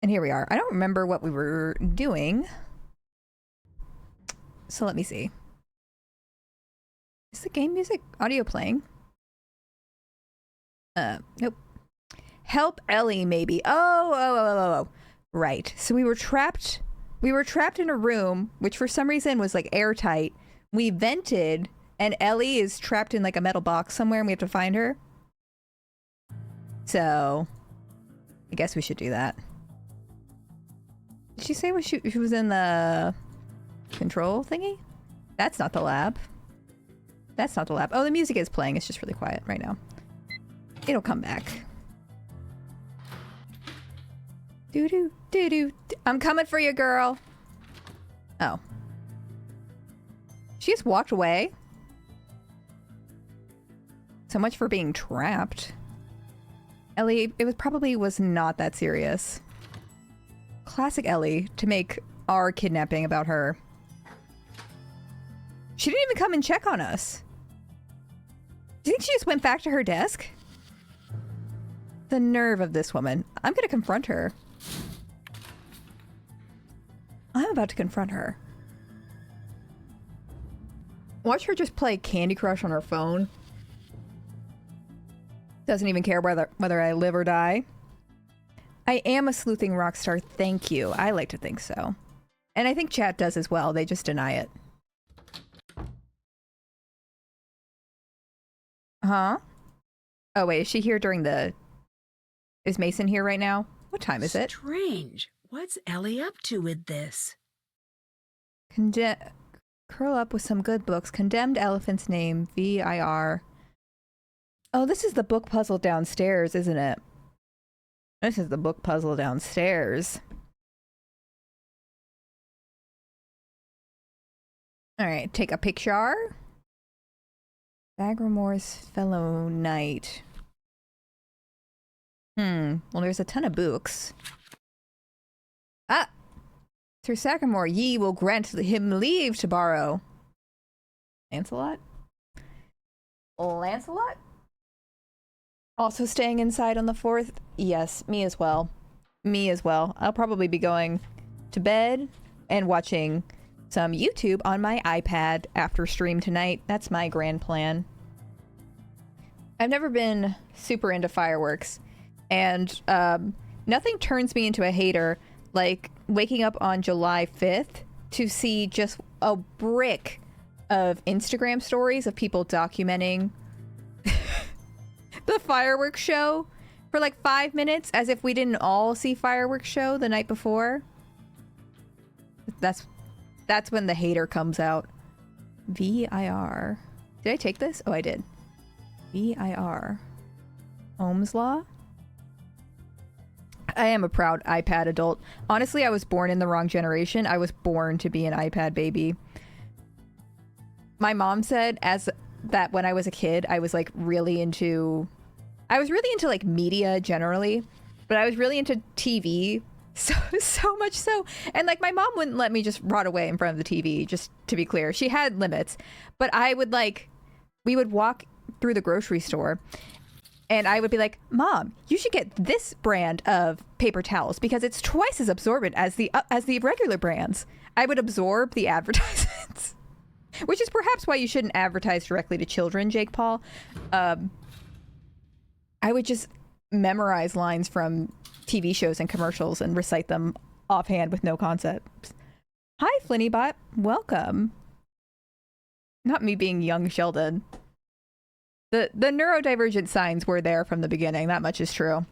And here we are. I don't remember what we were doing. So let me see. Is the game music audio playing? Nope. Help Ellie, maybe. Oh. Right. So we were trapped in a room, which for some reason was like airtight. We vented, and Ellie is trapped in like a metal box somewhere, and we have to find her. So I guess we should do that. Did she say she was in the control thingy? That's not the lab. That's not the lab. Oh, the music is playing. It's just really quiet right now. It'll come back. Doo-doo. I'm coming for you, girl. Oh. She just walked away. So much for being trapped. Ellie, it probably was not that serious. Classic Ellie to make our kidnapping about her. She didn't even come and check on us. Do you think she just went back to her desk? The nerve of this woman. I'm gonna confront her. I'm about to confront her. Watch her just play Candy Crush on her phone. Doesn't even care whether I live or die. I am a sleuthing rock star, thank you. I like to think so. And I think chat does as well, they just deny it. Huh? Oh wait, is she here during the... Is Mason here right now? What time is it? Strange. What's Ellie up to with this? Curl up with some good books. Condemned Elephant's Name. VIR. Oh, this is the book puzzle downstairs, isn't it? This is the book puzzle downstairs. Alright, take a picture. Bagremore's Fellow Knight. Well, there's a ton of books. Ah! Sir Sagamore, ye will grant him leave to borrow. Lancelot? Lancelot? Also staying inside on the 4th? Yes, me as well. Me as well. I'll probably be going to bed and watching some YouTube on my iPad after stream tonight. That's my grand plan. I've never been super into fireworks, and nothing turns me into a hater like waking up on July 5th to see just a brick of Instagram stories of people documenting the fireworks show for like 5 minutes, as if we didn't all see fireworks show the night before. That's when the hater comes out. VIR. Did I take this? Oh, I did. VIR. Ohm's Law? I am a proud iPad adult. Honestly, I was born in the wrong generation. I was born to be an iPad baby. My mom said that when I was a kid, I was like really into... I was really into like media generally, but I was really into TV. So much so. And like my mom wouldn't let me just rot away in front of the TV, just to be clear. She had limits. But I would like... We would walk through the grocery store and I would be like, Mom, you should get this brand of paper towels because it's twice as absorbent as the regular brands. I would absorb the advertisements. Which is perhaps why you shouldn't advertise directly to children, Jake Paul. I would just memorize lines from TV shows and commercials and recite them offhand with no concepts. Hi, Flinnybot. Welcome. Not me being young Sheldon. The neurodivergent signs were there from the beginning. That much is true.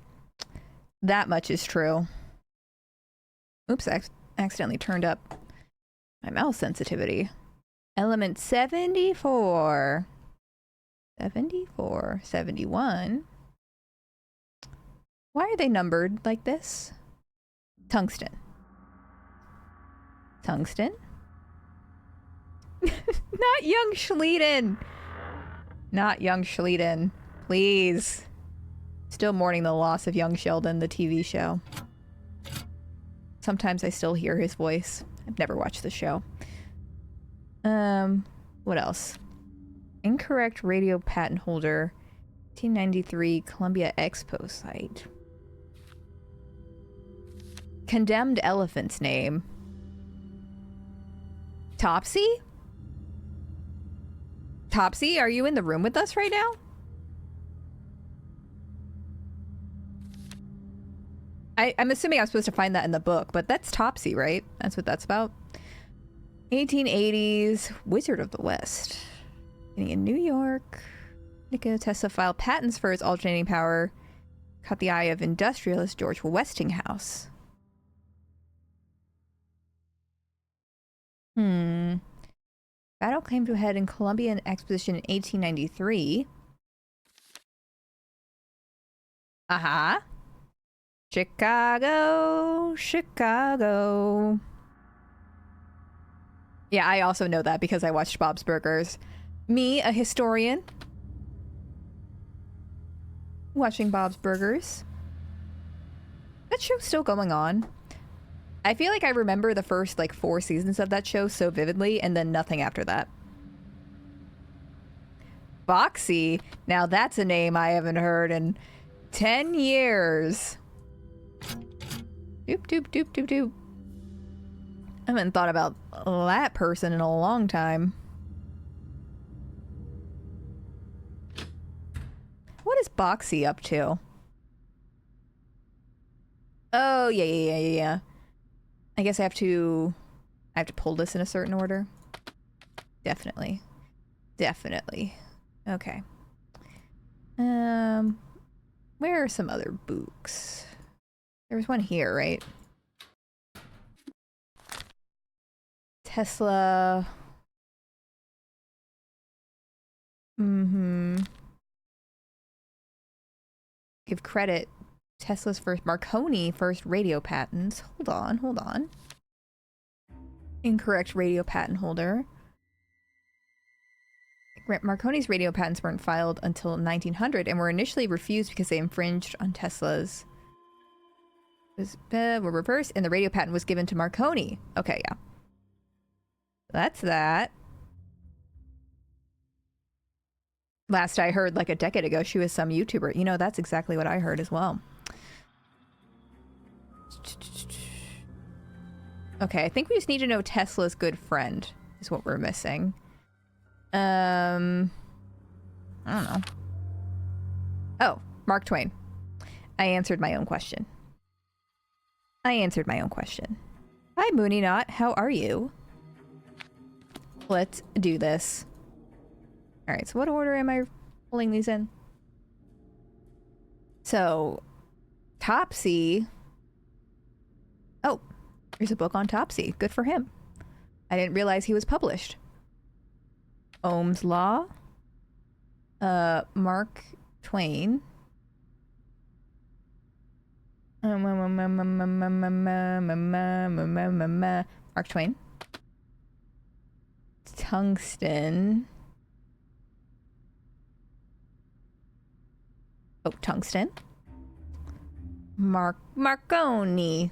That much is true. Oops, I accidentally turned up my mouse sensitivity. Element 74. 74. 71. Why are they numbered like this? Tungsten. Tungsten? Not young Schleeden. Not young Schleeden. Please. Still mourning the loss of young Sheldon, the TV show. Sometimes I still hear his voice. I've never watched the show. What else? Incorrect radio patent holder. 1993 Columbia Expo site. Condemned elephant's name. Topsy? Topsy, are you in the room with us right now? I'm assuming I'm supposed to find that in the book, but that's Topsy, right? That's what that's about. 1880s, Wizard of the West. Getting in New York. Nikola Tesla filed patents for his alternating power. Caught the eye of industrialist George Westinghouse. Battle came to a head in Columbian Exposition in 1893. Aha. Chicago, Chicago. Yeah, I also know that because I watched Bob's Burgers. Me, a historian. Watching Bob's Burgers. That show's still going on. I feel like I remember the first, like, 4 seasons of that show so vividly, and then nothing after that. Foxy? Now that's a name I haven't heard in 10 years. Doop, doop, doop, doop, doop. I haven't thought about that person in a long time. What is Boxy up to? Oh, yeah. I guess I have to pull this in a certain order. Definitely. Okay. Where are some other books? There was one here, right? Tesla. Give credit. Tesla's first Marconi first radio patents. Hold on. Incorrect radio patent holder. Marconi's radio patents weren't filed until 1900 and were initially refused because they infringed on Tesla's. Were reversed and the radio patent was given to Marconi. Okay, yeah. That's that. Last I heard, like a decade ago, she was some YouTuber. You know, that's exactly what I heard as well. Okay, I think we just need to know Tesla's good friend is what we're missing. I don't know. Oh, Mark Twain. I answered my own question. Hi, Mooney Knot. How are you? Let's do this. Alright, so what order am I pulling these in? So, Topsy. Oh, there's a book on Topsy. Good for him. I didn't realize he was published. Ohm's Law. Mark Twain. Mark Twain. Tungsten. Oh, tungsten. Marconi.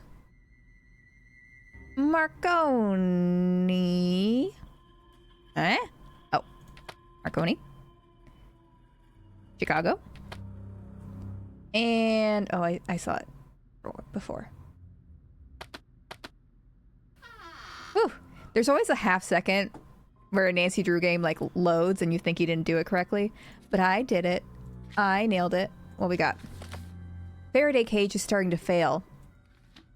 Eh? Oh. Marconi. Chicago. And oh, I saw it before. Whew. There's always a half second where a Nancy Drew game like loads and you think you didn't do it correctly, but I did it. I nailed it. What we got? Faraday cage is starting to fail.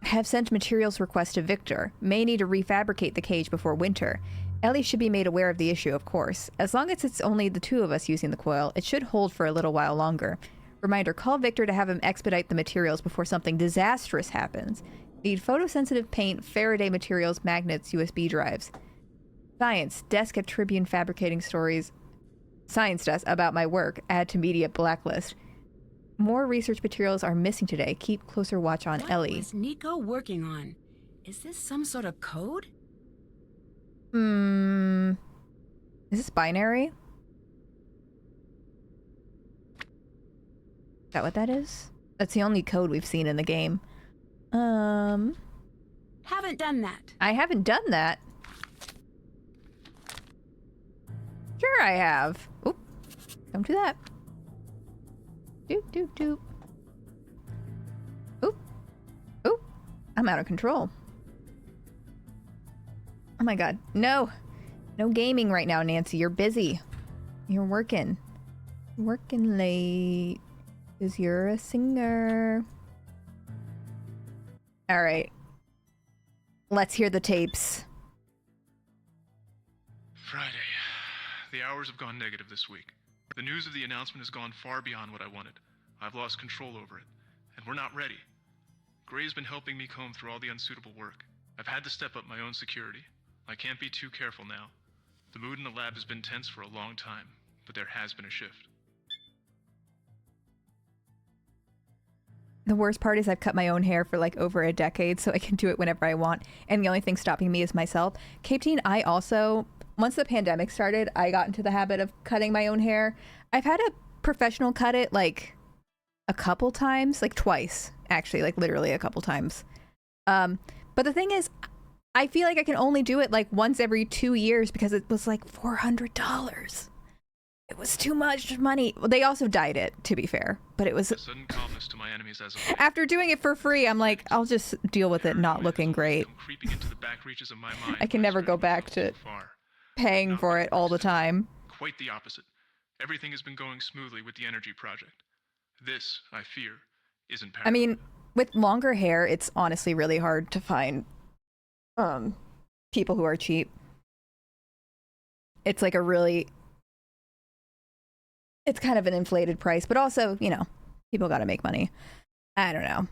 Have sent materials request to Victor. May need to refabricate the cage before winter. Ellie should be made aware of the issue, of course. As long as it's only the 2 of us using the coil, it should hold for a little while longer. Reminder, call Victor to have him expedite the materials before something disastrous happens. Need photosensitive paint, Faraday materials, magnets, USB drives. Science, desk at Tribune fabricating stories. Science desk about my work. Add to media blacklist. More research materials are missing today. Keep closer watch on Ellie. What was Nico working on? Is this some sort of code? Is this binary? Is that what that is? That's the only code we've seen in the game. Haven't done that. I haven't done that. Sure I have. Oop. Don't do that. Doop, doop, doop. Oop. Oop. I'm out of control. Oh my god. No. No gaming right now, Nancy. You're busy. You're working. Working late. Because you're a singer. Alright. Let's hear the tapes. Friday. The hours have gone negative this week. The news of the announcement has gone far beyond what I wanted. I've lost control over it. And we're not ready. Gray's been helping me comb through all the unsuitable work. I've had to step up my own security. I can't be too careful now. The mood in the lab has been tense for a long time, but there has been a shift. The worst part is I've cut my own hair for like over a decade, so I can do it whenever I want. And the only thing stopping me is myself. Captain, I also, once the pandemic started, I got into the habit of cutting my own hair. I've had a professional cut it like a couple times, like twice, actually, like literally a couple times. But the thing is, I feel like I can only do it like once every 2 years because it was like $400. It was too much money. Well, they also dyed it, to be fair, but it was A sudden calmness to my enemies as of late. after doing it for free. I'm like, I'll just deal with it not looking great. I'm creeping into the back reaches of my mind. I can when never go stretch back myself to too far. paying for it all the time. Quite the opposite. Everything has been going smoothly with the energy project. This, I fear, isn't I mean, with longer hair, it's honestly really hard to find people who are cheap. It's like it's kind of an inflated price, but also, you know, people gotta make money. I don't know.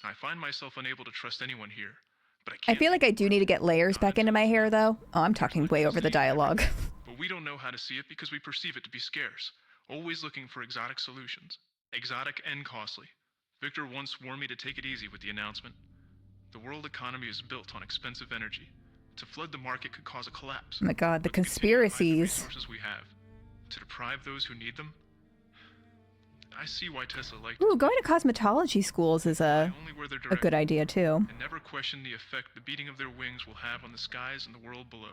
I find myself unable to trust anyone here, but I I can't. feel like I do need to get layers back into my hair, though. Oh, I'm talking way over the dialogue. But we don't know how to see it because we perceive it to be scarce, always looking for exotic solutions. Exotic and costly. Victor once warned me to take it easy with the announcement. The world economy is built on expensive energy. To flood the market could cause a collapse. Oh my god, the But to continue to hide the conspiracies. resources we have, to deprive those who need them. I see why Tesla liked Ooh, going to cosmetology schools is a only where they're good directed, idea, too. and never question the effect the beating of their wings will have on the skies and the world below.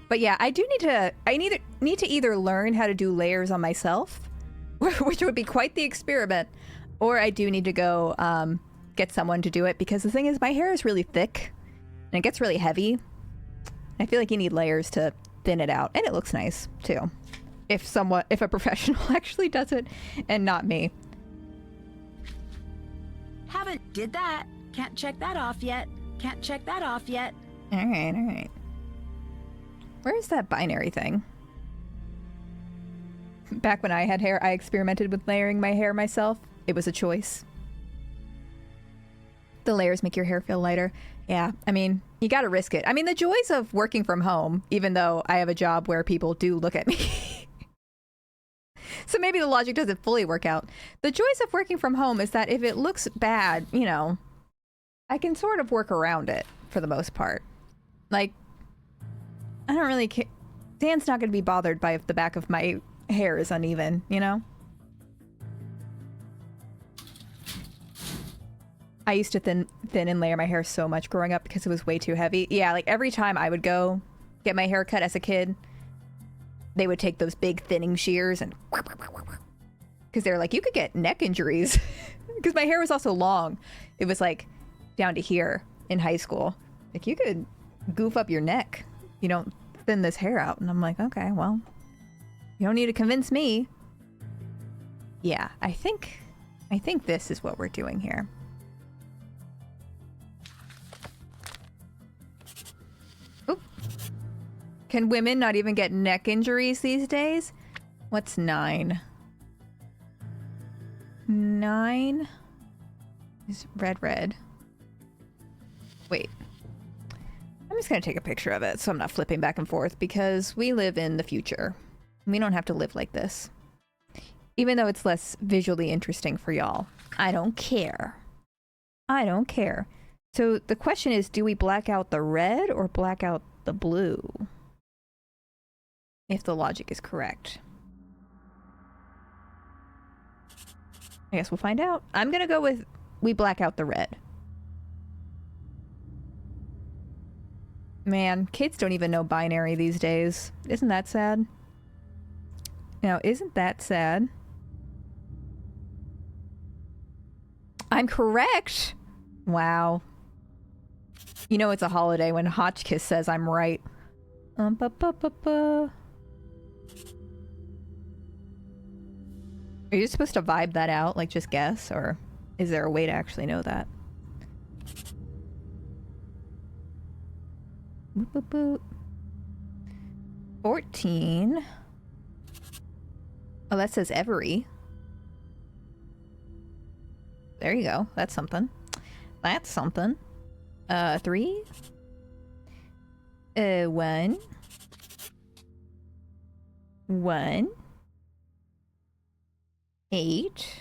But yeah, I need to either learn how to do layers on myself, which would be quite the experiment, or I do need to go get someone to do it, because the thing is, my hair is really thick and it gets really heavy. I feel like you need layers to thin it out, and it looks nice too. If a professional actually does it and not me. Haven't did that. Can't check that off yet. Can't check that off yet. All right. Where's that binary thing? Back when I had hair, I experimented with layering my hair myself. It was a choice. The layers make your hair feel lighter. Yeah, I mean, you gotta risk it. I mean, the joys of working from home, even though I have a job where people do look at me. So maybe the logic doesn't fully work out. The joys of working from home is that if it looks bad, you know, I can sort of work around it for the most part. Like, I don't really care. Dan's not going to be bothered by if the back of my hair is uneven, you know? I used to thin and layer my hair so much growing up because it was way too heavy. Yeah, like every time I would go get my hair cut as a kid, they would take those big thinning shears and because they were like, you could get neck injuries because my hair was also long. It was like down to here in high school. Like you could goof up your neck. You don't thin this hair out. And I'm like, okay, well, you don't need to convince me. Yeah, I think this is what we're doing here. Oop. Can women not even get neck injuries these days? What's 9? 9 is red. Wait. I'm just gonna take a picture of it so I'm not flipping back and forth because we live in the future. We don't have to live like this. Even though it's less visually interesting for y'all. I don't care. So the question is, do we black out the red or black out the blue? If the logic is correct. I guess we'll find out. I'm gonna go with we black out the red. Man, kids don't even know binary these days. Isn't that sad? Now, isn't that sad? I'm correct. Wow. You know it's a holiday when Hotchkiss says I'm right. Ba, ba, ba, ba. Are you supposed to vibe that out, like just guess, or is there a way to actually know that? Boop, boop, boop. 14. Oh, that says every. There you go. That's something. That's something. 3. 1. 1. 8.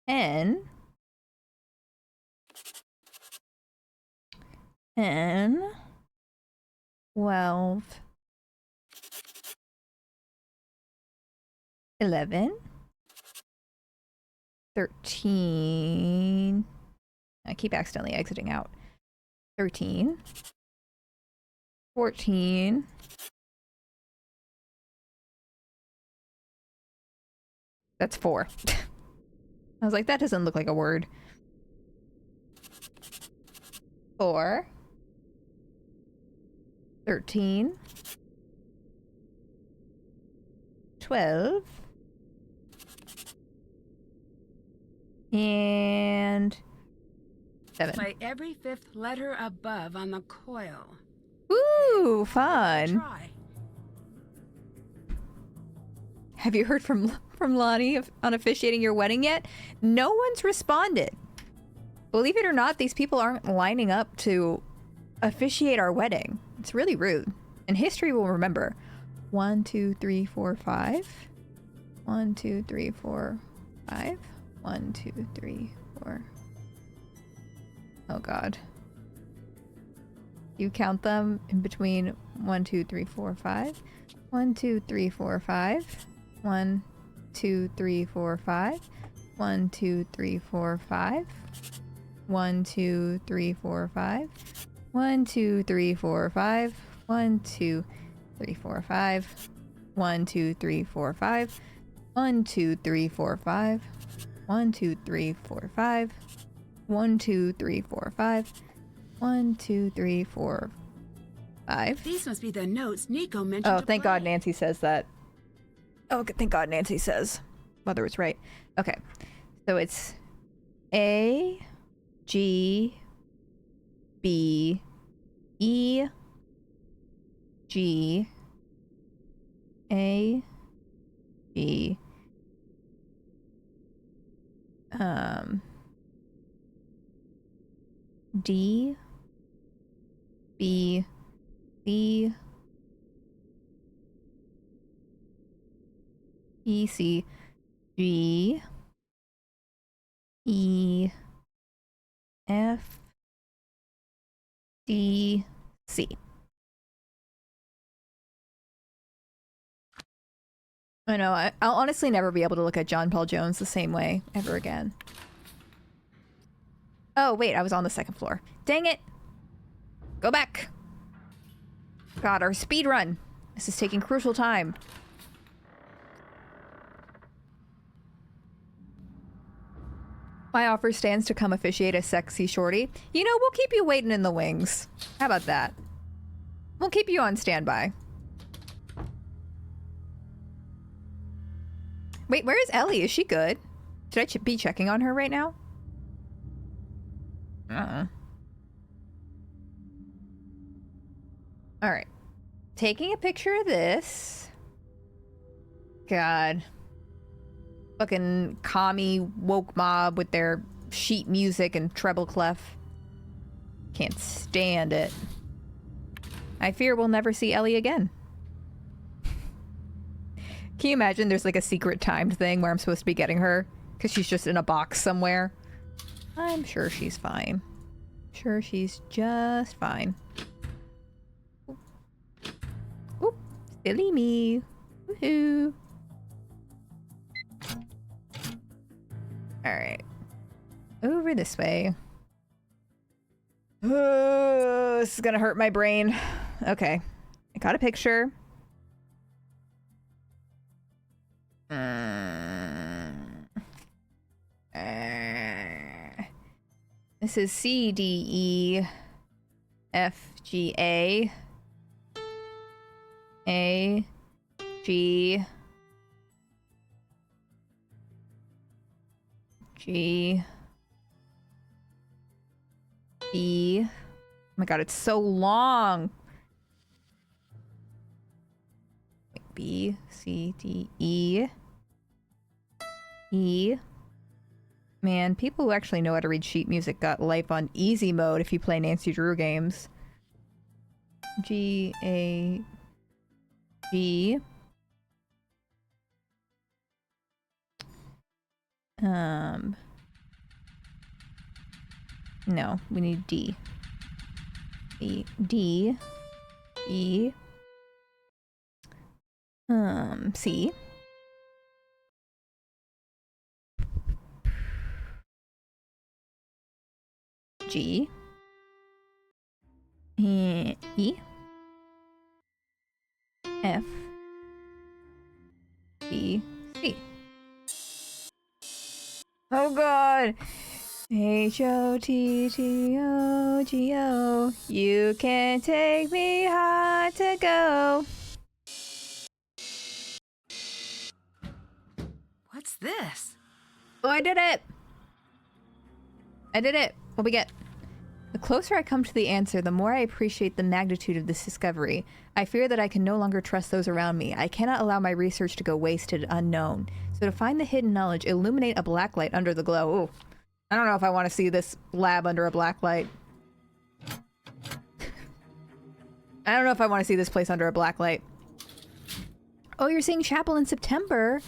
10. 10. 12. 11. 13. I keep accidentally exiting out. 13. 14. That's 4. I was like, that doesn't look like a word. 4. 13. 12. And 7. Play every fifth letter above on the coil. Ooh, fun. Try. Have you heard from Lonnie on officiating your wedding yet? No one's responded. Believe it or not, these people aren't lining up to officiate our wedding. It's really rude. And history will remember. 1, 2, 3, 4, 5. 1, 2, 3, 4, 5. 1, 2, 3, 4. Oh god. You count them in between 1, 2, 3, 4, 5. 1, 2, 3, 4, 5. 1, 2, 3, 4, 5. 1, 2, 3, 4, 5. 1, 2, 3, 4, 5. 1, 2, 3, 4, 5. 1, 2, 3, 4, 5. 1, 2, 3, 4, 5. 1, 2, 3, 4, 5. 1, 2, 3, 4, 5. 1, 2, 3, 4, 5. 1, 2, 3, 4, 5. These must be the notes Nico mentioned. Oh, to thank play. God Nancy says that. Oh, thank God Nancy says Mother was right. Okay. So it's A, G, B, E, G, A, B, D, B, C, E, C, G, E, F, D, C. I know, I'll honestly never be able to look at John Paul Jones the same way ever again. Oh, wait, I was on the second floor. Dang it! Go back! God, our speed run! This is taking crucial time. My offer stands to come officiate a sexy shorty. You know, we'll keep you waiting in the wings. How about that? We'll keep you on standby. Wait, where is Ellie? Is she good? Should I be checking on her right now? Alright. Taking a picture of this. God. Fucking commie woke mob with their sheet music and treble clef. Can't stand it. I fear we'll never see Ellie again. Can you imagine there's like a secret timed thing where I'm supposed to be getting her? Because she's just in a box somewhere. I'm sure she's fine. Sure she's just fine. Oop. Silly me. Woohoo. Alright. Over this way. This is gonna hurt my brain. Okay. I got a picture. This is C, D, E, F, G, A, G, G, B. Oh my god, it's so long. B, C, D, E, E. Man, people who actually know how to read sheet music got life on easy mode if you play Nancy Drew games. G, A, G. No, we need D. E, D, E. C. G. E. F. B. C. Oh god! H-O-T-T-O-G-O. You can take me hard to go. What's this? Oh, I did it! I did it! What we get? The closer I come to the answer, the more I appreciate the magnitude of this discovery. I fear that I can no longer trust those around me. I cannot allow my research to go wasted, unknown. So to find the hidden knowledge, illuminate a black light under the glow. Ooh. I don't know if I want to see this lab under a black light. I don't know if I want to see this place under a black light. Oh, you're seeing Chapel in September?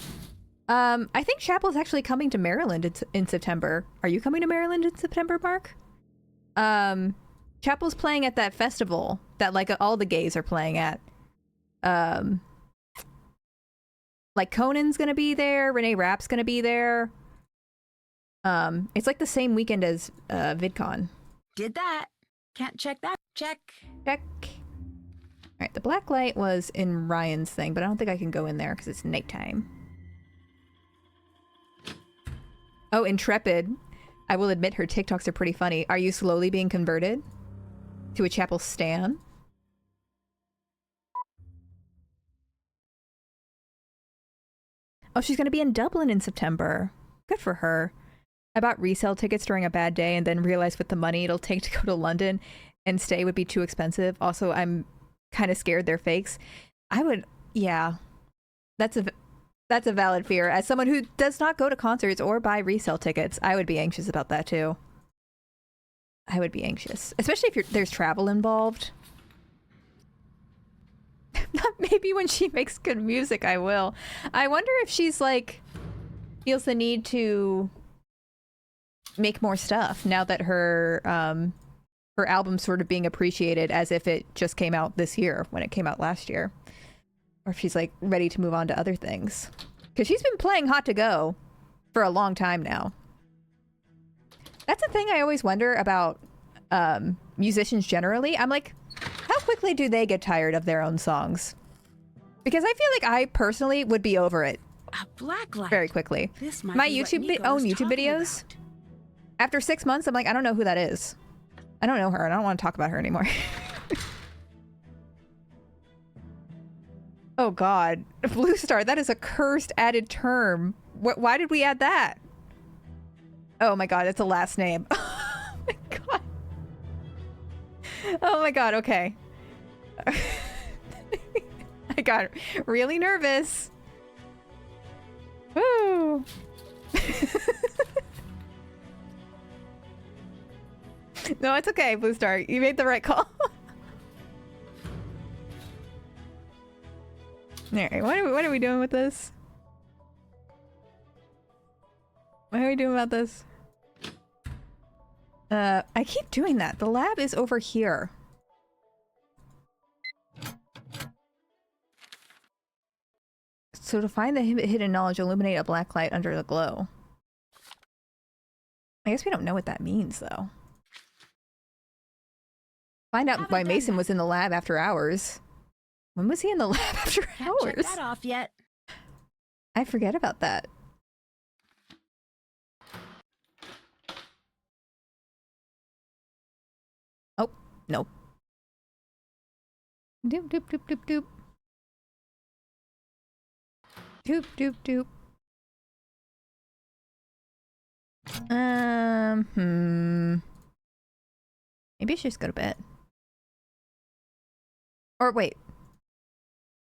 I think Chapel's actually coming to Maryland in September. Are you coming to Maryland in September, Mark? Chapel's playing at that festival that like all the gays are playing at. Like Conan's gonna be there, Renee Rapp's gonna be there. It's like the same weekend as VidCon. Did that. Can't check that. Check. Check. Alright, the black light was in Ryan's thing, but I don't think I can go in there because it's nighttime. Oh, Intrepid. I will admit her TikToks are pretty funny. Are you slowly being converted to a Chapel stan? Oh, she's going to be in Dublin in September. Good for her. I bought resale tickets during a bad day and then realized with the money it'll take to go to London and stay would be too expensive. Also, I'm kind of scared they're fakes. I would, yeah. That's a valid fear. As someone who does not go to concerts or buy resale tickets, I would be anxious about that too. I would be anxious, especially if there's travel involved. Maybe when she makes good music, I will. I wonder if she's like feels the need to make more stuff now that her album's sort of being appreciated as if it just came out this year when it came out last year. Or if she's like ready to move on to other things. Because she's been playing Hot to Go for a long time now. That's a thing I always wonder about musicians generally. I'm like, how quickly do they get tired of their own songs? Because I feel like I personally would be over it. A black light. Very quickly. This might My be what YouTube Nico was YouTube talking videos, about. after 6 months, I'm like, I don't know who that is. I don't know her and I don't want to talk about her anymore. Oh god. Blue Star, that is a cursed added term. Why did we add that? Oh my god, it's a last name. Oh my god. Oh my god, okay. I got really nervous. Woo. No, it's okay, Blue Star. You made the right call. Alright, what are we doing with this? What are we doing about this? I keep doing that. The lab is over here. So to find the hidden knowledge, illuminate a black light under the glow. I guess we don't know what that means, though. Find out why Mason was in the lab after hours. When was he in the lab after Can't check hours? that off yet. I forget about that. Nope. Doop doop doop doop doop. Doop doop doop. Maybe I should just go to bed. Or wait.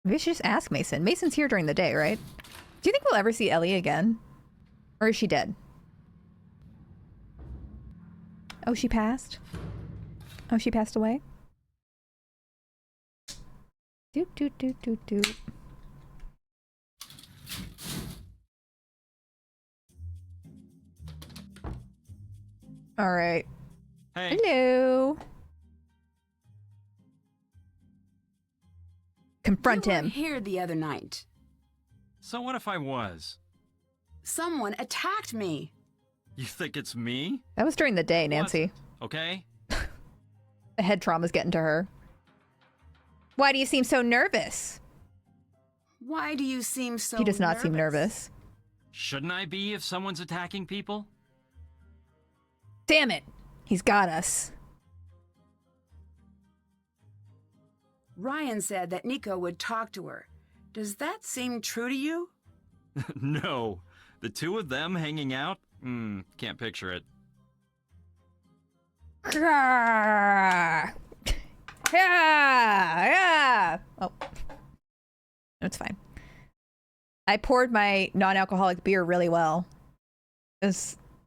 Maybe I should just ask Mason. Mason's here during the day, right? Do you think we'll ever see Ellie again? Or is she dead? Oh, she passed? Oh, she passed away? Doop doop doop doop doop. All right. Hey. Hello. Confront You him. weren't here the other night. So what if I was? Someone attacked me. You think it's me? That was during the day, Nancy. What? Okay. The head trauma's getting to her. Why do you seem so nervous? Why do you seem so He does not seem nervous. Shouldn't I be if someone's attacking people? Damn it. He's got us. Ryan said that Nico would talk to her. Does that seem true to you? No. The two of them hanging out? Can't picture it. Yeah. Yeah. Oh. It's fine. I poured my non-alcoholic beer really well.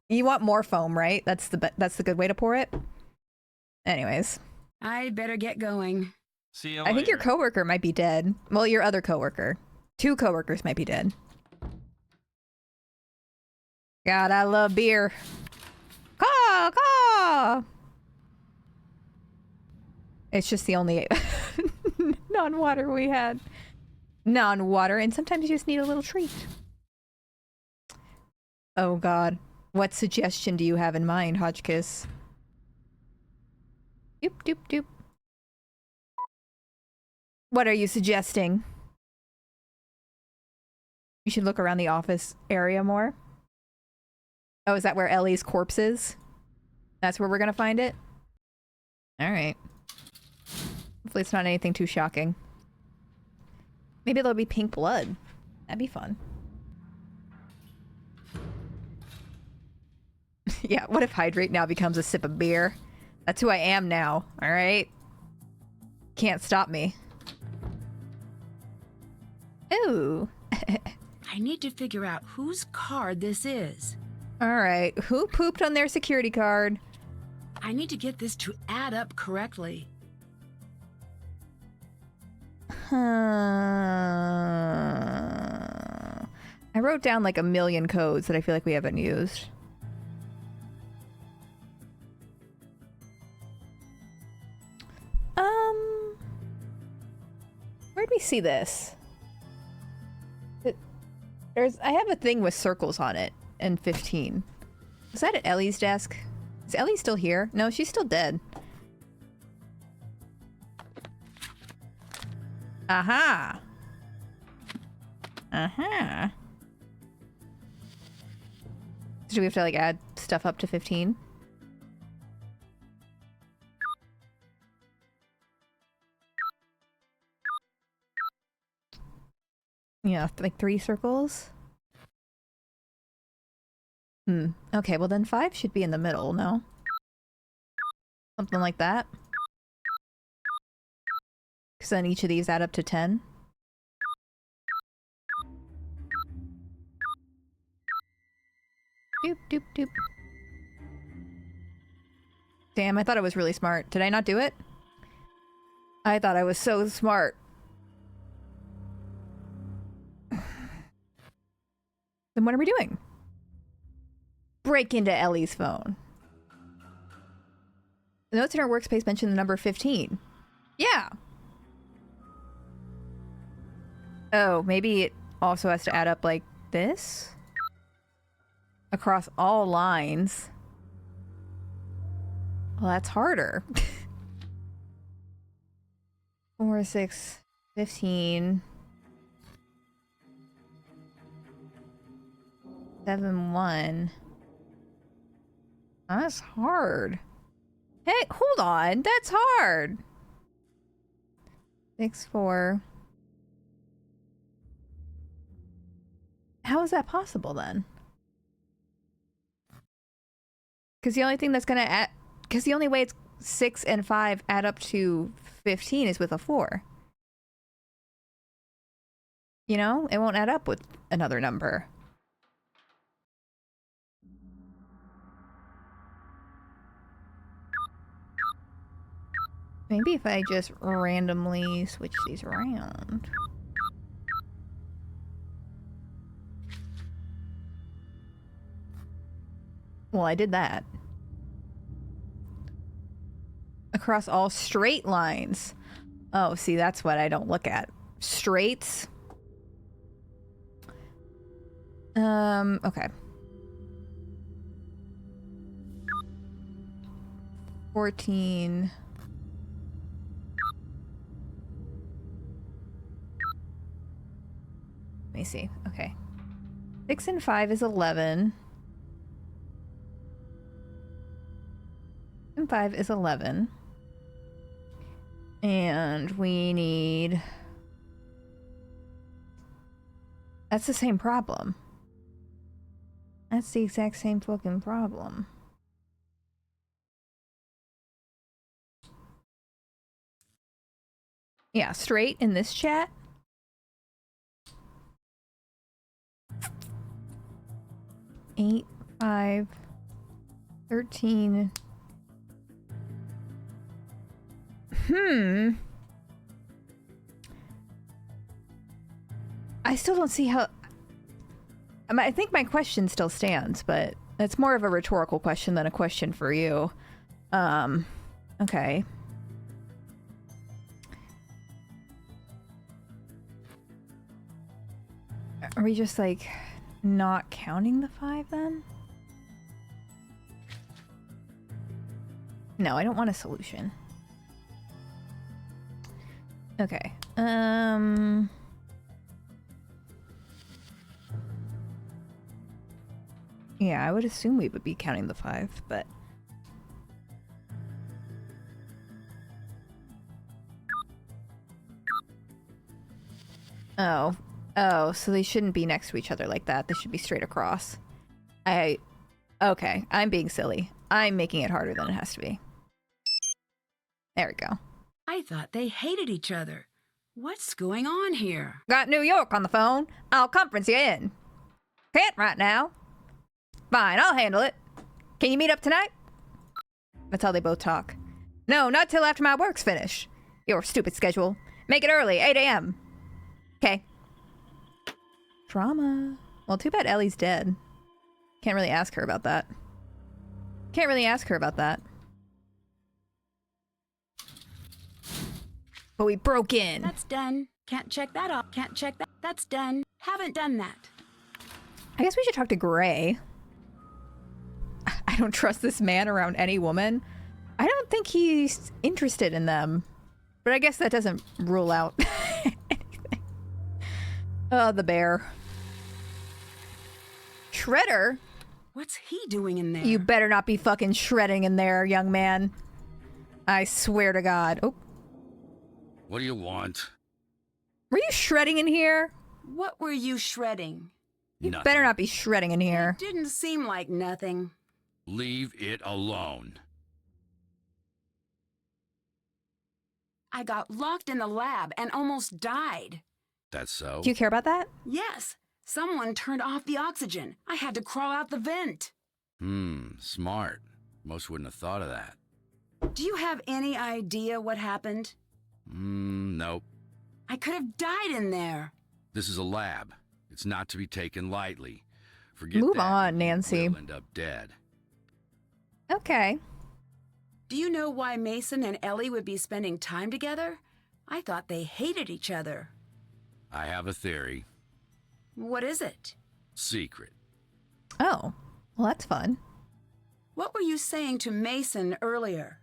You want more foam, right? That's the good way to pour it. Anyways. I better get going. See you I think your later. coworker might be dead. Well, your other coworker. 2 coworkers might be dead. God, I love beer. Caw, caw. It's just the only non-water we had. Non-water, and sometimes you just need a little treat. Oh God. What suggestion do you have in mind, Hotchkiss? Doop, doop, doop. What are you suggesting? You should look around the office area more. Oh, is that where Ellie's corpse is? That's where we're gonna find it? Alright. Hopefully it's not anything too shocking. Maybe there'll be pink blood. That'd be fun. Yeah, what if hydrate now becomes a sip of beer? That's who I am now, alright? Can't stop me. Ooh. I need to figure out whose card this is. Alright, who pooped on their security card? I need to get this to add up correctly. I wrote down like a million codes that I feel like we haven't used. Where'd we see this? I have a thing with circles on it in 15. Was that at Ellie's desk? Is Ellie still here? No, she's still dead. Aha! Aha! So do we have to like add stuff up to 15? Yeah, like 3 circles? Okay, well then 5 should be in the middle, no? Something like that. Because then each of these add up to 10. Doop, doop, doop. Damn, I thought I was really smart. Did I not do it? I thought I was so smart. Then what are we doing? Break into Ellie's phone. The notes in our workspace mention the number 15. Yeah. Oh, maybe it also has to add up like this? Across all lines. Well, that's harder. 4, 6, 15. 7, 1. That's hard. Hey, hold on. That's hard. 6, 4. How is that possible then? Because the only thing that's gonna add, because the only way it's 6 and 5 add up to 15 is with a 4. You know, it won't add up with another number. Maybe if I just randomly switch these around. Well, I did that. Across all straight lines. Oh, see, that's what I don't look at. Straights. Okay. 14. Let me see. Okay. 6 and 5 is 11. And 5 is 11. And we need... That's the same problem. That's the exact same fucking problem. Yeah, straight in this chat. Eight, 5, 13. I still don't see how... I think my question still stands, but it's more of a rhetorical question than a question for you. Okay. Are we just, like, not counting the 5, then? No, I don't want a solution. Okay. Yeah, I would assume we would be counting the 5, but... Oh. Oh, so they shouldn't be next to each other like that. They should be straight across. Okay, I'm being silly. I'm making it harder than it has to be. There we go. I thought they hated each other. What's going on here? Got New York on the phone. I'll conference you in. Can't right now. Fine, I'll handle it. Can you meet up tonight? That's how they both talk. No, not till after my work's finished. Your stupid schedule. Make it early, 8 a.m. Okay. Drama. Well, too bad Ellie's dead. Can't really ask her about that. Can't really ask her about that. But we broke in. That's done. Can't check that off. Can't check that. That's done. Haven't done that. I guess we should talk to Gray. I don't trust this man around any woman. I don't think he's interested in them. But I guess that doesn't rule out anything. Oh, the bear. Shredder? What's he doing in there? You better not be fucking shredding in there, young man. I swear to God. Oh. What do you want? Were you shredding in here? What were you shredding? You Nothing. better not be shredding in here. It didn't seem like nothing. Leave it alone. I got locked in the lab and almost died. That's so? Do you care about that? Yes. Someone turned off the oxygen. I had to crawl out the vent. Smart. Most wouldn't have thought of that. Do you have any idea what happened? Nope. I could have died in there. This is a lab. It's not to be taken lightly. Forget Move that, on, you Nancy. will end up dead. Okay. Do you know why Mason and Ellie would be spending time together? I thought they hated each other. I have a theory. What is it? Secret. Oh. Well, that's fun. What were you saying to Mason earlier?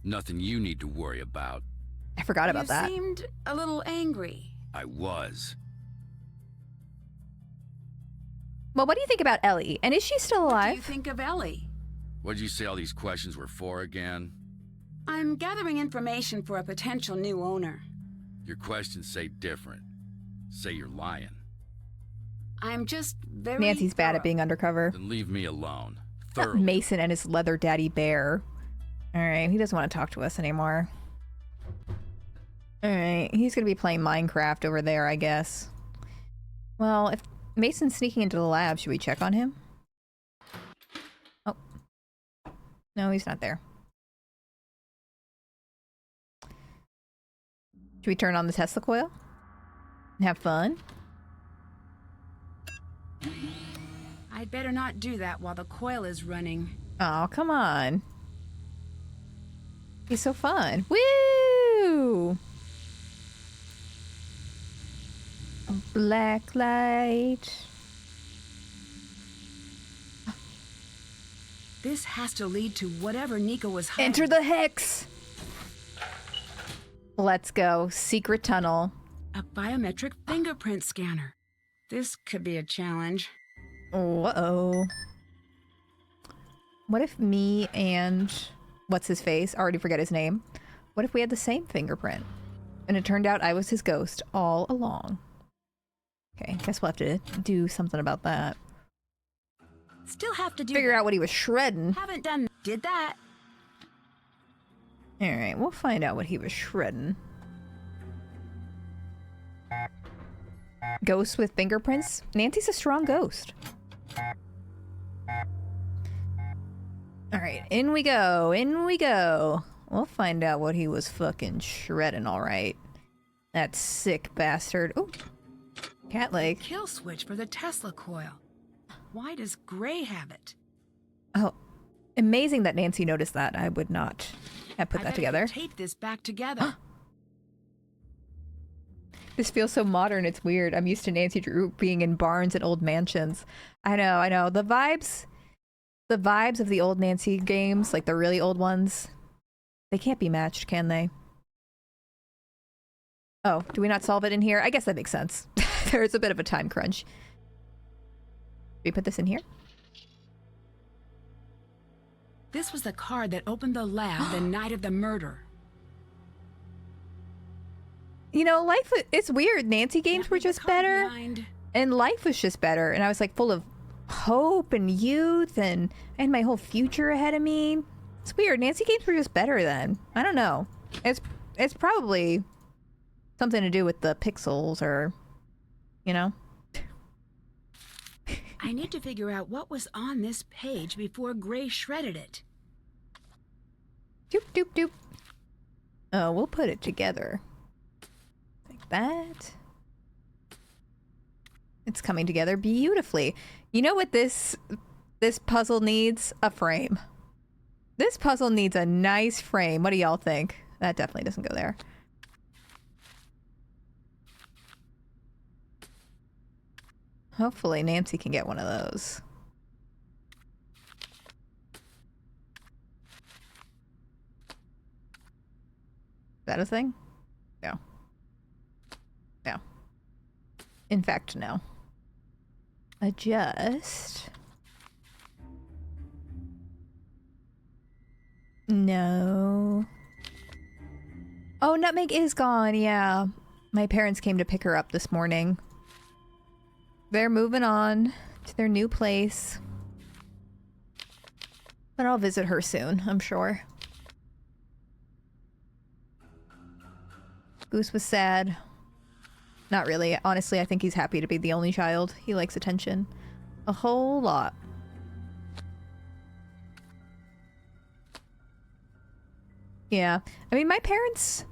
Nothing you need to worry about. I forgot about that. You seemed a little angry. I was. Well, what do you think about Ellie? And is she still What do alive? you think of Ellie? What'd you say all these questions were for again? I'm gathering information for a potential new owner. Your questions say different. Say you're lying. I'm just very Nancy's bad at thorough. being undercover. Then leave me alone. Not Thoroughly. Mason and his leather daddy bear. Alright, he doesn't want to talk to us anymore. Alright, he's gonna be playing Minecraft over there, I guess. Well, if Mason's sneaking into the lab, should we check on him? Oh. No, he's not there. Should we turn on the Tesla coil? And have fun? I'd better not do that while the coil is running. Oh, come on. He's so fun. Woo! Black light. This has to lead to whatever Nico was hiding. Enter the hex! Let's go. Secret tunnel. A biometric fingerprint scanner. This could be a challenge. Uh-oh. What if me and... what's his face? I already forget his name. What if we had the same fingerprint? And it turned out I was his ghost all along. Okay, guess we'll have to do something about that. Still have to do Figure that. out what he was shredding. Haven't done did that. Alright, we'll find out what he was shredding. Ghost with fingerprints? Nancy's a strong ghost. Alright, in we go, in we go. We'll find out what he was fucking shredding, alright. That sick bastard. Ooh. Cat leg. Kill switch for the Tesla coil. Why does Gray have it? Oh, amazing that Nancy noticed that. I would not have put I that better together. tape this back together. This feels so modern, it's weird. I'm used to Nancy Drew being in barns and old mansions. I know, I know. The vibes of the old Nancy games, like the really old ones, they can't be matched, can they? Oh, do we not solve it in here? I guess that makes sense. There's a bit of a time crunch. We put this in here? This was the card that opened the lab the night of the murder. You know, life, it's weird. Nancy games That were was the just card better. behind- And life was just better. And I was like full of hope and youth, and I had my whole future ahead of me. It's weird. Nancy games were just better then. I don't know. It's probably something to do with the pixels, or, you know? I need to figure out what was on this page before Gray shredded it. Doop, doop, doop. Oh, we'll put it together. Like that. It's coming together beautifully. You know what this puzzle needs? A frame. This puzzle needs a nice frame. What do y'all think? That definitely doesn't go there. Hopefully Nancy can get one of those. Is that a thing? No. No. In fact, no. Adjust. No. Oh, Nutmeg is gone, yeah. My parents came to pick her up this morning. They're moving on to their new place. But I'll visit her soon, I'm sure. Goose was sad. Not really. Honestly, I think he's happy to be the only child. He likes attention. A whole lot. Yeah. I mean, my parents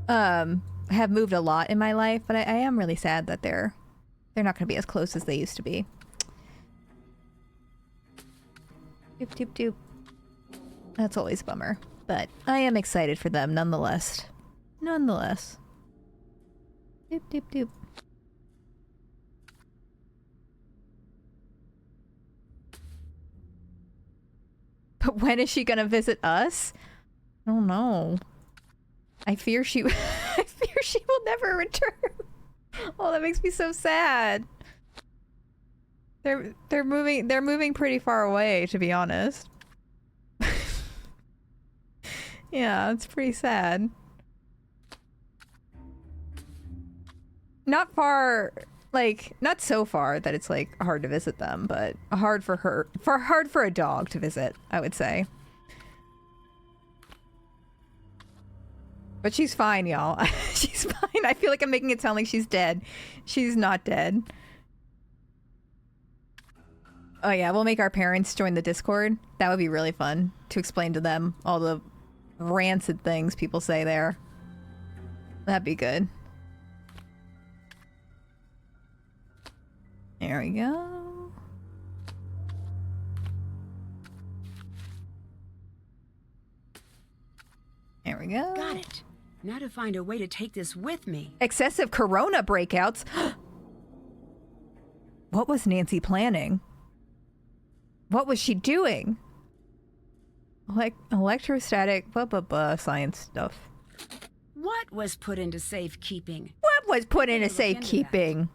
have moved a lot in my life, but I am really sad that they're not going to be as close as they used to be. Doop, doop, doop. That's always a bummer. But I am excited for them nonetheless. Nonetheless. Doop, doop, doop. But when is she going to visit us? I don't know. I fear she I fear she will never return. Oh, that makes me so sad. They're moving pretty far away, to be honest. Yeah, it's pretty sad. Not far, like, not so far that it's, like, hard to visit them, but hard for a dog to visit, I would say. But she's fine, y'all. She's fine. I feel like I'm making it sound like she's dead. She's not dead. Oh yeah, we'll make our parents join the Discord. That would be really fun to explain to them all the rancid things people say there. That'd be good. There we go. There we go. Got it. Now to find a way to take this with me. Excessive corona breakouts. What was Nancy planning? What was she doing? Electrostatic, blah, blah, blah, science stuff. What was put into safekeeping? What was put into Look into that. safekeeping?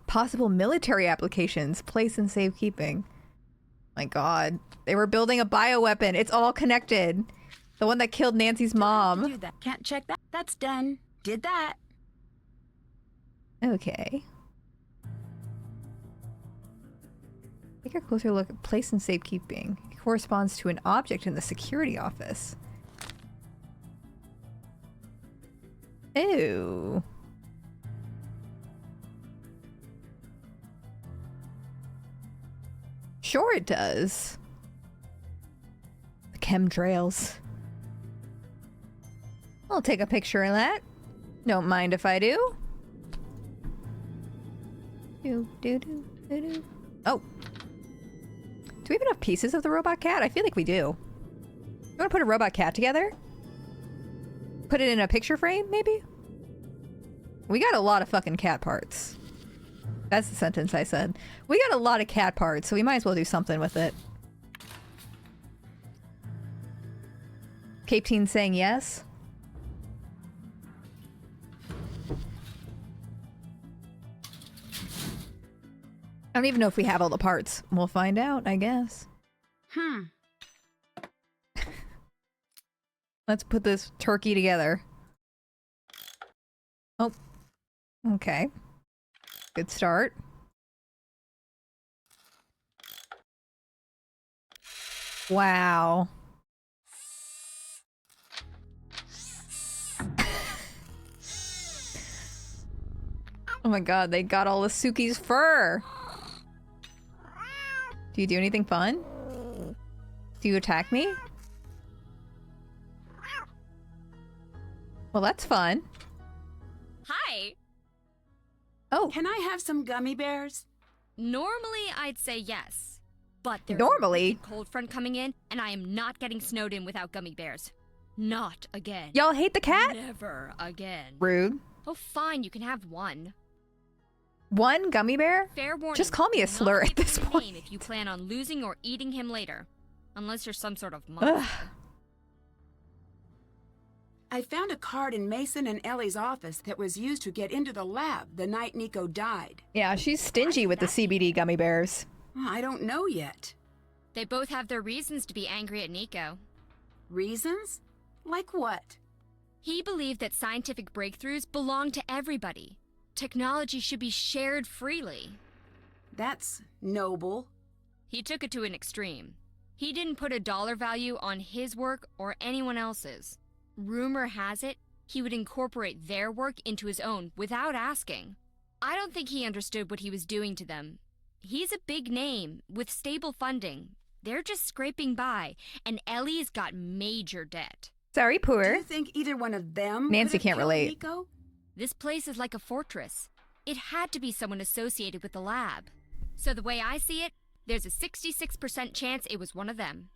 Possible military applications placed in safekeeping. My God. They were building a bioweapon. It's all connected. The one that killed Nancy's mom. Do that. Can't check that. That's done. Did that. Okay. Take a closer look at place in safekeeping. It corresponds to an object in the security office. Ew. Sure it does. The chemtrails. I'll take a picture of that. Don't mind if I do. Oh. Do we have enough pieces of the robot cat? I feel like we do. You want to put a robot cat together? Put it in a picture frame, maybe? We got a lot of fucking cat parts. That's the sentence I said. We got a lot of cat parts, so we might as well do something with it. Cape Teen saying yes? I don't even know if we have all the parts. We'll find out, I guess. Let's put this turkey together. Oh. Okay. Good start. Wow. Oh my God, they got all of Suki's fur. Do you do anything fun? Do you attack me? Well, that's fun. Hi. Oh, Can I have some gummy bears? Normally, I'd say yes. But there's Normally? a wicked cold front coming in, and I am not getting snowed in without gummy bears. Not again. y'all hate the cat? Never again. Rude. Oh, fine, you can have one. One gummy bear? Fair warning. Just call me a do slur not at give this him a point. name if you plan on losing or eating him later. Unless you're some sort of monster. Ugh. I found a card in Mason and Ellie's office that was used to get into the lab the night Nico died. Yeah, she's stingy with the CBD gummy bears. I don't know yet. They both have their reasons to be angry at Nico. Reasons? Like what? He believed that scientific breakthroughs belong to everybody. Technology should be shared freely. That's noble. He took it to an extreme. He didn't put a dollar value on his work or anyone else's. Rumor has it, he would incorporate their work into his own without asking. I don't think he understood what he was doing to them. He's a big name with stable funding. They're just scraping by, and Ellie's got major debt. Sorry, Do poor. you think either one of them Nancy could have can't killed relate. Nico? This place is like a fortress. It had to be someone associated with the lab. So the way I see it, there's a 66% chance it was one of them.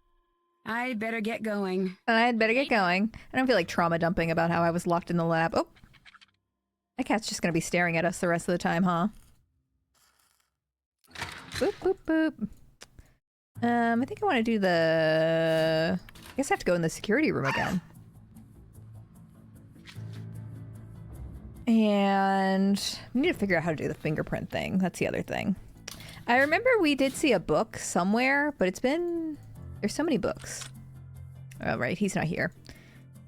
I'd better get going. I'd better get going. I don't feel like trauma dumping about how I was locked in the lab. Oh. That cat's just gonna be staring at us the rest of the time, huh? Boop, boop, boop. I think I want to do the... I guess I have to go in the security room again. And we need to figure out how to do the fingerprint thing. That's the other thing. I remember we did see a book somewhere, but it's been... There's so many books. Oh, right. He's not here.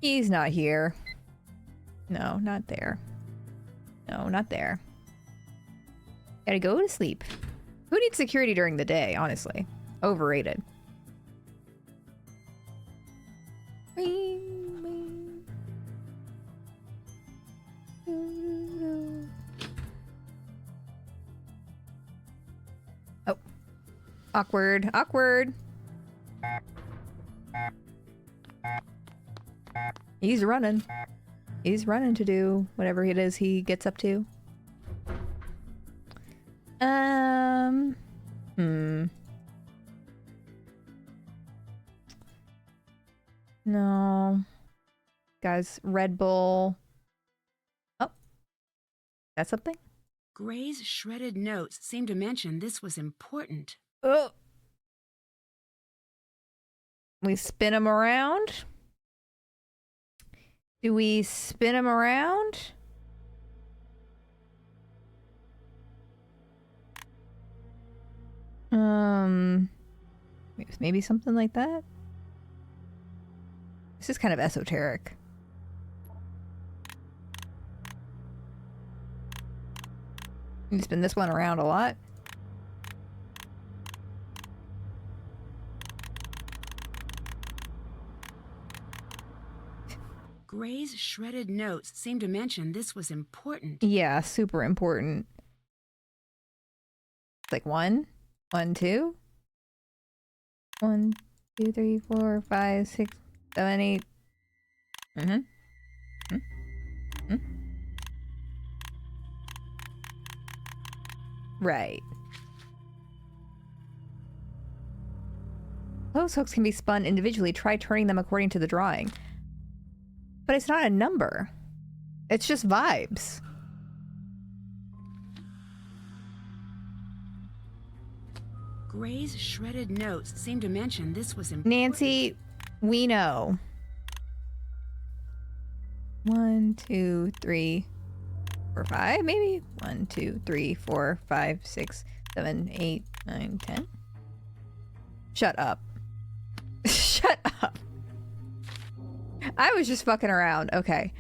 He's not here. No, not there. No, not there. Gotta go to sleep. Who needs security during the day, honestly? Overrated. Oh. Awkward. Awkward. He's running. He's running to do whatever it is he gets up to. No. Guys, Red Bull. Oh. That's something? Gray's shredded notes seem to mention this was important. Oh. We spin him around? Do we spin him around? Maybe something like that? This is kind of esoteric. You spin this one around a lot. Gray's shredded notes seem to mention this was important. Yeah, super important. It's like 1, 1, 2. 1, 2, 3, 4, 5, 6, 7, 8. Right. Those hooks can be spun individually. Try turning them according to the drawing. But it's not a number. It's just vibes. Gray's shredded notes seem to mention this was important. Nancy, we know. 1, 2, 3, 4, 5, maybe? 1, 2, 3, 4, 5, 6, 7, 8, 9, 10. Shut up. Shut up. I was just fucking around. Okay.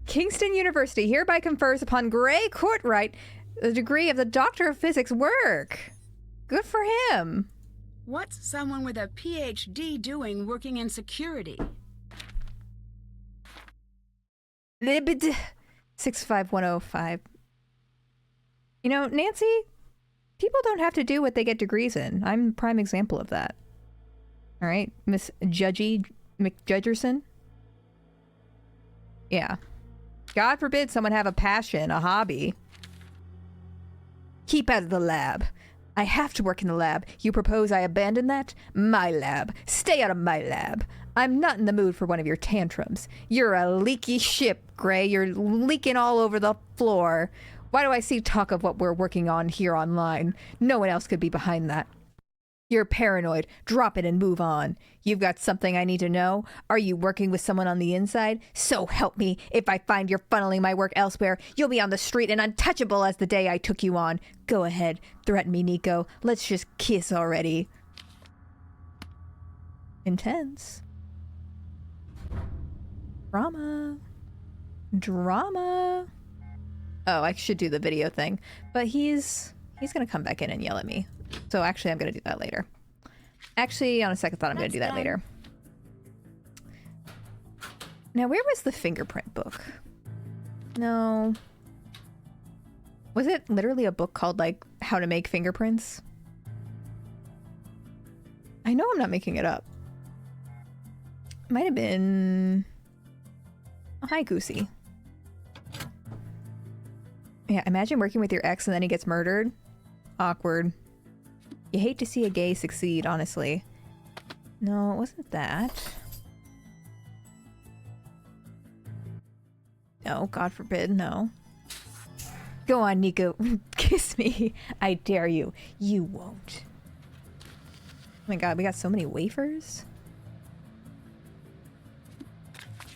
Kingston University hereby confers upon Gray Courtwright the degree of the Doctor of Physics work. Good for him. What's someone with a PhD doing working in security? Libid 65105. You know, Nancy, people don't have to do what they get degrees in. I'm a prime example of that. All right, Miss Judgy McJudgerson. Yeah. God forbid someone have a passion, a hobby. Keep out of the lab. I have to work in the lab. You propose I abandon that? My lab. Stay out of my lab. I'm not in the mood for one of your tantrums. You're a leaky ship, Gray. You're leaking all over the floor. Why do I see talk of what we're working on here online? No one else could be behind that. You're paranoid. Drop it and move on. You've got something I need to know? Are you working with someone on the inside? So help me, if I find you're funneling my work elsewhere, you'll be on the street and untouchable as the day I took you on. Go ahead. Threaten me, Nico. Let's just kiss already. Intense. Drama. Drama. Oh, I should do the video thing. But he's gonna come back in and yell at me. So actually, I'm gonna do that later. Actually, on a second thought, I'm gonna do that later. Now, where was the fingerprint book? No. Was it literally a book called, like, How to Make Fingerprints? I know I'm not making it up. It might have been... Oh, hi, Goosey. Yeah, imagine working with your ex and then he gets murdered. Awkward. You hate to see a gay succeed, honestly. No, it wasn't that. No, God forbid, no. Go on, Nico. Kiss me. I dare you. You won't. Oh my god, we got so many wafers.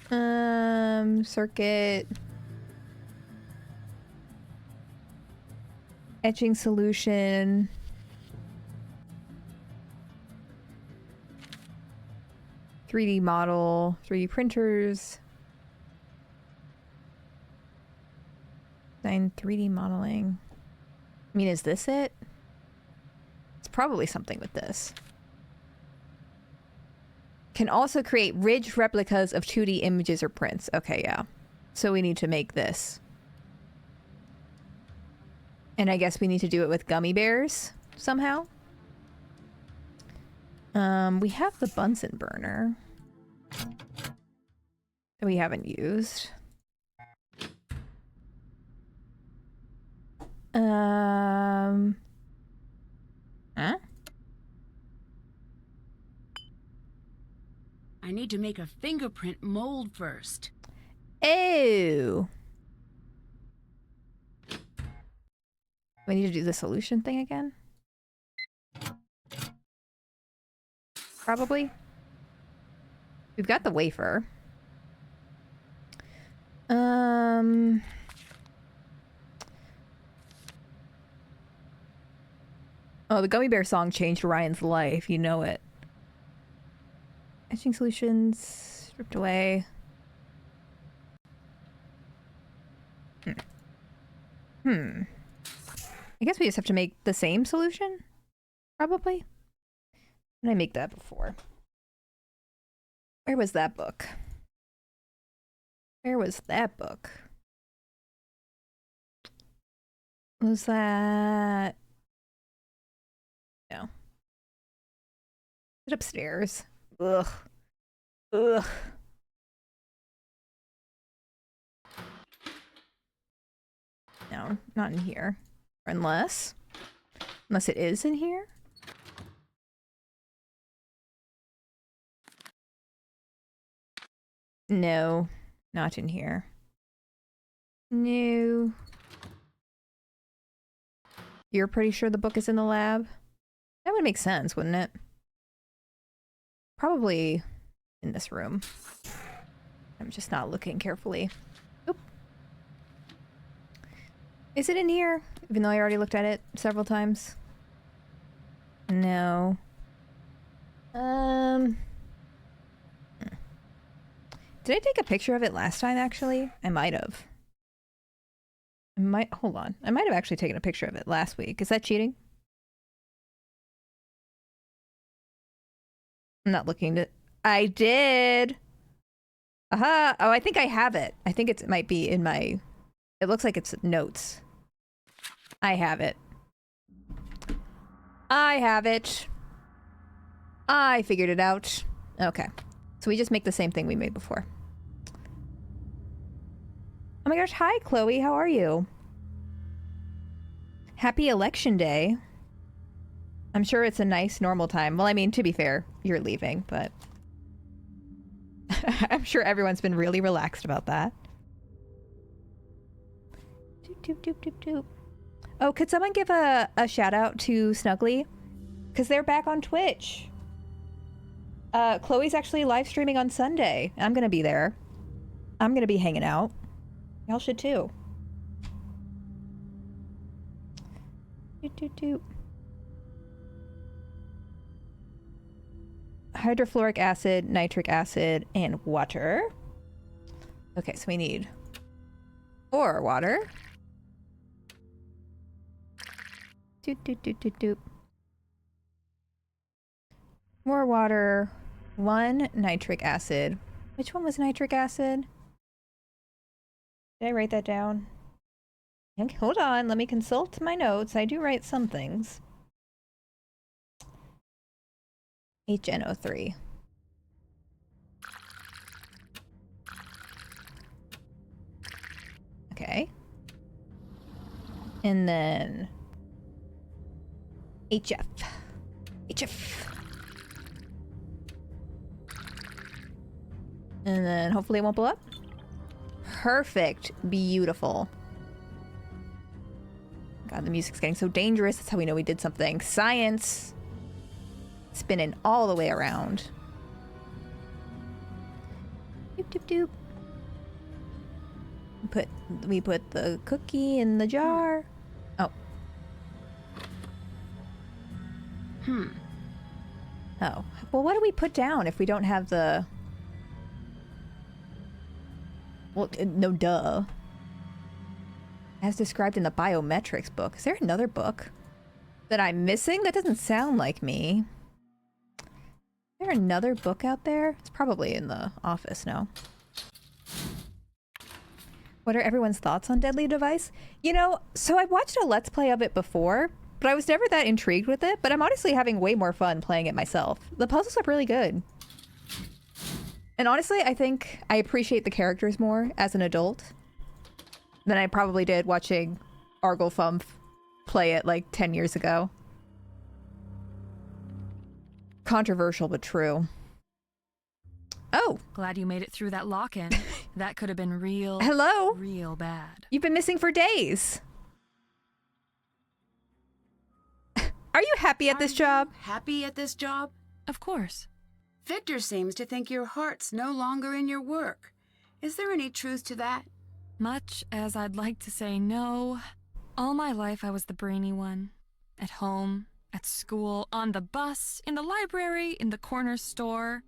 Circuit. Etching solution. 3D model, 3D printers. 3D modeling. I mean, is this it? It's probably something with this. Can also create ridged replicas of 2D images or prints. Okay, yeah. So we need to make this. And I guess we need to do it with gummy bears somehow. We have the Bunsen burner that we haven't used. Huh? I need to make a fingerprint mold first. Ew. We need to do the solution thing again? Probably. We've got the wafer. Oh, the Gummy Bear song changed Ryan's life. You know it. Etching solutions stripped away. I guess we just have to make the same solution? Probably. Did I make that before? Where was that book? Where was that book? Was that... No. Is it upstairs? Ugh. Ugh. No, not in here. Unless it is in here? No, not in here. No. You're pretty sure the book is in the lab? That would make sense, wouldn't it? Probably in this room. I'm just not looking carefully. Oop. Is it in here? Even though I already looked at it several times. No. Did I take a picture of it last time, actually? I might have. Hold on. I might have actually taken a picture of it last week. Is that cheating? I'm not looking to... I did! Aha! Oh, I think I have it. I think it might be in my... It looks like it's notes. I have it. I have it. I figured it out. Okay. So we just make the same thing we made before. Oh my gosh, hi Chloe, how are you? Happy election day. I'm sure it's a nice normal time. Well, I mean, to be fair, you're leaving, but... I'm sure everyone's been really relaxed about that. Doop, doop, doop, doop, doop. Oh, could someone give a shout out to Snuggly? Because they're back on Twitch. Chloe's actually live streaming on Sunday. I'm gonna be there. I'm gonna be hanging out. Y'all should too. Doot, doot, doot. Hydrofluoric acid, nitric acid, and water. Okay, so we need more water. Doot, doot, doot, doot, doot. More water. 1 nitric acid. Which one was nitric acid? Did I write that down? Okay, hold on, let me consult my notes. I do write some things. HNO3. Okay. And then HF. HF. And then hopefully it won't blow up. Perfect. Beautiful. God, the music's getting so dangerous. That's how we know we did something. Science. Spinning all the way around. Doop, doop, doop. We put the cookie in the jar. Oh. Oh. Well, what do we put down if we don't have the... Well, no duh. As described in the biometrics book. Is there another book that I'm missing? That doesn't sound like me. Is there another book out there? It's probably in the office now. What are everyone's thoughts on Deadly Device? You know, so I watched a Let's Play of it before, but I was never that intrigued with it, but I'm honestly having way more fun playing it myself. The puzzles are really good. And honestly, I think I appreciate the characters more as an adult than I probably did watching Arglefump play it like 10 years ago. Controversial, but true. Oh. Glad you made it through that lock-in. That could have been real... Hello? Real bad. You've been missing for days. Are you happy at this job? Happy at this job? Of course. Victor seems to think your heart's no longer in your work. Is there any truth to that? Much as I'd like to say no, all my life I was the brainy one. At home, at school, on the bus, in the library, in the corner store.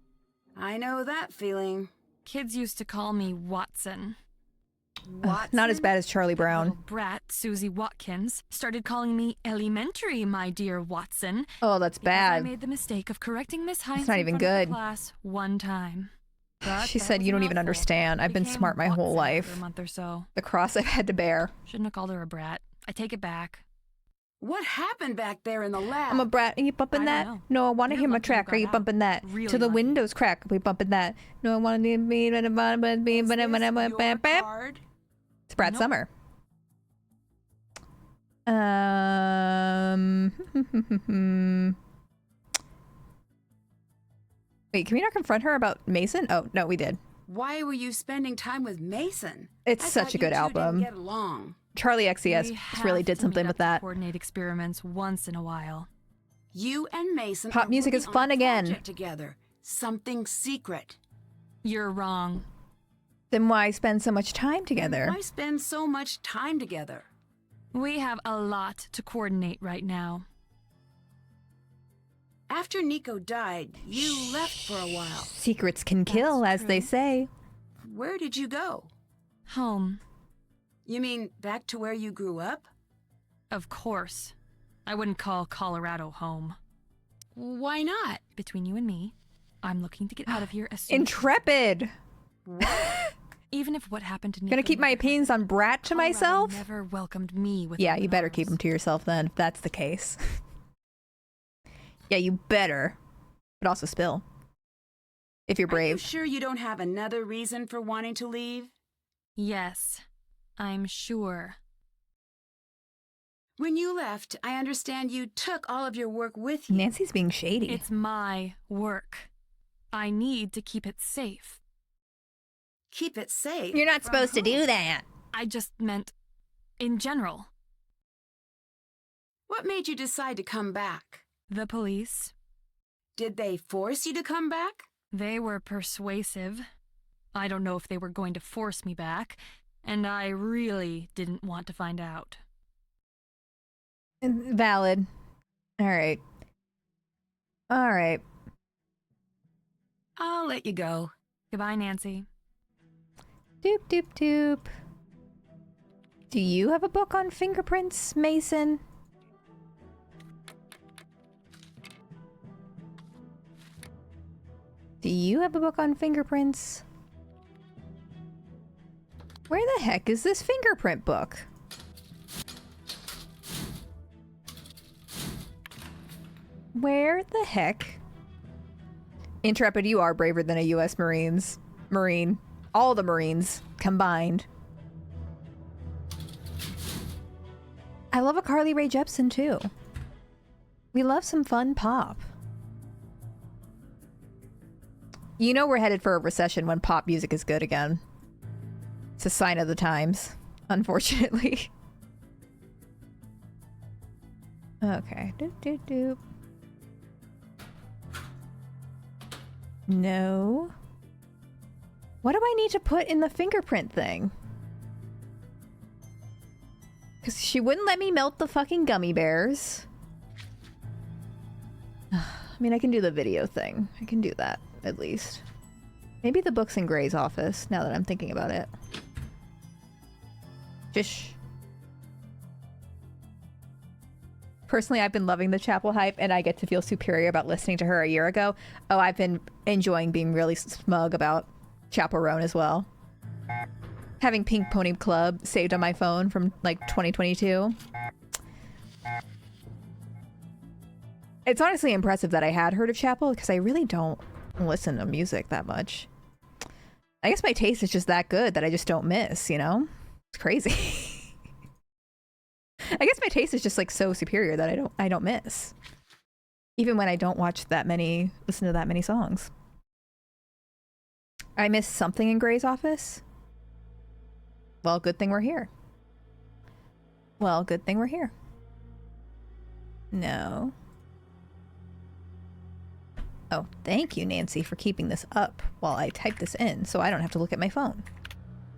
I know that feeling. Kids used to call me Watson. Watson? Not as bad as Charlie Brown. Little brat Susie Watkins started calling me elementary, my dear Watson. Oh, that's because bad. I made the mistake of correcting Miss Hines not in even front of the good. class one time. But She that said, was you a don't even mouthful. understand. I've been Became smart my whole Watson after life. a month or so. The cross I've had to bear. Shouldn't have called her a brat. I take it back. What happened back there in the lab? I'm a brat. Are you bumping I that? don't know. No, I want to You're hear my lucky you track. Are got you out. bumping that? Really To the lucky. windows crack. Are we bumping that? No, I want to Is this your card? It's Brad Nope. Summer. Wait, can we not confront her about Mason? Oh, no, we did. Why were you spending time with Mason? It's I such thought a good you two album. Didn't get along. Charlie XCS We just really have did to something meet with up to that. Coordinate experiments once in a while. You and Mason Pop are music is working fun on a again. project together. Something secret. You're wrong. Then why spend so much time together? Why spend so much time together? We have a lot to coordinate right now. After Nico died, you left for a while. Secrets can kill, as they true. say. Where did you go? Home. You mean back to where you grew up? Of course. I wouldn't call Colorado home. Why not? Between you and me, I'm looking to get out of here as soon Intrepid! Even if what happened to Nico Gonna keep my never opinions on Brat to Colorado myself? never welcomed me with Yeah, open you better arms. keep them to yourself then, if that's the case. Yeah, you better. But also spill. If you're Are you brave. sure you don't have another reason for wanting to leave? Yes, I'm sure. When you left, I understand you took all of your work with you. Nancy's being shady. It's my work. I need to keep it safe. Keep it safe. You're not From supposed to who? do that. I just meant in general. What made you decide to come back? The police, Did they force you to come back? they were persuasive. I don't know if they were going to force me back, and I really didn't want to find out. Valid. Alright. Alright. I'll let you go. Goodbye, Nancy. Doop doop doop. Do you have a book on fingerprints, Mason? Do you have a book on fingerprints? Where the heck is this fingerprint book? Where the heck? Intrepid, you are braver than a U.S. Marine. All the Marines combined. I love a Carly Rae Jepsen too. We love some fun pop. You know we're headed for a recession when pop music is good again. It's a sign of the times, unfortunately. Okay. Doop doop doop. No. What do I need to put in the fingerprint thing? Because she wouldn't let me melt the fucking gummy bears. I mean, I can do the video thing. I can do that, at least. Maybe the book's in Gray's office, now that I'm thinking about it. Just... Personally, I've been loving the Chapel hype, and I get to feel superior about listening to her a year ago. Oh, I've been enjoying being really smug about Chapel Roan as well. Having Pink Pony Club saved on my phone from, like, 2022. It's honestly impressive that I had heard of Chapel, because I really don't listen to music that much. I guess my taste is just that good that I just don't miss, you know? It's crazy. I guess my taste is just like so superior that I don't miss. Even when I don't listen to that many songs. I missed something in Gray's office. Well, good thing we're here. Well, good thing we're here. No. Oh, thank you, Nancy, for keeping this up while I type this in so I don't have to look at my phone.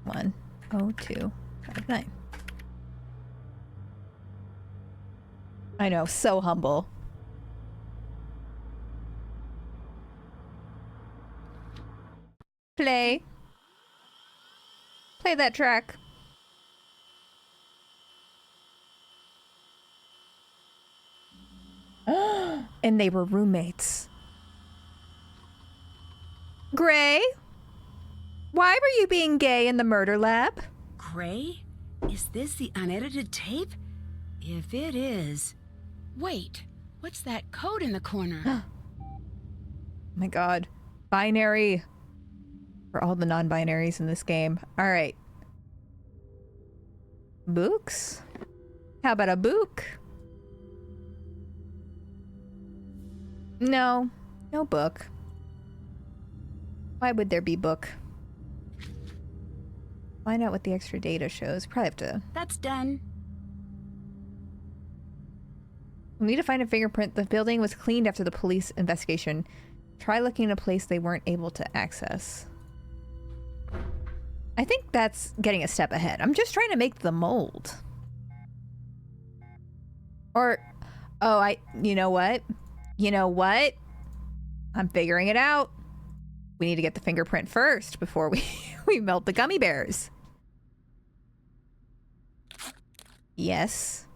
10259. I know, so humble. Play. Play that track. And they were roommates. Gray? Why were you being gay in the murder lab? Gray? Is this the unedited tape? If it is... Wait, what's that code in the corner? Oh my god. Binary. For all the non-binaries in this game. Alright. Books? How about a book? No. No book. Why would there be book? Find out what the extra data shows. Probably have to... That's done. We need to find a fingerprint. The building was cleaned after the police investigation. Try looking in a place they weren't able to access. I think that's getting a step ahead. I'm just trying to make the mold. Or... Oh, you know what? You know what? I'm figuring it out. We need to get the fingerprint first before we melt the gummy bears. Yes.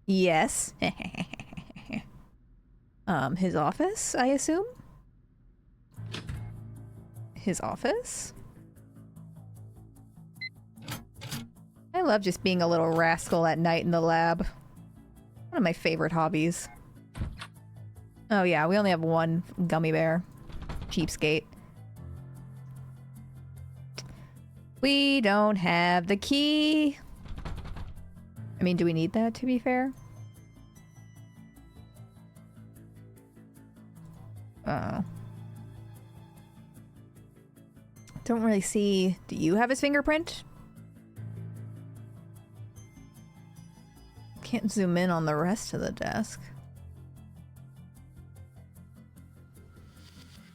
Yes. His office, I assume? His office? I love just being a little rascal at night in the lab. One of my favorite hobbies. Oh yeah, we only have one gummy bear. Cheapskate. We don't have the key. I mean, do we need that, to be fair? Don't really see... Do you have his fingerprint? Can't zoom in on the rest of the desk.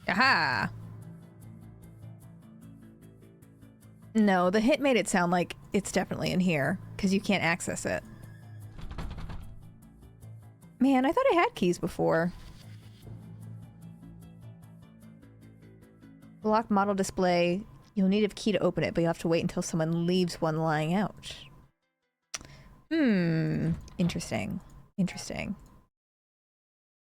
Aha! No, the hit made it sound like it's definitely in here, because you can't access it. Man, I thought I had keys before. The locked model display. You'll need a key to open it, but you'll have to wait until someone leaves one lying out. Interesting. Interesting.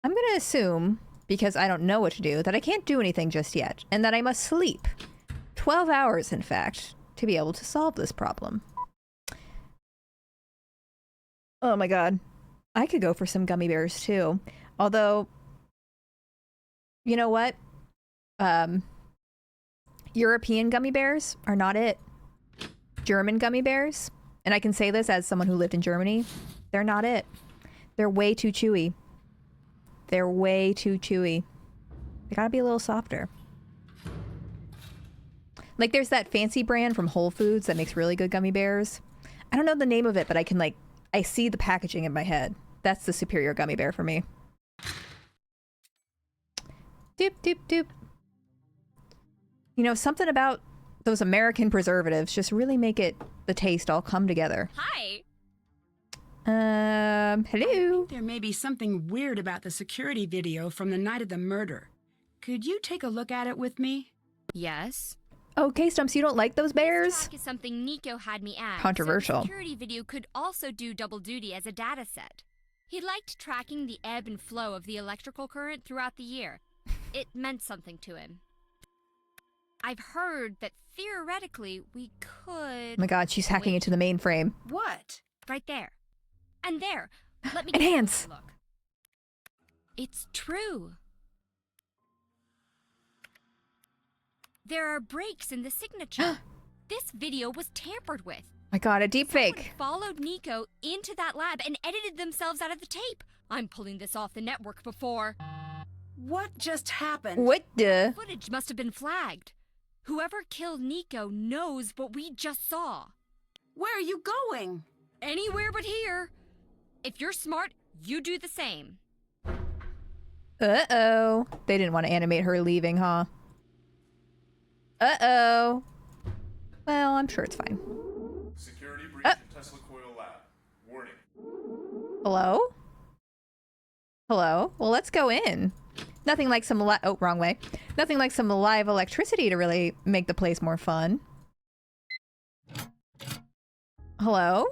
I'm gonna assume, because I don't know what to do, that I can't do anything just yet, and that I must sleep. 12 hours, in fact, to be able to solve this problem. Oh my god. I could go for some gummy bears, too. Although, you know what? European gummy bears are not it. German gummy bears, and I can say this as someone who lived in Germany, they're not it. They're way too chewy. They're way too chewy. They gotta be a little softer. Like, there's that fancy brand from Whole Foods that makes really good gummy bears. I don't know the name of it, but I can, like, I see the packaging in my head. That's the superior gummy bear for me. Doop, doop, doop. You know, something about those American preservatives just really make it, the taste all come together. Hi. I Hello? think there may be something weird about the security video from the night of the murder. Could you take a look at it with me? Yes. Okay, Stumps, you don't like those bears? This track is something Nico had me add. Controversial. So the security video could also do double duty as a data set. He liked tracking the ebb and flow of the electrical current throughout the year. It meant something to him. I've heard that theoretically we could... Oh my god, she's hacking into the mainframe. What? Right there. And there. Let me Enhance. take a look. It's true. There are breaks in the signature. This video was tampered with. My god, a deep Someone fake. followed Nico into that lab and edited themselves out of the tape. I'm pulling this off the network before. What just happened? What the? Footage must have been flagged. Whoever killed Nico knows what we just saw. Where are you going? Anywhere but here. If you're smart, you do the same. Uh-oh. They didn't want to animate her leaving, huh? Uh-oh. Well, I'm sure it's fine. Security breach in Tesla Coil Lab. Warning. Hello? Hello? Well, let's go in. Nothing like some oh, wrong way. Nothing like some live electricity to really make the place more fun. Hello?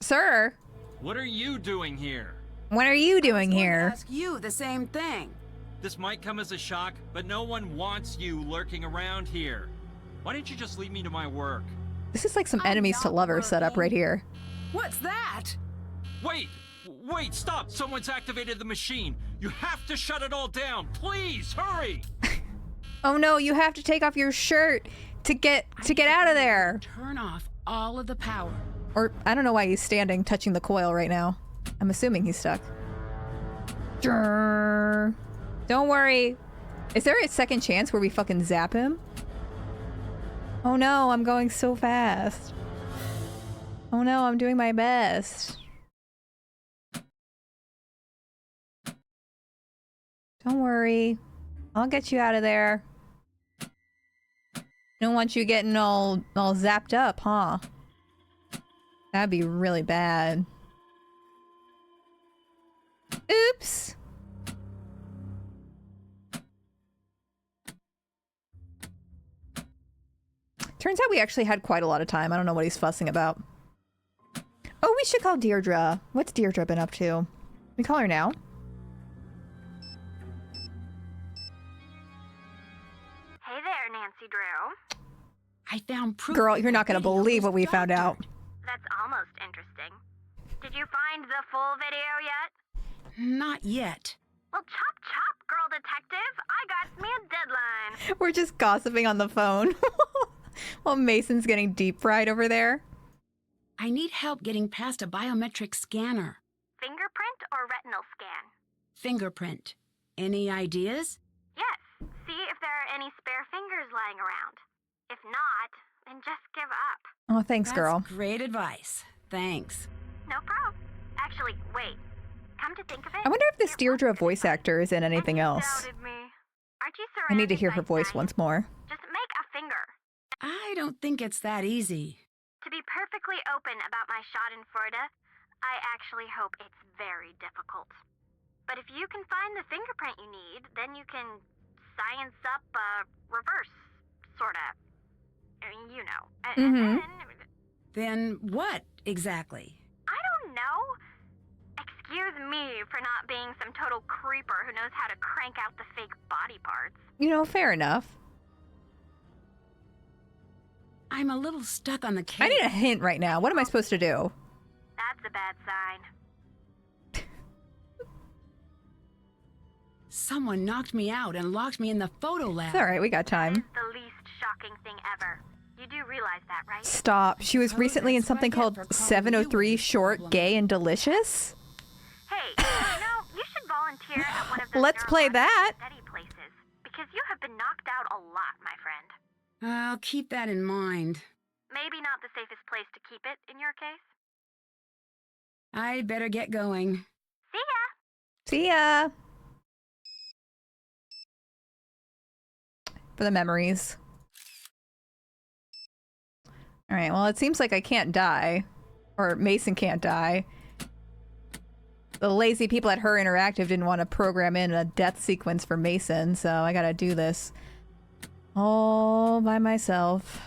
Sir? What are you doing here? What are you doing I was going to here? ask you the same thing. This might come as a shock, but no one wants you lurking around here. Why don't you just leave me to my work? This is like some I'm enemies to not lovers setup right working. here. What's that? Wait! Wait, stop! Someone's activated the machine! You have to shut it all down! Please, hurry! Oh no, you have to take off your shirt to get out of there. Turn off all of the power. Or I don't know why he's standing touching the coil right now. I'm assuming he's stuck. Drrrr. Don't worry. Is there a second chance where we fucking zap him? Oh no, I'm going so fast. Oh no, I'm doing my best. Don't worry. I'll get you out of there. Don't want you getting all zapped up, huh? That'd be really bad. Oops. Turns out we actually had quite a lot of time. I don't know what he's fussing about. Oh, we should call Deirdre. What's Deirdre been up to? We call her now. Hey there, Nancy Drew. I found proof. Girl, that you're the not gonna video believe was what we found out. doctored. That's almost interesting. Did you find the full video yet? Not yet. Well, chop chop, girl detective. I got me a deadline. We're just gossiping on the phone. While Mason's getting deep fried over there. I need help getting past a biometric scanner. Fingerprint or retinal scan? Fingerprint. Any ideas? Yes. See if there are any spare fingers lying around. If not, then just give up. Oh, thanks, That's girl. great advice. Thanks. No problem. Actually, wait. Come to think of it, I wonder if this it Deirdre wasn't voice different. actor is in And anything you else. doubted me. Aren't you I need to surrounded hear by her voice science? once more. Just make a finger. I don't think it's that easy. To be perfectly open about my schadenfreude, I actually hope it's very difficult. But if you can find the fingerprint you need, then you can science up a reverse, sorta. You know. And then, Then what exactly? I don't know. Excuse me for not being some total creeper who knows how to crank out the fake body parts. You know, fair enough. I'm a little stuck on the case. I need a hint right now. What am I supposed to do? That's a bad sign. Someone knocked me out and locked me in the photo lab. It's alright, we got time. It's the least shocking thing ever. You do realize that, right? Stop. She was Oh, recently in that's what I something get called for calling you 703 with this Short, problem. Gay, and Delicious? Hey, you should volunteer at one of those Let's play neurological that. study places. Because you have been knocked out a lot, my friend. I'll keep that in mind. Maybe not the safest place to keep it in your case. I'd better get going. See ya! See ya. For the memories. Alright, well, it seems like I can't die. Or Mason can't die. The lazy people at Her Interactive didn't want to program in a death sequence for Mason, so I gotta do this all by myself.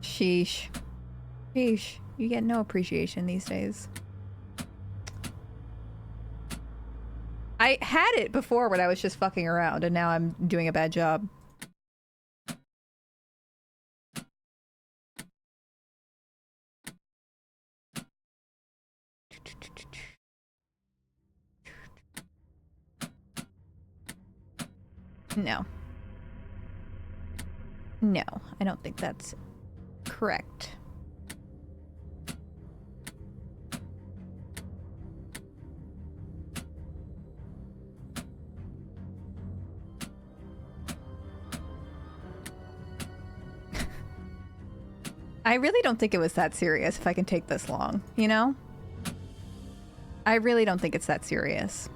Sheesh. Sheesh. You get no appreciation these days. I had it before when I was just fucking around, and now I'm doing a bad job. No. No, I don't think that's correct. I really don't think it was that serious if I can take this long, you know? I really don't think it's that serious.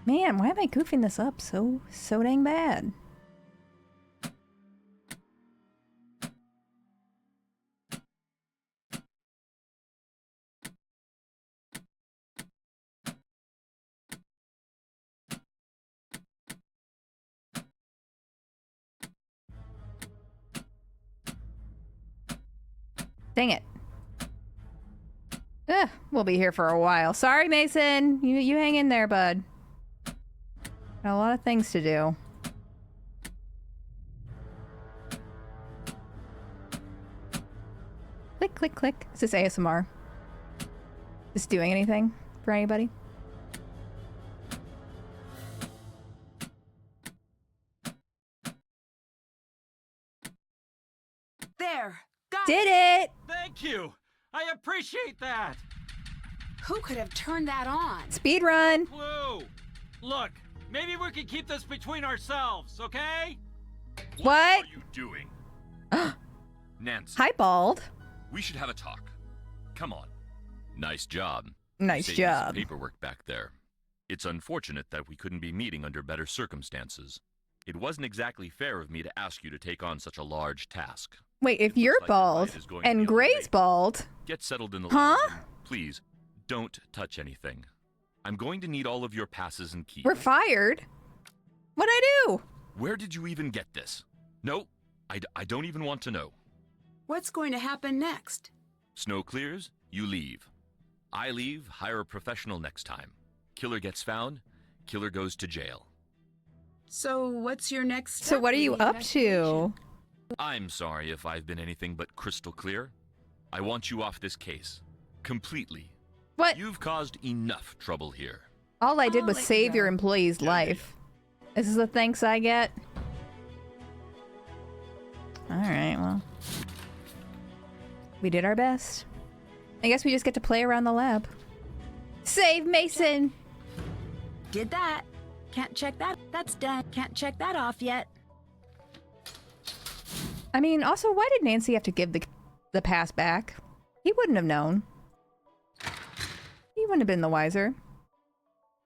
Man, why am I goofing this up so dang bad? Dang it. Ugh, we'll be here for a while. Sorry, Mason. You hang in there, bud. Got a lot of things to do. Click, click, click. Is this ASMR? Is this doing anything for anybody? There. Got Did it! Thank you! I appreciate that! Who could have turned that on? Speed run! Clue! Look, maybe we can keep this between ourselves, okay? What? are you doing? Nancy, Hi, Bald. we should have a talk. Come on. Nice job. Nice Saving some job. paperwork back there. It's unfortunate that we couldn't be meeting under better circumstances. It wasn't exactly fair of me to ask you to take on such a large task. Wait, if It you're looks like your bald life is going to and be Gray's okay. bald, Get settled in the Huh? lounge and please, don't touch anything. I'm going to need all of your passes and keys. we're fired. What'd I do? Where did you even get this? No, I don't even want to know. What's going to happen next? Snow clears, you leave. I leave, hire a professional next time. Killer gets found, killer goes to jail. So what's your next step? So what are in you the up investigation? to? I'm sorry if I've been anything but crystal clear. I want you off this case. Completely. What? You've caused enough trouble here. All I did I'll was let you save your go. employee's life. This is the thanks I get? Alright, well. We did our best. I guess we just get to play around the lab. Save Mason! Did that. Can't check that. That's done. Can't check that off yet. I mean, also, why did Nancy have to give the pass back? He wouldn't have known. He wouldn't have been the wiser.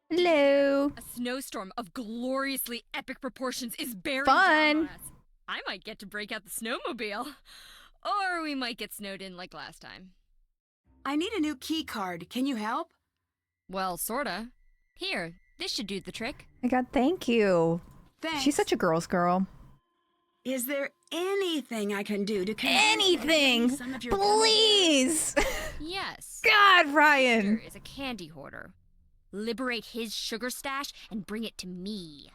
Hello. A snowstorm of gloriously epic proportions is bearing Fun. down on us. I might get to break out the snowmobile. Or we might get snowed in like last time. I need a new key card. Can you help? Well, sorta. Here, this should do the trick. My god, thank you. Thanks. She's such a girl's girl. Is there anything I can do to convince Anything! some of your Please! Yes. God, Ryan! Here is a candy hoarder. Liberate his sugar stash and bring it to me.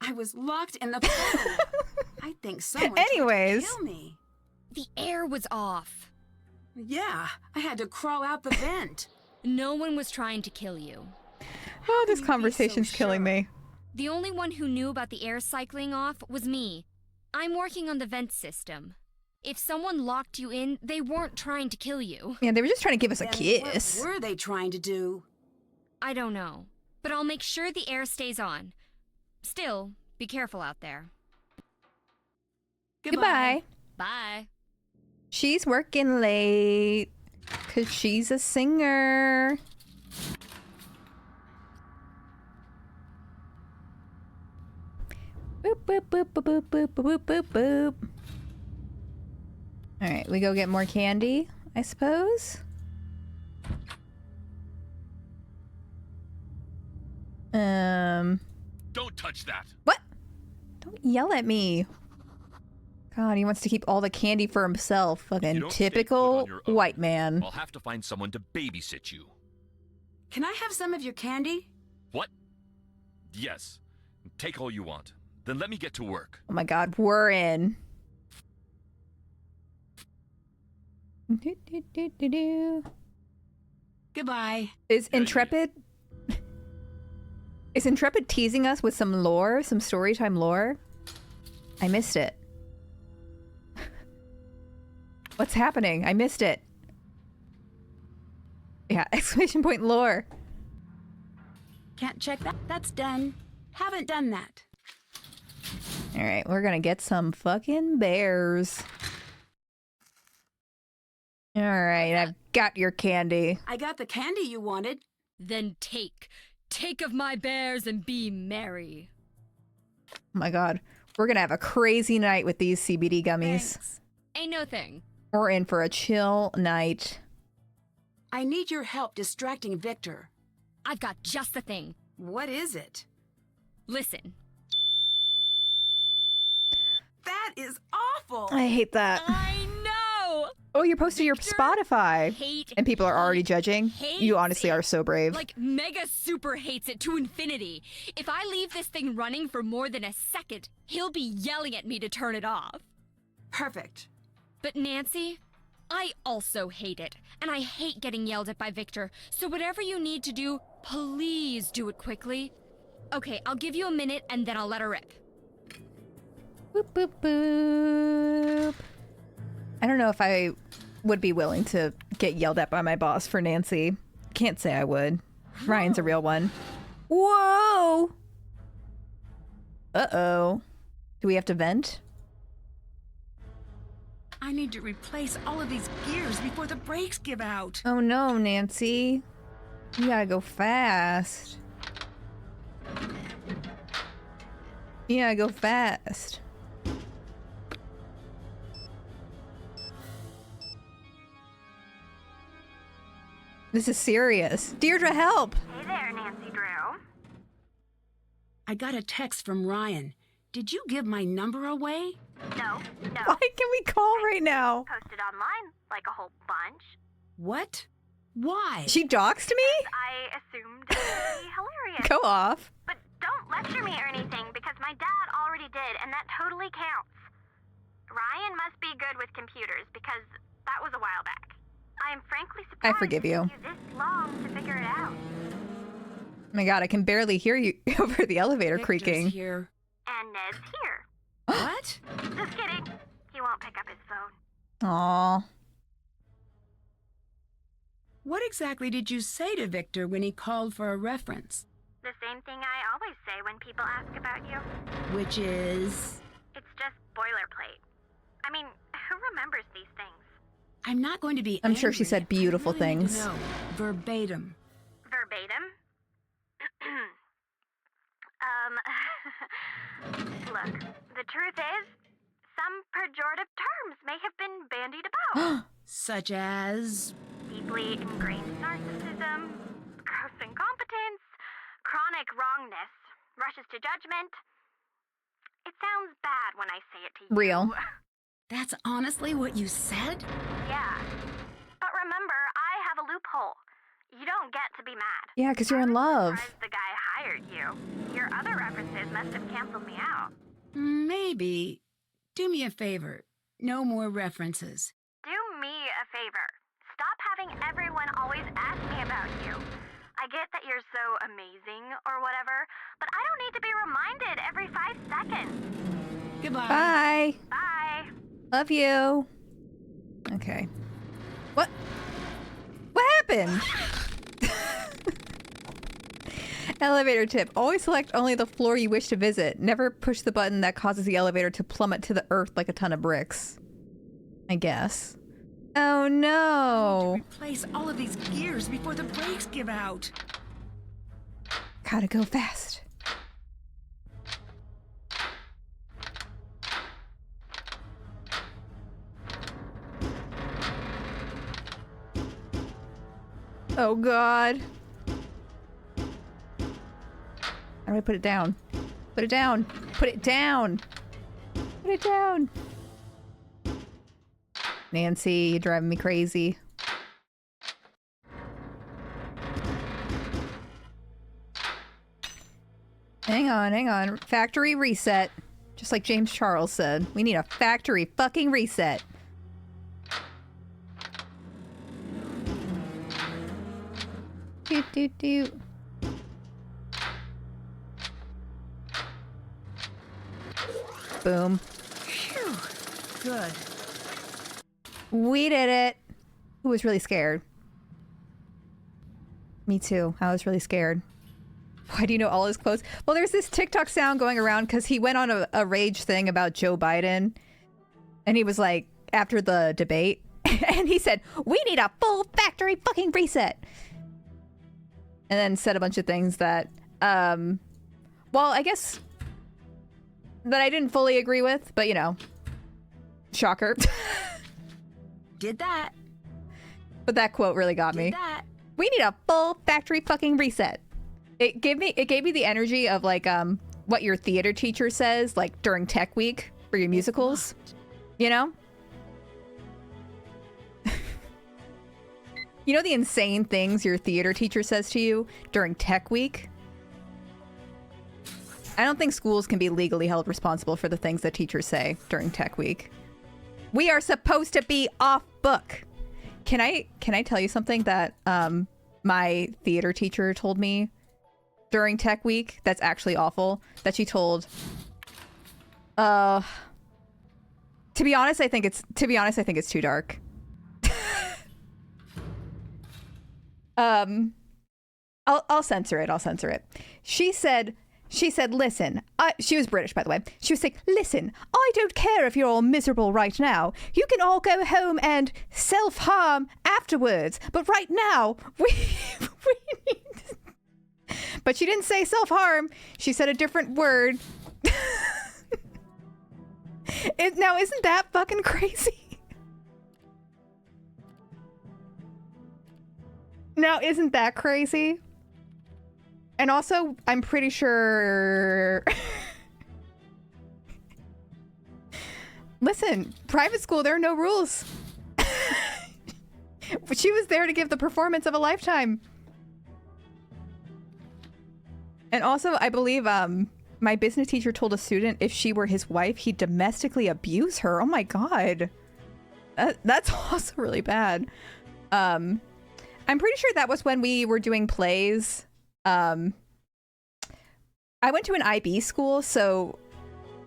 I was locked in the portal. I think someone tried to Anyways. kill me. The air was off. Yeah, I had to crawl out the vent. No one was trying to kill you. Oh, this you be conversation's so killing sure? me. The only one who knew about the air cycling off was me. I'm working on the vent system. If someone locked you in, they weren't trying to kill you. Yeah, they were just trying to give us a Then kiss. What were they trying to do? I don't know, but I'll make sure the air stays on. Still, be careful out there. Goodbye. Bye. She's working late because she's a singer. Boop, boop, boop, boop, boop, boop, boop, boop, boop. All right, we go get more candy, I suppose. Don't touch that! What? Don't yell at me. God, he wants to keep all the candy for himself. You Fucking don't stay put typical on your own, white man. I'll have to find someone to babysit you. Can I have some of your candy? What? Yes. Take all you want. Then let me get to work. Oh my God, we're in. Do, do, do, do, do. Goodbye. Is Intrepid... Is Intrepid teasing us with some lore? Some storytime lore? I missed it. What's happening? I missed it. Yeah, exclamation point lore. Can't check that. That's done. Haven't done that. Alright, we're gonna get some fucking bears. Alright, I've got your candy. I got the candy you wanted. Then take. Take of my bears and be merry. Oh my God. We're gonna have a crazy night with these CBD gummies. Thanks. Ain't no thing. We're in for a chill night. I need your help distracting Victor. I've got just the thing. What is it? Listen. That is awful. I hate that. I know! Oh, you're posting your Victor, Spotify. hate, And people are already judging. hates You honestly it. are so brave. Like, mega super hates it to infinity. If I leave this thing running for more than a second, he'll be yelling at me to turn it off. Perfect. But Nancy, I also hate it. And I hate getting yelled at by Victor. So whatever you need to do, please do it quickly. Okay, I'll give you a minute and then I'll let her rip. Boop, boop, boop. I don't know if I would be willing to get yelled at by my boss for Nancy. Can't say I would. Ryan's a real one. Whoa! Uh-oh. Do we have to vent? I need to replace all of these gears before the brakes give out. Oh no, Nancy. You gotta go fast. You gotta go fast. This is serious. Deirdre, help! Hey there, Nancy Drew. I got a text from Ryan. Did you give my number away? No. Why can we call right now? Posted online, like a whole bunch. What? Why? She doxed me? I assumed it would be hilarious. Go off. But don't lecture me or anything, because my dad already did, and that totally counts. Ryan must be good with computers, because that was a while back. I am frankly surprised I forgive you. it took you this long to figure it out. Oh my God, I can barely hear you over the elevator Victor's creaking. here. And Ned's here. What? Just kidding. He won't pick up his phone. Aw. What exactly did you say to Victor when he called for a reference? The same thing I always say when people ask about you. Which is... It's just boilerplate. I mean, who remembers these things? I'm not going to be I'm sure she angry. said beautiful I really need to things. know. Verbatim. Verbatim? Look, the truth is, some pejorative terms may have been bandied about. Such as... Deeply ingrained narcissism, gross incompetence, chronic wrongness, rushes to judgment. It sounds bad when I say it to you. Real. That's honestly what you said? Yeah. But remember, I have a loophole. You don't get to be mad. Yeah, because you're in I was love. surprised the guy hired you. Your other references must have canceled me out. Maybe. Do me a favor. No more references. Do me a favor. Stop having everyone always ask me about you. I get that you're so amazing or whatever, but I don't need to be reminded every 5 seconds. Goodbye. Bye. Bye. Love you. Okay. What happened? Elevator tip. Always select only the floor you wish to visit. Never push the button that causes the elevator to plummet to the earth like a ton of bricks. I guess. Oh no. Replace all of these gears before the brakes give out. Gotta go fast. Oh god. How do I put it down? Put it down. Put it down. Put it down. Nancy, you're driving me crazy. Hang on. Factory reset. Just like James Charles said. We need a factory fucking reset. Doot doot doot. Boom. Phew. Good. We did it. Who was really scared? Me too. I was really scared. Why do you know all his quotes? Well, there's this TikTok sound going around because he went on a rage thing about Joe Biden. And he was like, after the debate, and he said, we need a full factory fucking reset. And then said a bunch of things that, well, I guess that I didn't fully agree with, but you know, shocker. Did that. But that quote really got me. Did that. We need a full factory fucking reset. It gave me the energy of like what your theater teacher says like during tech week for your musicals. You know? You know the insane things your theater teacher says to you during tech week? I don't think schools can be legally held responsible for the things that teachers say during tech week. We are supposed to be off book. Can I tell you something that my theater teacher told me during tech week that's actually awful? That she told to be honest, I think it's too dark. I'll censor it. She said, listen, she was British, by the way. She was like, listen, I don't care if you're all miserable right now. You can all go home and self-harm afterwards. But right now, we need... But she didn't say self-harm. She said a different word. Now, isn't that fucking crazy? Now, isn't that crazy? And also, I'm pretty sure... Listen, private school, there are no rules. She was there to give the performance of a lifetime. And also, I believe my business teacher told a student if she were his wife, he'd domestically abuse her. Oh my god. That's also really bad. I'm pretty sure that was when we were doing plays. I went to an IB school, so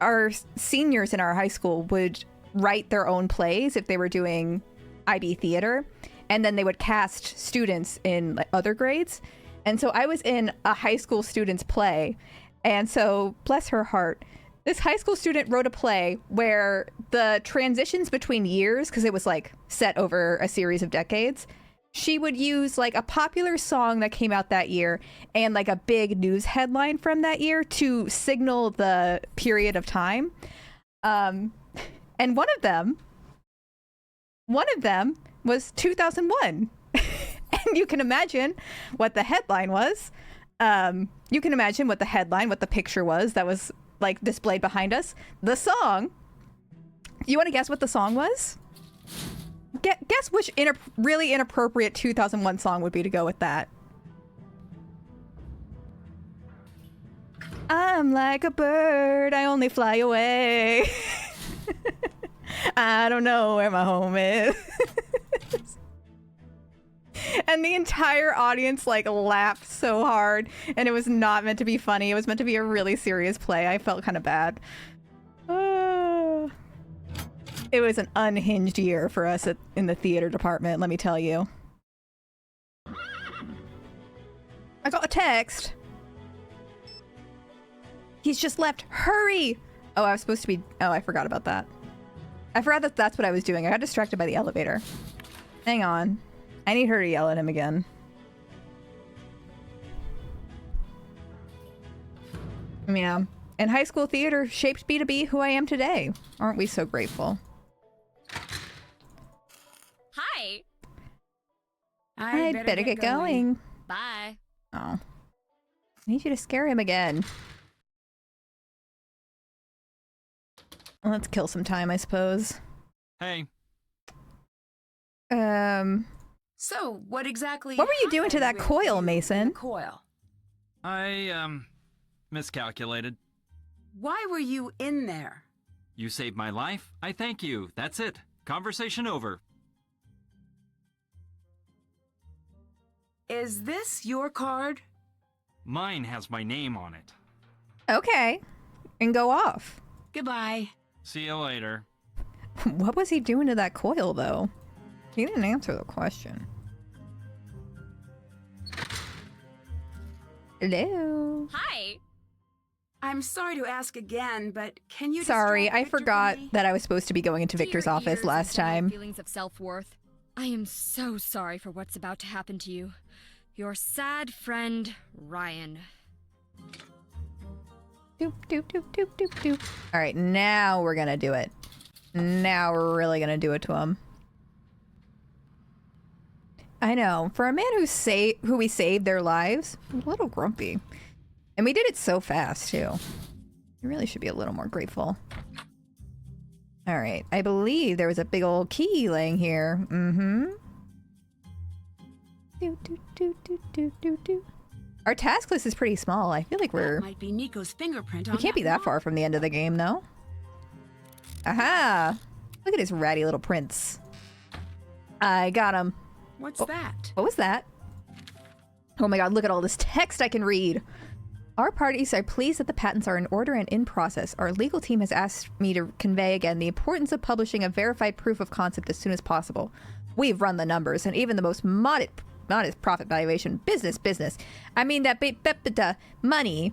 our seniors in our high school would write their own plays if they were doing IB theater, and then they would cast students in like, other grades. And so I was in a high school student's play, and so bless her heart, this high school student wrote a play where the transitions between years, because it was like set over a series of decades, she would use like a popular song that came out that year and like a big news headline from that year to signal the period of time. And one of them was 2001. And you can imagine what the headline was. You can imagine what the picture was that was like displayed behind us. The song. You want to guess what the song was? Guess which really inappropriate 2001 song would be to go with that. I'm like a bird, I only fly away. I don't know where my home is. And the entire audience like laughed so hard, and it was not meant to be funny. It was meant to be a really serious play. I felt kind of bad. It was an unhinged year for us in the theater department, let me tell you. I got a text. He's just left. Hurry! Oh, I was supposed to be... Oh, I forgot about that. I forgot that that's what I was doing. I got distracted by the elevator. Hang on. I need her to yell at him again. Yeah. And high school theater shaped me to be who I am today. Aren't we so grateful? Hi. I'd better get going. Bye. Oh. I need you to scare him again. Let's kill some time, I suppose. Hey. So, what exactly... What were you doing to that happened coil, with you Mason? and the coil? I, miscalculated. Why were you in there? You saved my life. I thank you. That's it. Conversation over. Is this your card? Mine has my name on it. Okay. And go off. Goodbye. See you later. What was he doing to that coil, though? He didn't answer the question. Hello? Hi. I'm sorry to ask again, but can you Sorry, distract I Victor forgot for me? that I was supposed to be going into Victor's Dear office ears last and time. feelings of self-worth. I am so sorry for what's about to happen to you. Your sad friend, Ryan. Doop, doop, doop, doop, doop, doop. All right, now we're gonna do it. Now we're really gonna do it to him. I know. For a man who we saved their lives, a little grumpy. And we did it so fast, too. You really should be a little more grateful. All right. I believe there was a big old key laying here. Mm-hmm. Do, do, do, do, do, do, do. Our task list is pretty small. I feel like That might be Nico's fingerprint on we can't be that far from the end of the game, though. Aha! Look at his ratty little prints. I got him. What's that? What was that? Oh my god, look at all this text I can read. Our parties are pleased that the patents are in order and in process. Our legal team has asked me to convey again the importance of publishing a verified proof of concept as soon as possible. We've run the numbers, and even the most modest profit valuation, business. I mean that money,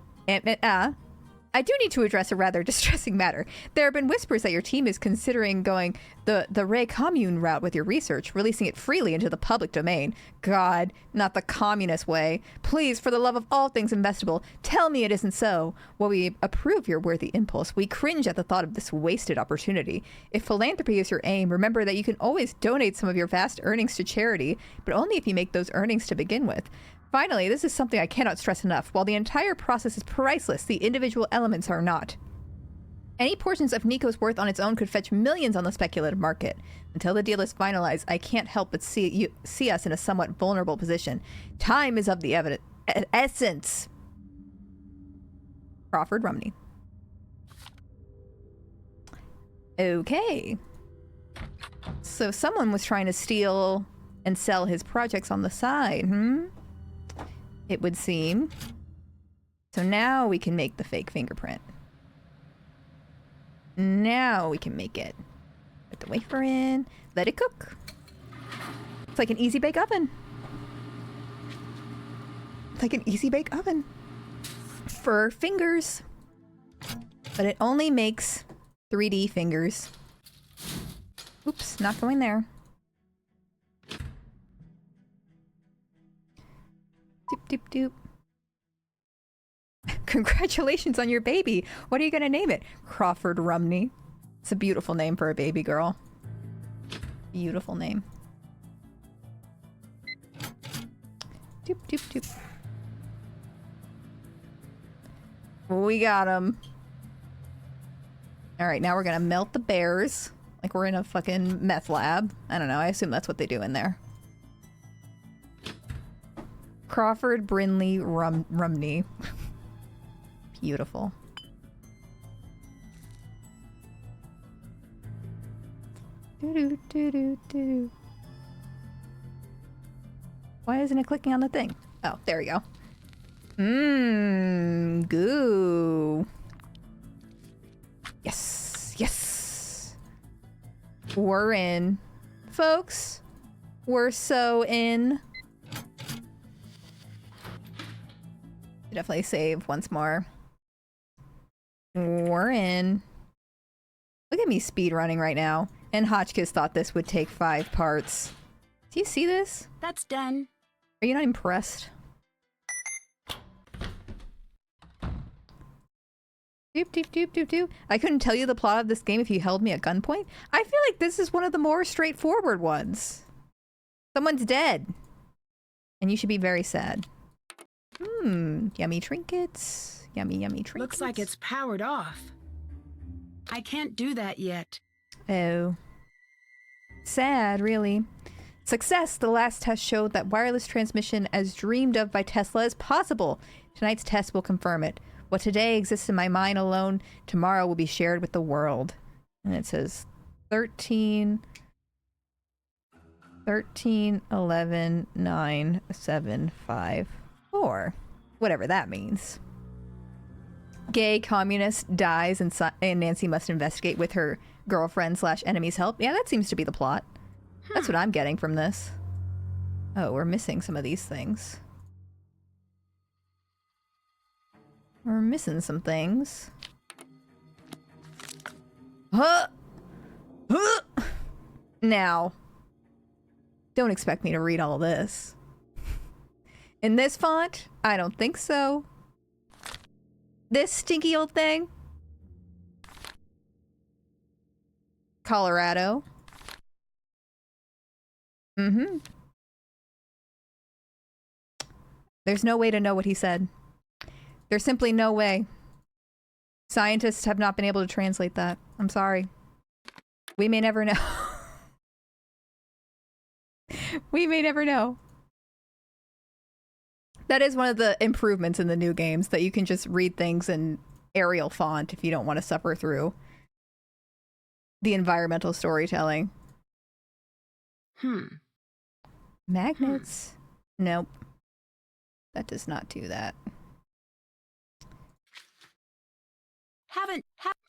I do need to address a rather distressing matter. There have been whispers that your team is considering going the Ray Commune route with your research, releasing it freely into the public domain. God, not the communist way. Please, for the love of all things investable, tell me it isn't so. While we approve your worthy impulse, we cringe at the thought of this wasted opportunity. If philanthropy is your aim, remember that you can always donate some of your vast earnings to charity, but only if you make those earnings to begin with. Finally, this is something I cannot stress enough. While the entire process is priceless, the individual elements are not. Any portions of Nico's worth on its own could fetch millions on the speculative market. Until the deal is finalized, I can't help but see us in a somewhat vulnerable position. Time is of the essence. Crawford Rumney. Okay. So someone was trying to steal and sell his projects on the side, it would seem. So now we can make the fake fingerprint. Now we can make it. Put the wafer in. Let it cook. It's like an easy bake oven. It's like an easy bake oven. For fingers. But it only makes 3D fingers. Oops, not going there. Doop, doop, doop. Congratulations on your baby. What are you going to name it? Crawford Rumney. It's a beautiful name for a baby girl. Beautiful name. Doop, doop, doop. We got him. All right, now we're going to melt the bears. Like we're in a fucking meth lab. I don't know. I assume that's what they do in there. Crawford Brinley Rumney. Beautiful. Do-do-do-do-do. Why isn't it clicking on the thing? Oh, there we go. Goo. Yes, yes. We're in. Folks, we're so in. Definitely save once more. We're in. Look at me speed running right now. And Hotchkiss thought this would take 5 parts. Do you see this? That's done. Are you not impressed? Doop, doop, doop, doop, doop. I couldn't tell you the plot of this game if you held me at gunpoint. I feel like this is one of the more straightforward ones. Someone's dead. And you should be very sad. Yummy trinkets. Yummy, yummy trinkets. Looks like it's powered off. I can't do that yet. Oh. Sad, really. Success! The last test showed that wireless transmission as dreamed of by Tesla is possible. Tonight's test will confirm it. What today exists in my mind alone, tomorrow will be shared with the world. And it says 13, 11, 9, 7, 5, 4. Whatever that means. Gay communist dies and Nancy must investigate with her girlfriend/enemy's help. Yeah, that seems to be the plot. That's what I'm getting from this. Oh, we're missing some of these things. We're missing some things. Huh! Huh! Now, don't expect me to read all this. In this font? I don't think so. This stinky old thing? Colorado. There's no way to know what he said. There's simply no way. Scientists have not been able to translate that. I'm sorry. We may never know. We may never know. That is one of the improvements in the new games, that you can just read things in Arial font if you don't want to suffer through the environmental storytelling. Magnets? Nope. That does not do that.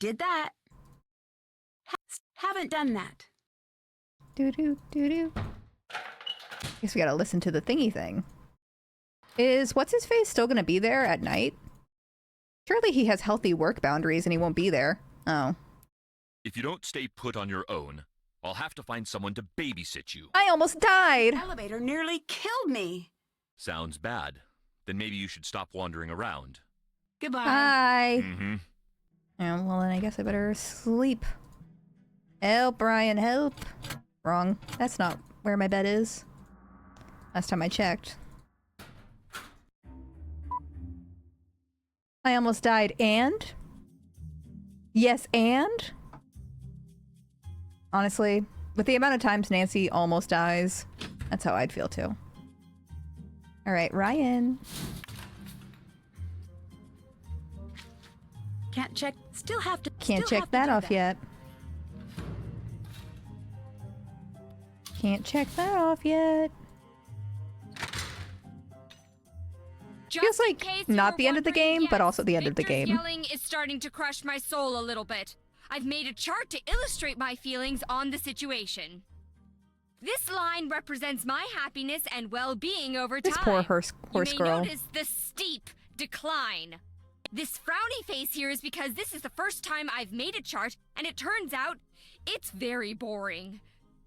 Did that. Haven't done that. Doo-doo. Guess we gotta listen to the thingy thing. Is what's-his-face still gonna be there at night? Surely he has healthy work boundaries and he won't be there. Oh. If you don't stay put on your own, I'll have to find someone to babysit you. I almost died! The elevator nearly killed me. Sounds bad. Then maybe you should stop wandering around. Goodbye. Bye! Mm-hmm. Oh, well then I guess I better sleep. Help, Brian, help! Wrong. That's not where my bed is. Last time I checked. I almost died, and? Yes, and? Honestly, with the amount of times Nancy almost dies, that's how I'd feel too. Alright, Ryan. Can't check. Still have to. Can't check that off yet. Can't check that off yet. Feels like not the end of the game, but also the end of the game. Yelling is starting to crush my soul a little bit. I've made a chart to illustrate my feelings on the situation. This line represents my happiness and well-being over time. This poor horse you may girl. notice the steep decline. This frowny face here is because this is the first time I've made a chart, and it turns out it's very boring.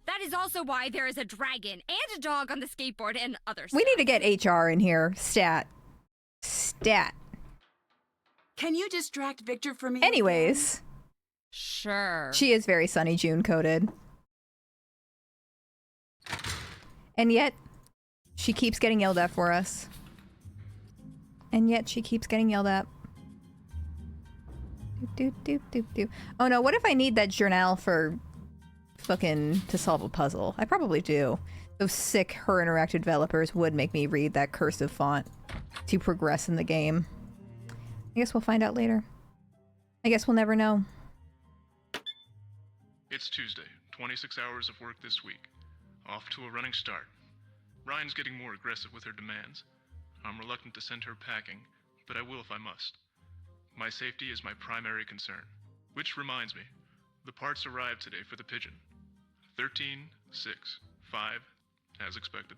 That is also why there is a dragon and a dog on the skateboard and other stuff. We need to get HR in here. Stat. Can you distract Victor for me? Anyways. Sure. She is very Sunny June coded. And yet, she keeps getting yelled at for us. And yet, she keeps getting yelled at. Doop, doop, doop, doop. Oh no, what if I need that journal for fucking to solve a puzzle? I probably do. Those sick Her Interactive developers would make me read that cursive font to progress in the game. I guess we'll find out later. I guess we'll never know. It's Tuesday, 26 hours of work this week. Off to a running start. Ryan's getting more aggressive with her demands. I'm reluctant to send her packing, but I will if I must. My safety is my primary concern. Which reminds me, the parts arrived today for the pigeon. 13, 6, 5, as expected.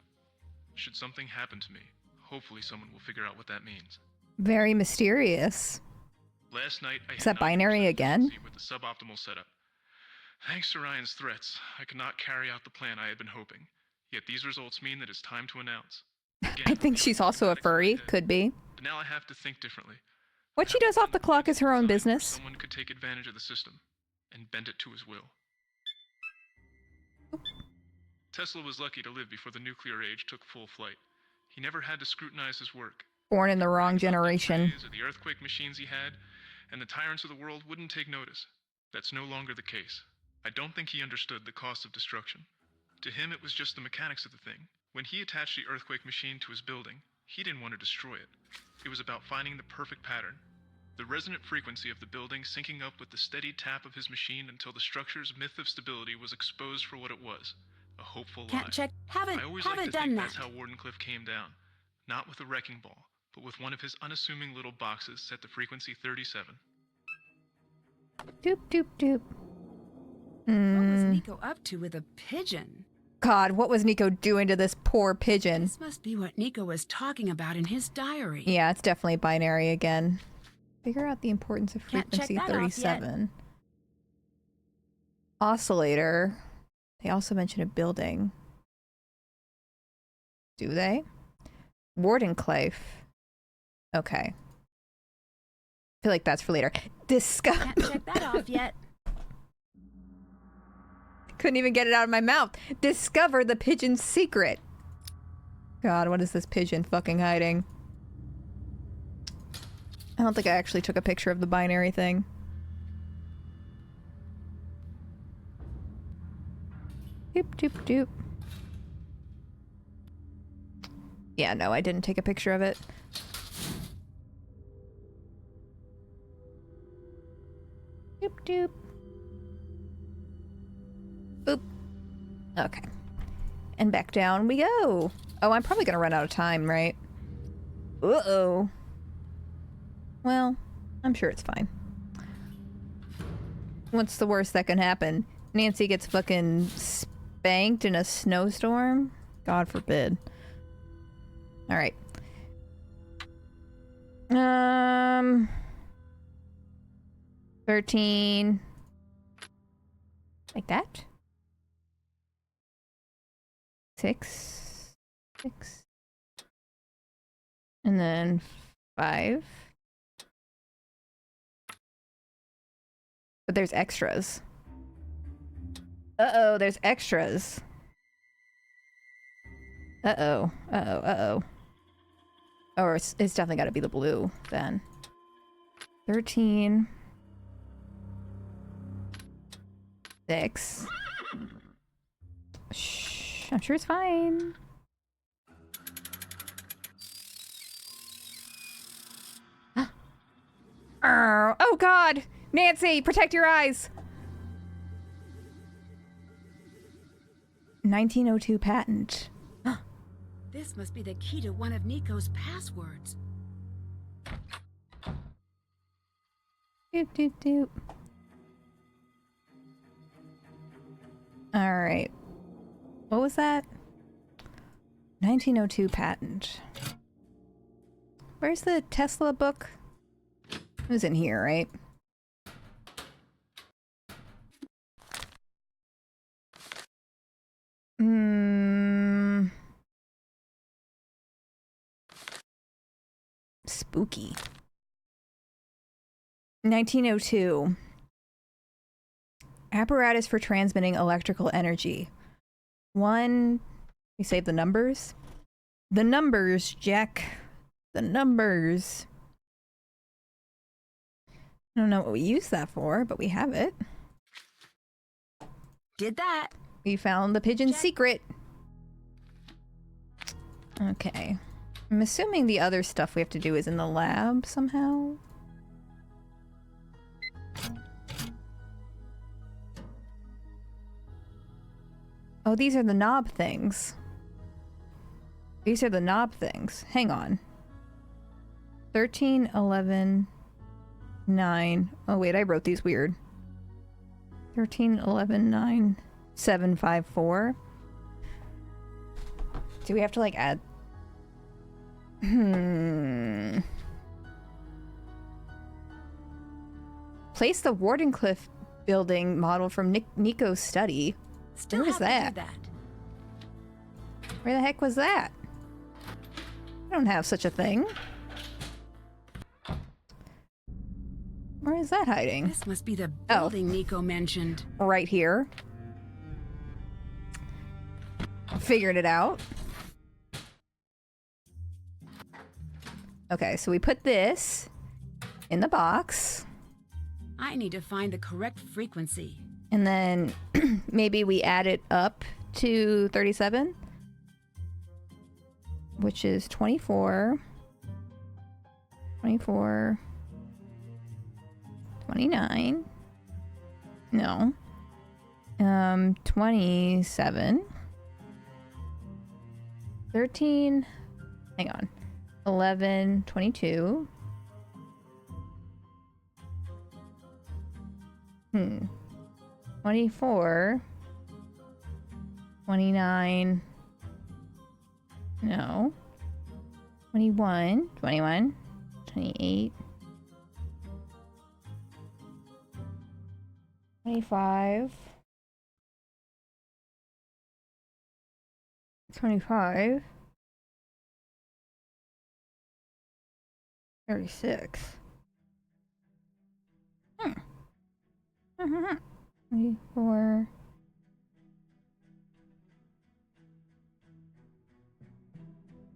Should something happen to me, hopefully someone will figure out what that means. Very mysterious. Last night, I Is had that binary 90% again? efficiency with the suboptimal setup. Thanks to Ryan's threats, I could not carry out the plan I had been hoping. Yet these results mean that it's time to announce. Again, I think she's also a furry. Could be. But now I have to think differently. What she does off the clock is her own business. Someone could take advantage of the system and bend it to his will. Tesla was lucky to live before the nuclear age took full flight. He never had to scrutinize his work. Born in the wrong generation. Or the earthquake machines he had, and the tyrants of the world wouldn't take notice. That's no longer the case. I don't think he understood the cost of destruction. To him, it was just the mechanics of the thing. When he attached the earthquake machine to his building, he didn't want to destroy it. It was about finding the perfect pattern. The resonant frequency of the building syncing up with the steady tap of his machine until the structure's myth of stability was exposed for what it was. A hopeful lie. Can't check. I always like to Haven't done think that. that's how Wardenclyffe came down. Not with a wrecking ball, but with one of his unassuming little boxes set to frequency 37. Doop, doop, doop. What was Nico up to with a pigeon? God, what was Nico doing to this poor pigeon? This must be what Nico was talking about in his diary. Yeah, it's definitely binary again. Figure out the importance of Can't check frequency that off yet. 37. Oscillator. They also mention a building. Do they? Wardenclyffe. Okay. I feel like that's for later. Discover. Can't check that off yet. Couldn't even get it out of my mouth. Discover the pigeon's secret. God, what is this pigeon fucking hiding? I don't think I actually took a picture of the binary thing. Doop, doop, doop. Yeah, no, I didn't take a picture of it. Doop, doop. Boop. Okay. And back down we go. Oh, I'm probably gonna run out of time, right? Uh-oh. Well, I'm sure it's fine. What's the worst that can happen? Nancy gets fucking spanked in a snowstorm? God forbid. Alright. 13. Like that? 6. And then 5. But there's extras. Uh-oh, there's extras. Uh-oh. Or it's definitely got to be the blue, then. 13. 6. Shh, I'm sure it's fine. Oh God! Nancy, protect your eyes! 1902 patent. This must be the key to one of Nico's passwords. Doop, doop, doop. Alright. What was that? 1902 patent. Where's the Tesla book? It was in here, right? Spooky. 1902. Apparatus for transmitting electrical energy. 1. We save the numbers. The numbers, Jack. The numbers. I don't know what we use that for, but we have it. Did that. We found the pigeon's secret. Okay. I'm assuming the other stuff we have to do is in the lab somehow. Oh, these are the knob things. These are the knob things. Hang on. 13, 11, 9. Oh, wait, I wrote these weird. 13, 11, 9, 754. Do we have to like add? Place the Wardenclyffe building model from Nico's study. Still Where was have to that? do that. Where the heck was that? I don't have such a thing. Where is that hiding? This must be the Oh. building Nico mentioned. Right here. Figured it out. Okay, so we put this in the box. I need to find the correct frequency. And then maybe we add it up to 37, which is 24, 24, 29, no, 27, 13, hang on, 11, 22, 24, 29, no, 21, 21, 28, 25, 25, 36. 24.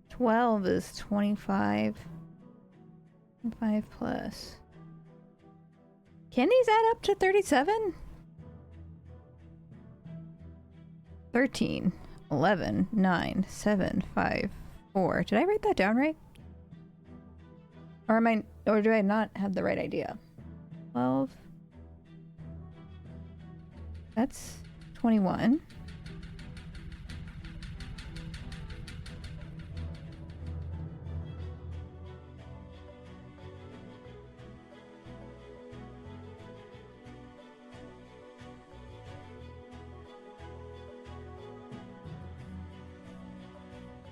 12 is 25. 5 plus. Can these add up to 37? 13, 11, 9, 7, 5, 4. Did I write that down right? Or do I not have the right idea? 12. That's 21.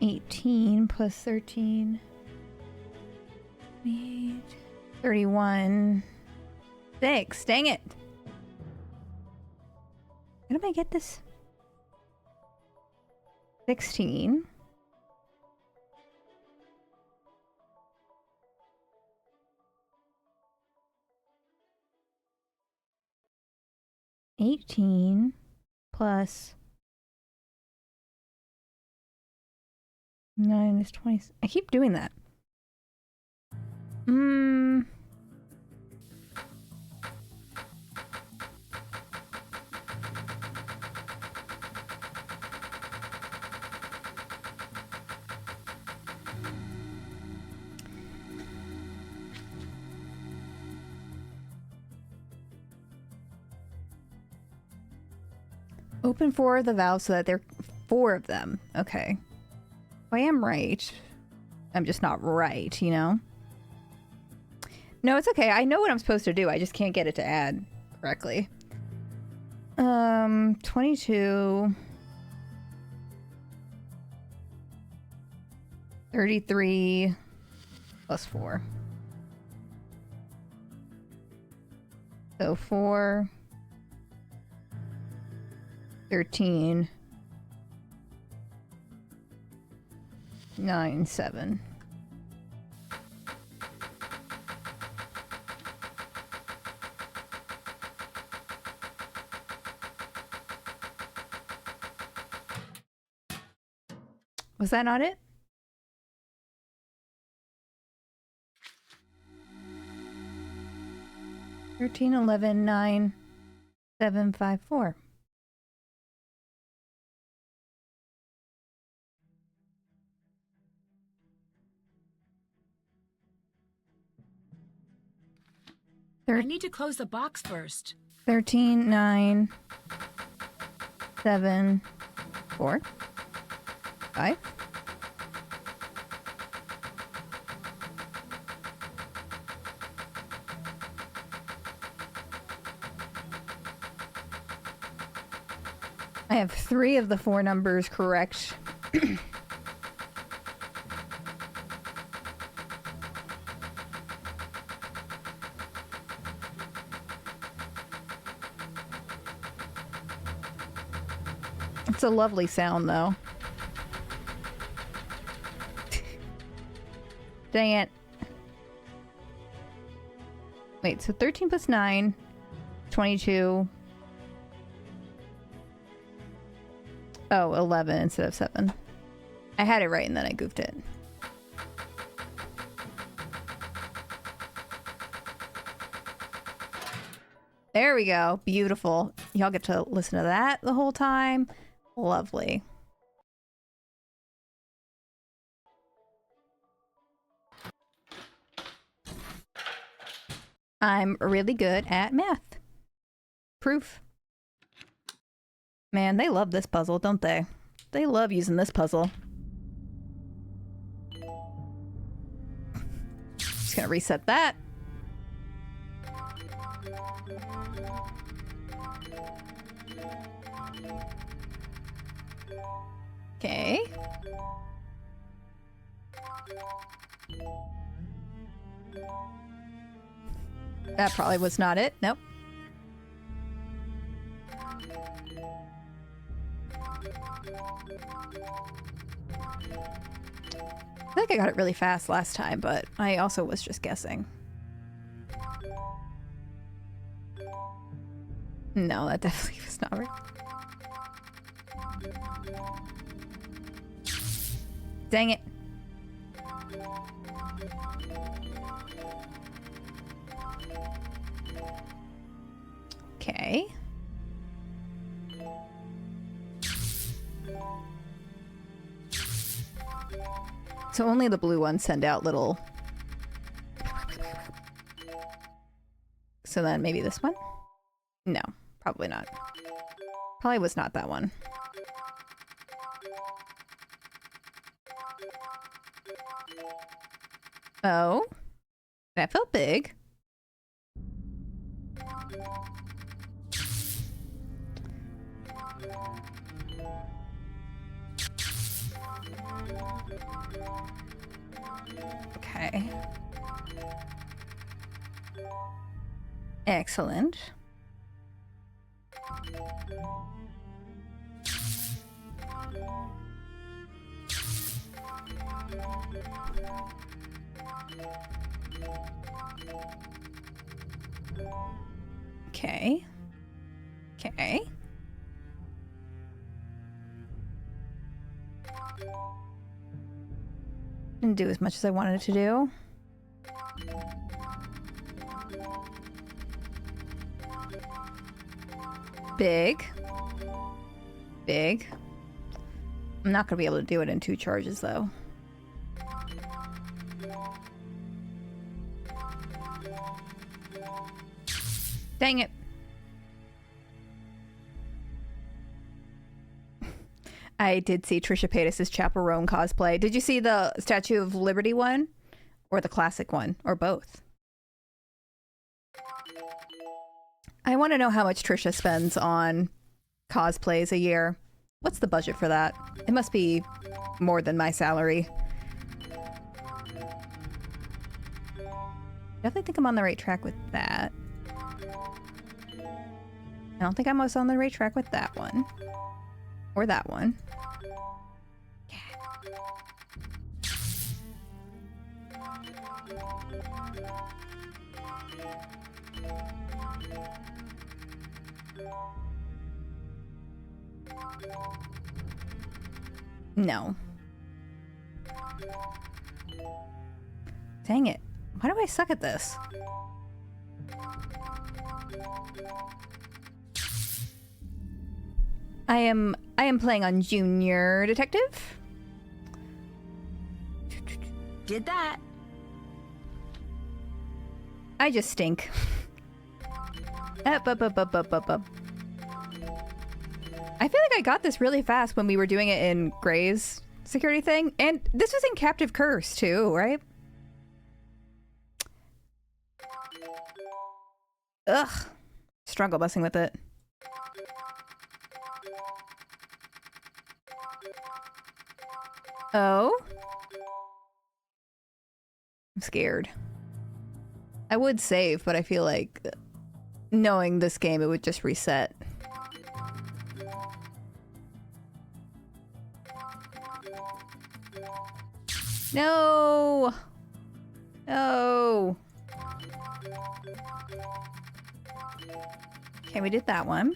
$18 plus 13. 28, 31. 6. Dang it. How did I get this? 16. 18 plus 9 is 20. I keep doing that. Open 4 of the valves so that there are 4 of them. Okay. I am right. I'm just not right, you know? No, it's okay. I know what I'm supposed to do. I just can't get it to add correctly. 22. 33 plus 4. So 4. 13. 9, 7. Was that not it? Thirteen, 11, 9, 7, 5, 4. I need to close the box first. 13, 9, 7, 4, 5. I have 3 of the 4 numbers correct. It's a lovely sound, though. Dang it. Wait, so 13 plus 9, 22. Oh, 11 instead of 7. I had it right and then I goofed it. There we go. Beautiful. Y'all get to listen to that the whole time. Lovely. I'm really good at math. Proof. Man, they love this puzzle, don't they? They love using this puzzle. Just gonna reset that. Okay. That probably was not it. Nope. I think I got it really fast last time, but I also was just guessing. No, that definitely was not right. Dang it. Okay. So only the blue ones send out little... So then maybe this one? No, probably not. Probably was not that one. Oh. That felt big. Okay. Excellent. Okay. Okay. Didn't do as much as I wanted it to do. Big. Big. I'm not gonna be able to do it in 2 charges, though. Dang it. I did see Trisha Paytas' Chaperone cosplay. Did you see the Statue of Liberty one? Or the classic one? Or both? I want to know how much Trisha spends on cosplays a year. What's the budget for that? It must be more than my salary. Definitely think I'm on the right track with that. I don't think I'm also on the right track with that one. Or that one. No. Dang it. Why do I suck at this? I am playing on Junior Detective. Did that. I just stink. Up. I feel like I got this really fast when we were doing it in Gray's security thing. And this was in Captive Curse too, right? Ugh. Struggle busing with it. Oh? I'm scared. I would save, but I feel like knowing this game, it would just reset. No! No! Okay, we did that one.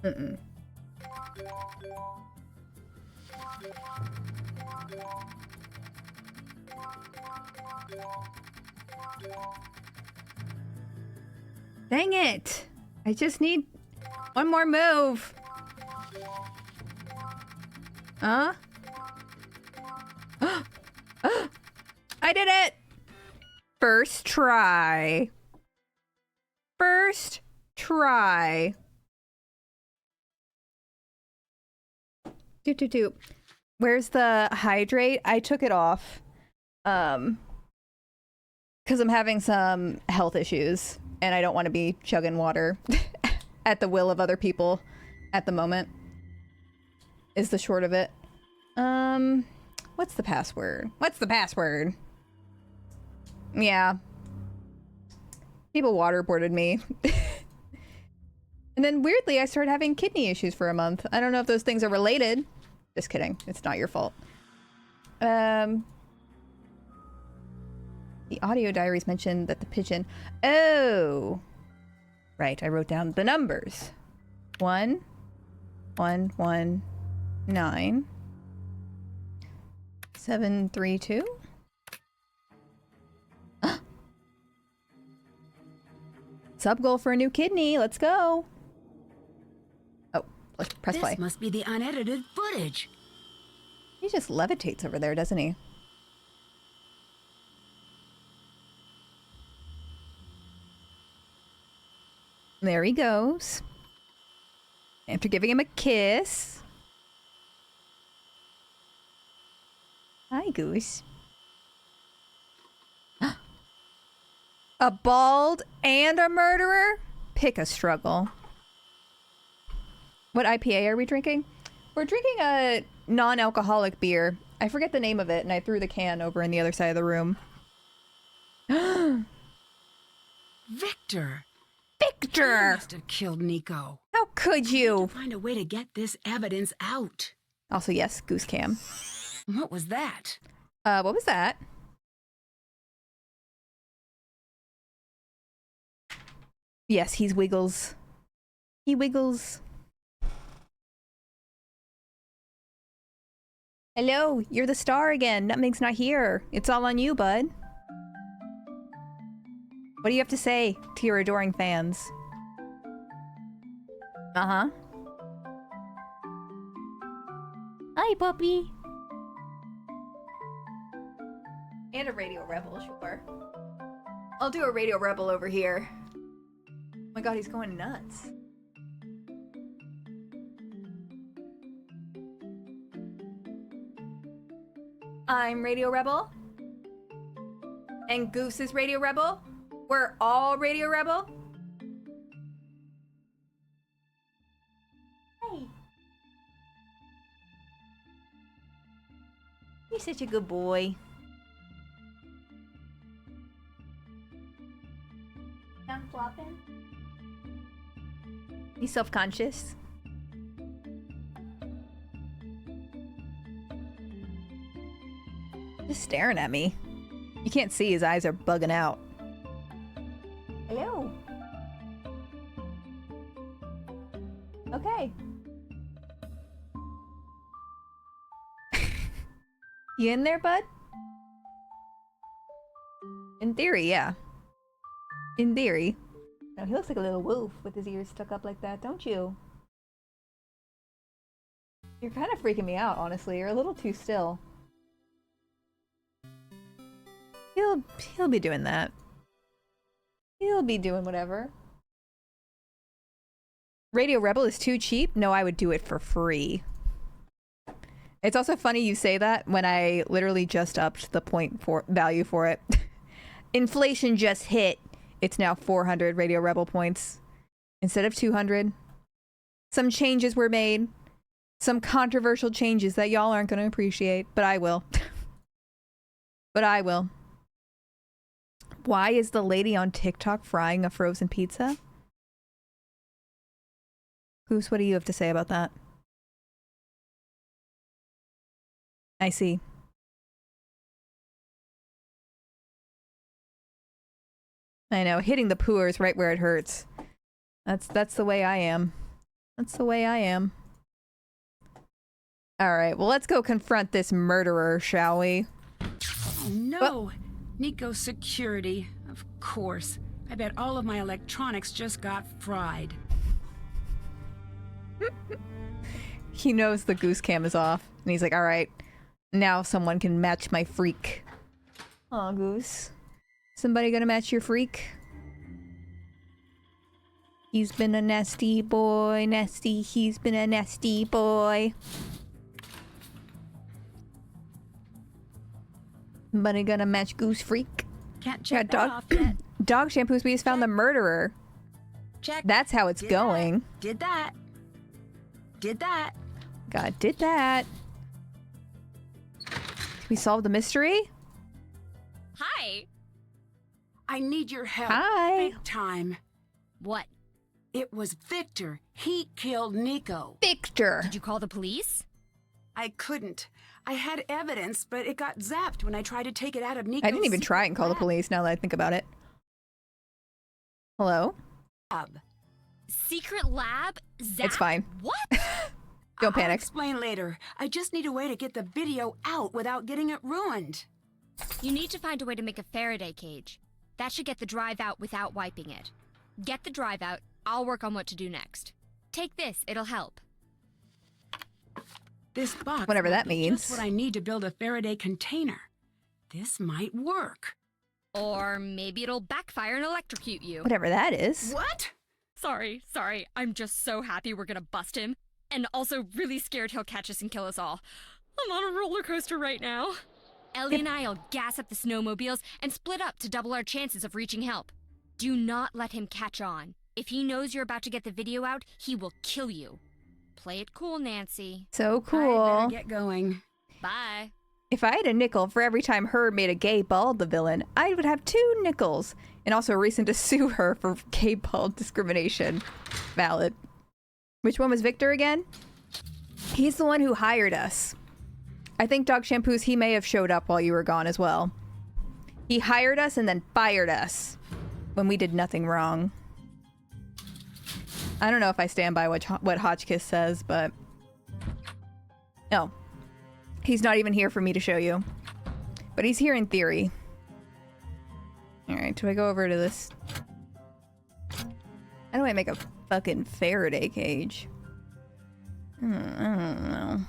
Mm-mm. Dang it! I just need one more move. Huh? I did it! First try. First try. Do. Where's the hydrate? I took it off. Because I'm having some health issues and I don't want to be chugging water at the will of other people at the moment. Is the short of it. What's the password? What's the password? Yeah. People waterboarded me. And then weirdly, I started having kidney issues for a month. I don't know if those things are related. Just kidding. It's not your fault. The audio diaries mentioned that the pigeon... Oh! Right, I wrote down the numbers. 1, 1, 1, 9, 7, 3, 2. Sub goal for a new kidney. Let's go. Oh, let's press play. This must be the unedited footage. He just levitates over there, doesn't he? There he goes. After giving him a kiss. Hi, Goose. A bald and a murderer? Pick a struggle. What IPA are we drinking? We're drinking a non-alcoholic beer. I forget the name of it, and I threw the can over in the other side of the room. Victor! Victor! You must have killed Nico. How could you? Find a way to get this evidence out. Also, yes, Goose Cam. What was that? What was that? Yes, he's Wiggles. He wiggles. Hello, you're the star again. Nutmeg's not here. It's all on you, bud. What do you have to say to your adoring fans? Uh-huh. Hi, puppy. And a Radio Rebel, sure. I'll do a Radio Rebel over here. Oh my god, he's going nuts. I'm Radio Rebel. And Goose is Radio Rebel. We're all Radio Rebel. Hey. You're such a good boy. I'm flopping. He's self-conscious. Just staring at me. You can't see, his eyes are bugging out. Hello. Okay. You in there, bud? In theory, yeah. In theory. No, he looks like a little wolf with his ears stuck up like that, don't you? You're kind of freaking me out, honestly. You're a little too still. He'll be doing that. He'll be doing whatever. Radio Rebel is too cheap? No, I would do it for free. It's also funny you say that when I literally just upped the point for value for it. Inflation just hit. It's now 400 Radio Rebel points instead of 200. Some changes were made. Some controversial changes that y'all aren't going to appreciate, but I will. But I will. Why is the lady on TikTok frying a frozen pizza? Goose, what do you have to say about that? I see. I know, hitting the pooers right where it hurts. That's the way I am. That's the way I am. Alright, well let's go confront this murderer, shall we? Oh no! Nico's security. Of course. I bet all of my electronics just got fried. He knows the goose cam is off. And he's like, alright, now someone can match my freak. Aw, Goose. Somebody gonna match your freak? He's been a nasty boy, nasty. He's been a nasty boy. Somebody gonna match Goose freak? Can't check that dog off yet. dog shampoos. We just found the murderer. Check. That's how it's going. Did that. Did that. God, did that. We solved the mystery? Hi. I need your help. Hi. Big time. What? It was Victor. He killed Nico. Victor. Did you call the police? I couldn't. I had evidence, but it got zapped when I tried to take it out of Nico's I didn't even try and call the police now that I think about it. Hello? lab. Secret lab? Zap? It's fine. What? Don't I'll panic. explain later. I just need a way to get the video out without getting it ruined. You need to find a way to make a Faraday cage. That should get the drive out without wiping it. Get the drive out. I'll work on what to do next. Take this. It'll help. This box Whatever that might be means. just what I need to build a Faraday container. This might work. Or maybe it'll backfire and electrocute you. Whatever that is. What? Sorry. I'm just so happy we're gonna bust him. And also really scared he'll catch us and kill us all. I'm on a roller coaster right now. Ellie and I'll gas up the snowmobiles and split up to double our chances of reaching help. Do not let him catch on. If he knows you're about to get the video out, he will kill you. Play it cool, Nancy. So I better cool. get going. Bye. If I had a nickel for every time her made a gay bald the villain, I would have 2 nickels. And also a reason to sue her for gay bald discrimination. Valid. Which one was Victor again? He's the one who hired us. I think Dog Shampoos, he may have showed up while you were gone as well. He hired us and then fired us when we did nothing wrong. I don't know if I stand by what Hotchkiss says, but... No. He's not even here for me to show you. But he's here in theory. Alright, do I go over to this? How do I make a fucking Faraday cage? I don't know.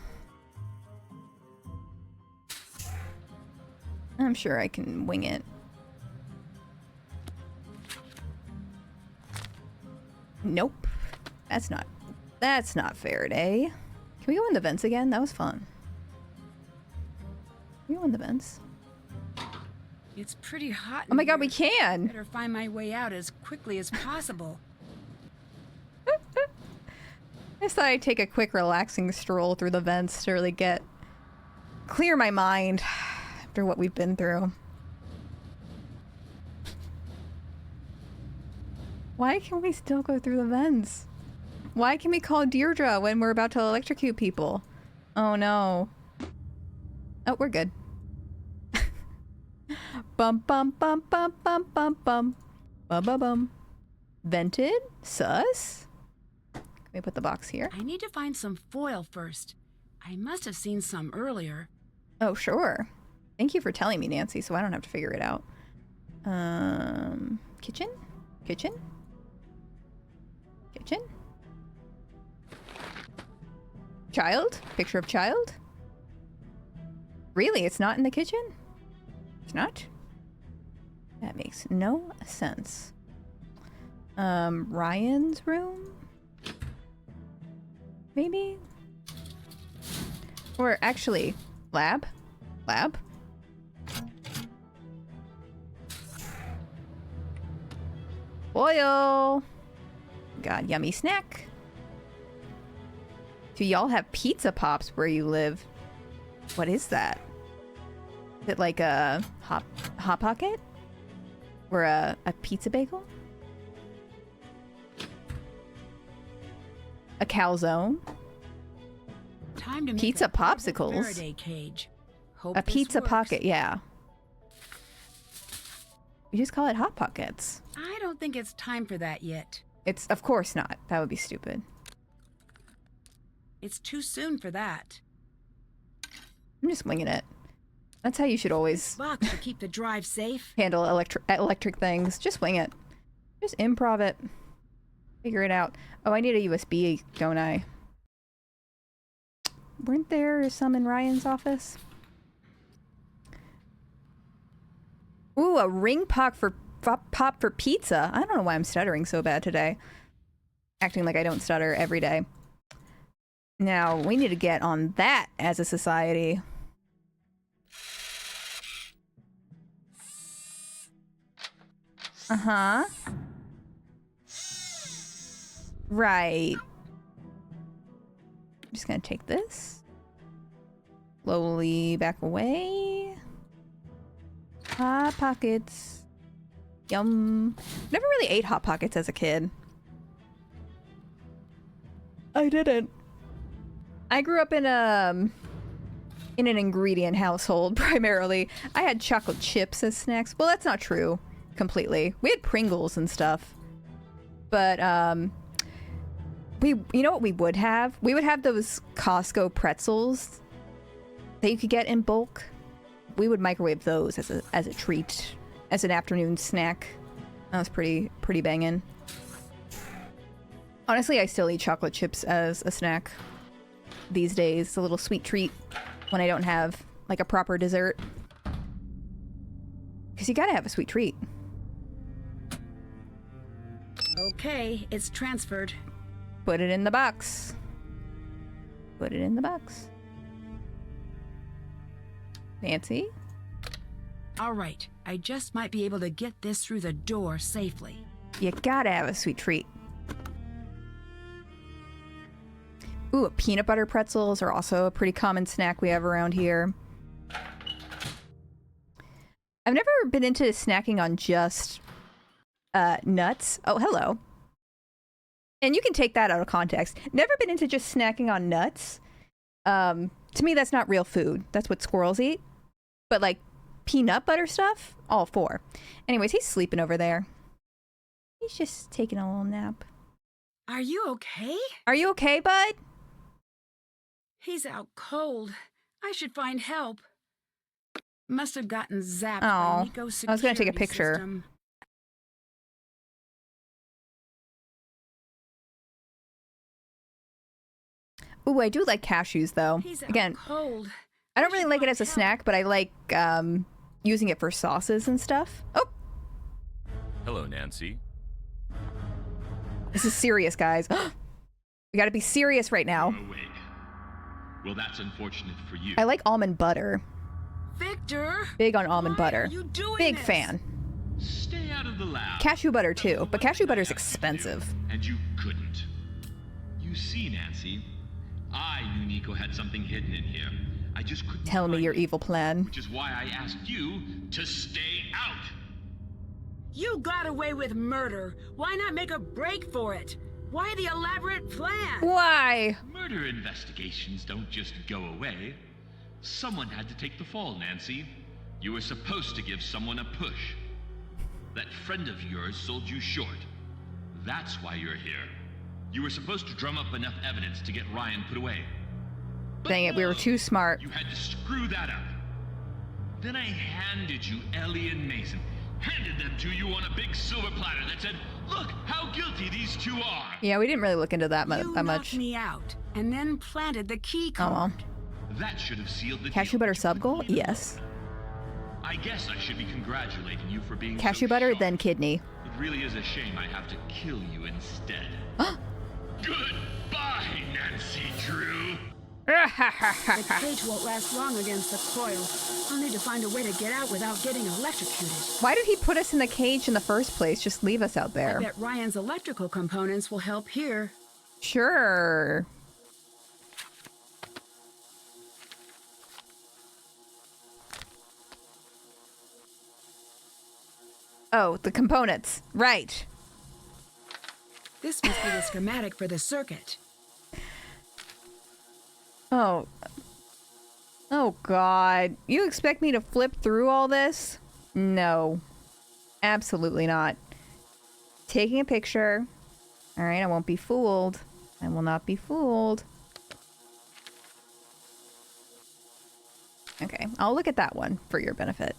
I'm sure I can wing it. Nope. That's not Faraday. Can we go in the vents again? That was fun. Can we go in the vents? It's pretty hot. Oh my in god, we here. can! Better find my way out as quickly as possible. I just thought I'd take a quick relaxing stroll through the vents to really clear my mind after what we've been through. Why can we still go through the vents? Why can we call Deirdre when we're about to electrocute people? Oh no. Oh, we're good. Bum bum bum bum bum bum bum. Bum bum bum. Vented? Sus? Can we put the box here? I need to find some foil first. I must have seen some earlier. Oh, sure. Thank you for telling me, Nancy, so I don't have to figure it out. Kitchen? Kitchen? Kitchen? Child? Picture of child? Really? It's not in the kitchen? It's not? That makes no sense. Ryan's room? Maybe? Or actually, lab? Lab? Oil! God, yummy snack. Do y'all have pizza pops where you live? What is that? Is it like a hot pocket? Or a pizza bagel? A calzone? Time to make Pizza a portable popsicles? Faraday cage. Hope A this pizza works. pocket, yeah. You just call it Hot Pockets. I don't think it's time for that yet. It's, of course not. That would be stupid. It's too soon for that. I'm just winging it. That's how you should always Box to keep the drive safe. handle electric things. Just wing it. Just improv it. Figure it out. Oh, I need a USB, don't I? Weren't there some in Ryan's office? Ooh, a ring pop for pizza. I don't know why I'm stuttering so bad today. Acting like I don't stutter every day. Now, we need to get on that as a society. Uh-huh. Right. Just gonna take this. Slowly back away. Hot Pockets. Yum. Never really ate Hot Pockets as a kid. I didn't. I grew up in an ingredient household primarily. I had chocolate chips as snacks. Well, that's not true completely. We had Pringles and stuff. But you know what we would have? We would have those Costco pretzels that you could get in bulk. We would microwave those as a treat, as an afternoon snack. That was pretty banging. Honestly, I still eat chocolate chips as a snack these days. It's a little sweet treat when I don't have like a proper dessert. Because you gotta have a sweet treat. Okay, it's transferred. Put it in the box. Put it in the box. Nancy? All right, I just might be able to get this through the door safely. You gotta have a sweet treat. Ooh, peanut butter pretzels are also a pretty common snack we have around here. I've never been into snacking on just nuts. Oh, hello. And you can take that out of context. Never been into just snacking on nuts. To me, that's not real food. That's what squirrels eat. But like peanut butter stuff, all for. Anyways, he's sleeping over there. He's just taking a little nap. Are you okay? Are you okay, bud? He's out cold. I should find help. Must have gotten zapped Oh, by Nico's security I was gonna take a picture. system. Ooh, I do like cashews though. He's out Again, cold. I don't really should like it find as a help. snack, but I like using it for sauces and stuff. Oh, Hello, Nancy. this is serious, guys. We gotta be serious right now. Awake. Well, that's unfortunate for you. I like almond butter. Victor! Big on almond Why butter. are you doing Big this? fan. Stay out of the lab. Cashew butter too, but cashew butter's I have to expensive. do, and you couldn't. You see, Nancy, I knew Nico had something hidden in here. I just couldn't Tell me find your it, evil plan. which is why I asked you to stay out. You got away with murder. Why not make a break for it? Why the elaborate plan? Why? Murder investigations don't just go away. Someone had to take the fall, Nancy. You were supposed to give someone a push. That friend of yours sold you short. That's why you're here. You were supposed to drum up enough evidence to get Ryan put away. But Dang it, we were no, too smart. You had to screw that up. Then I handed you Ellie and Mason. Handed them to you on a big silver platter that said, "Look how guilty these two are." Yeah, we didn't really look into that, You that knocked much. me out and then planted the key Oh well. card. That should have sealed the Cashew deal, butter but you sub goal? couldn't believe it. Yes. I guess I should be congratulating you for being Cashew so butter, sharp. then kidney. It really is a shame I have to kill you instead. Good. Goodbye, Nancy Drew. The cage won't last long against the coil. I'll need to find a way to get out without getting electrocuted. Why did he put us in the cage in the first place? Just leave us out there. I bet Ryan's electrical components will help here. Sure. Oh, the components. Right. This must be the schematic for the circuit. Oh. Oh, God. You expect me to flip through all this? No. Absolutely not. Taking a picture. All right, I won't be fooled. I will not be fooled. Okay, I'll look at that one for your benefit.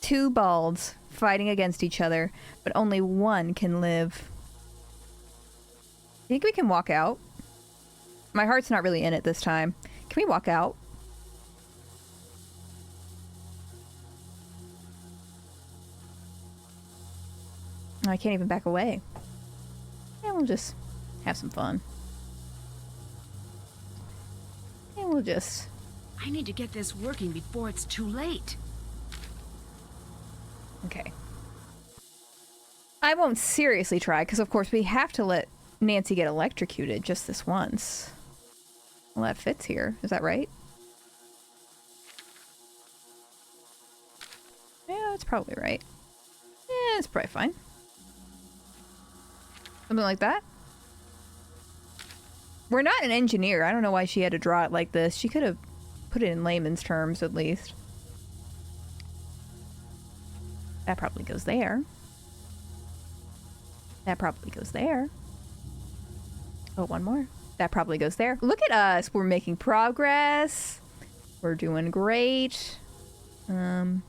Two balds fighting against each other, but only one can live. Think we can walk out? My heart's not really in it this time. Can we walk out? Oh, I can't even back away. Yeah, we'll just have some fun. And we'll just... I need to get this working before it's too late. Okay. I won't seriously try, because of course we have to let Nancy get electrocuted just this once. Well, that fits here. Is that right? Yeah, that's probably right. Yeah, it's probably fine. Something like that. We're not an engineer. I don't know why she had to draw it like this. She could have put it in layman's terms, at least. That probably goes there. That probably goes there. Oh, one more. That probably goes there. Look at us. We're making progress. We're doing great. A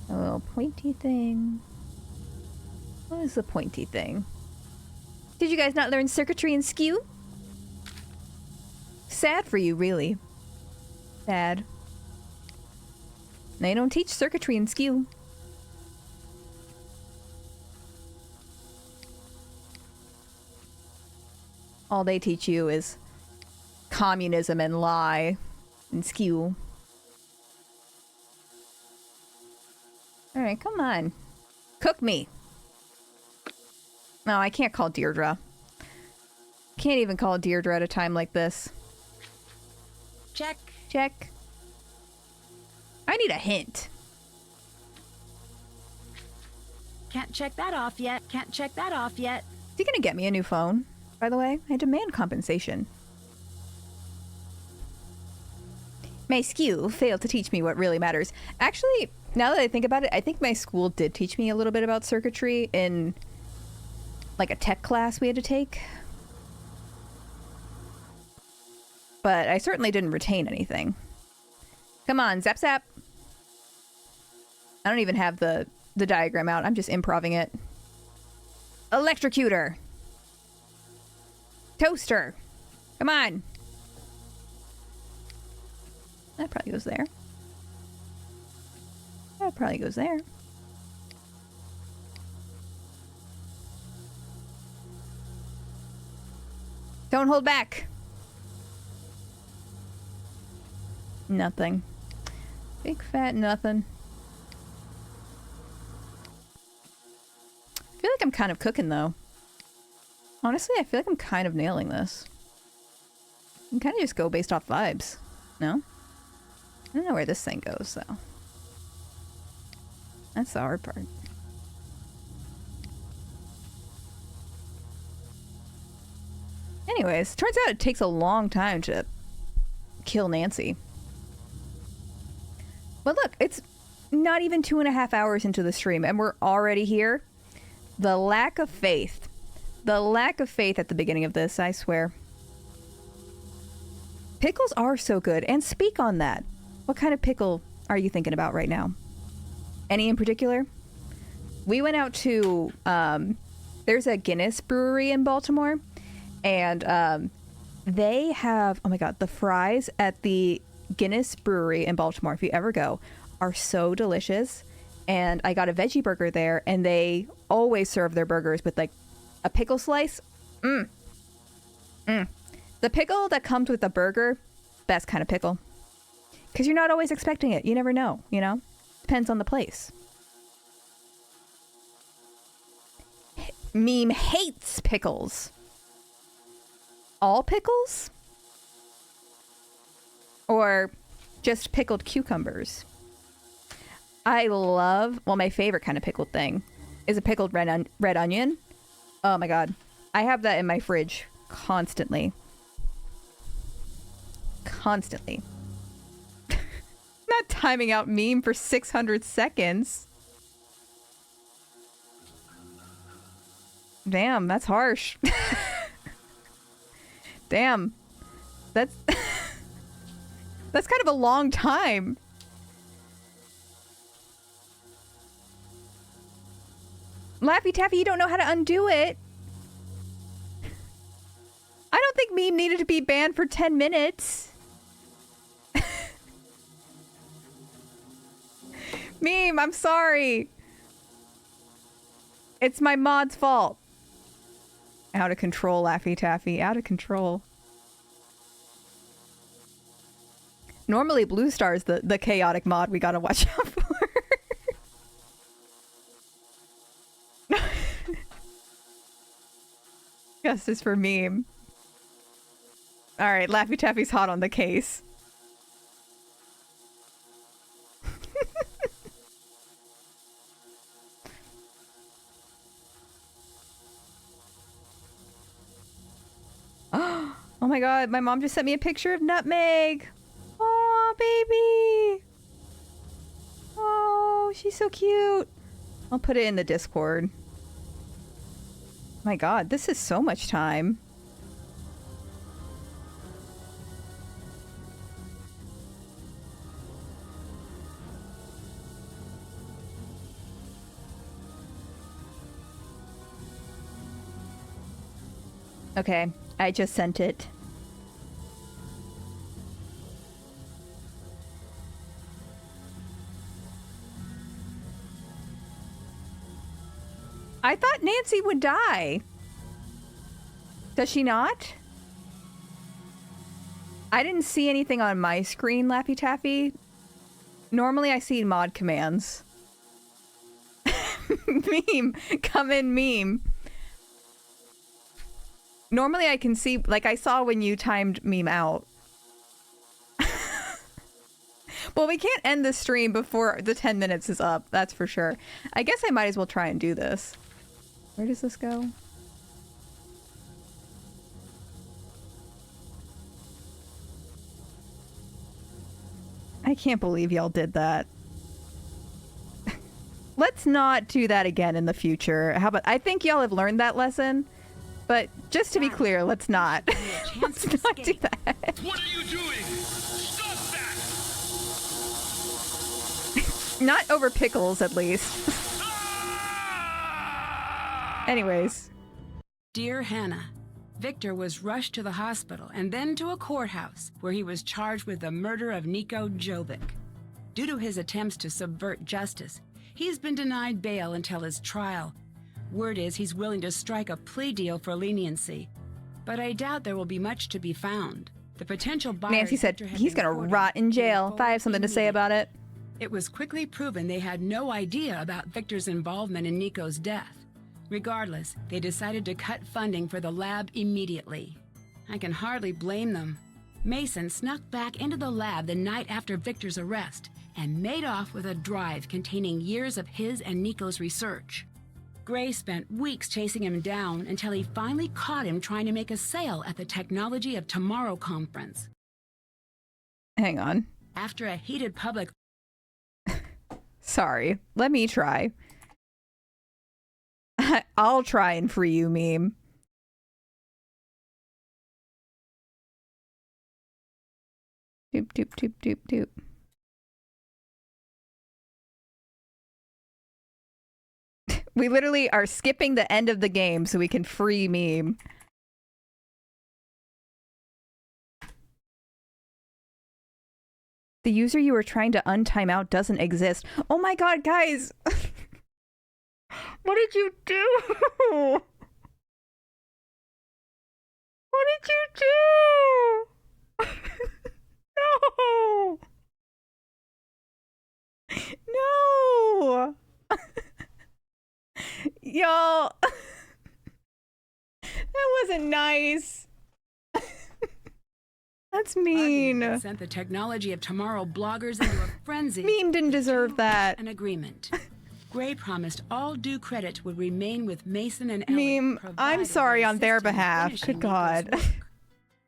little pointy thing. What is the pointy thing? Did you guys not learn circuitry and skew? Sad for you, really. Sad. They don't teach circuitry and skew. All they teach you is communism and lie and skew. Alright, come on. Cook me. No, I can't call Deirdre. Can't even call Deirdre at a time like this. Check. Check. I need a hint. Can't check that off yet. Can't check that off yet. Is he gonna get me a new phone? By the way, I demand compensation. My skew failed to teach me what really matters. Actually, now that I think about it, I think my school did teach me a little bit about circuitry in like a tech class we had to take. But I certainly didn't retain anything. Come on, zap zap. I don't even have the diagram out. I'm just improvising it. Electrocutor. Toaster. Come on. That probably goes there. That probably goes there. Don't hold back. Nothing. Big fat nothing. I feel like I'm kind of cooking though. Honestly, I feel like I'm kind of nailing this. You can kind of just go based off vibes. No? I don't know where this thing goes though. That's the hard part. Anyways, turns out it takes a long time to kill Nancy. But look, it's not even 2.5 hours into the stream and we're already here. The lack of faith. The lack of faith at the beginning of this, I swear. Pickles are so good, and speak on that. What kind of pickle are you thinking about right now? Any in particular? We went out to, there's a Guinness brewery in Baltimore, and They have, oh my God, the fries at the Guinness Brewery in Baltimore, if you ever go, are so delicious. And I got a veggie burger there, and they always serve their burgers with like a pickle slice. The pickle that comes with the burger, best kind of pickle. Because you're not always expecting it. You never know, you know? Depends on the place. Meme hates pickles. All pickles? Or just pickled cucumbers? I love, well, my favorite kind of pickled thing is a pickled red onion. Oh my God. I have that in my fridge constantly. Constantly. Not timing out meme for 600 seconds. Damn, that's harsh. Damn. That's that's kind of a long time. Laffy Taffy, you don't know how to undo it. I don't think meme needed to be banned for 10 minutes. Meme, I'm sorry. It's my mod's fault. Out of control, Laffy Taffy. Out of control. Normally, Blue Star's the chaotic mod we gotta watch out for. Justice for meme. Alright, Laffy Taffy's hot on the case. Oh my God, my mom just sent me a picture of Nutmeg. Oh, baby. Oh, she's so cute. I'll put it in the Discord. My God, this is so much time. Okay, I just sent it. I thought Nancy would die. Does she not? I didn't see anything on my screen, Laffy Taffy. Normally I see mod commands. Meme. Come in, meme. Normally I can see, like I saw when you timed meme out. Well, we can't end the stream before the 10 minutes is up, that's for sure. I guess I might as well try and do this. Where does this go? I can't believe y'all did that. Let's not do that again in the future. How about, I think y'all have learned that lesson, but just to be clear, let's not. Let's not do that. What are you doing? Stop that! Not over pickles, at least. Anyways. Dear Hannah, Victor was rushed to the hospital and then to a courthouse where he was charged with the murder of Nico Jovic. Due to his attempts to subvert justice, he's been denied bail until his trial. Word is he's willing to strike a plea deal for leniency, but I doubt there will be much to be found. The potential buyer Nancy said he's gonna rot in jail if I have something to say about it. It was quickly proven they had no idea about Victor's involvement in Nico's death. Regardless, they decided to cut funding for the lab immediately. I can hardly blame them. Mason snuck back into the lab the night after Victor's arrest and made off with a drive containing years of his and Nico's research. Gray spent weeks chasing him down until he finally caught him trying to make a sale at the Technology of Tomorrow conference. Hang on. After a heated public... Sorry, let me try. I'll try and free you, meme. Doop, doop, doop, doop, doop. We literally are skipping the end of the game so we can free meme. The user you were trying to untime out doesn't exist. Oh my god, guys! What did you do? What did you do? No! No! Y'all, that wasn't nice. That's mean. Argument sent the technology of tomorrow bloggers into a frenzy. Meme didn't deserve that. An agreement. Gray promised all due credit would remain with Mason and Ellie. Meme, I'm sorry on their behalf. Good God.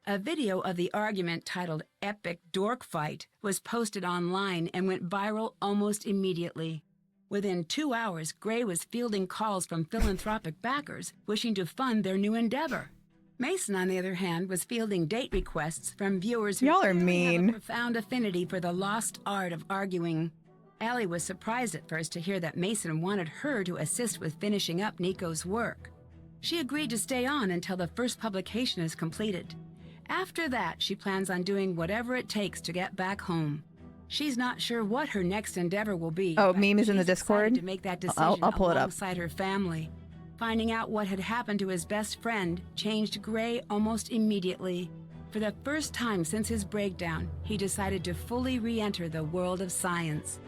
A video of the argument titled Epic Dork Fight was posted online and went viral almost immediately. Within 2 hours, Gray was fielding calls from philanthropic backers wishing to fund their new endeavor. Mason, on the other hand, was fielding date requests from viewers who Y'all are clearly mean. have a profound affinity for the lost art of arguing. Allie was surprised at first to hear that Mason wanted her to assist with finishing up Nico's work. She agreed to stay on until the first publication is completed. After that, she plans on doing whatever it takes to get back home. She's not sure what her next endeavor will be. Oh, but Meme is in the she's decided Discord? to make that decision I'll pull it up. alongside her family. Finding out what had happened to his best friend changed Gray almost immediately. For the first time since his breakdown, he decided to fully re-enter the world of science.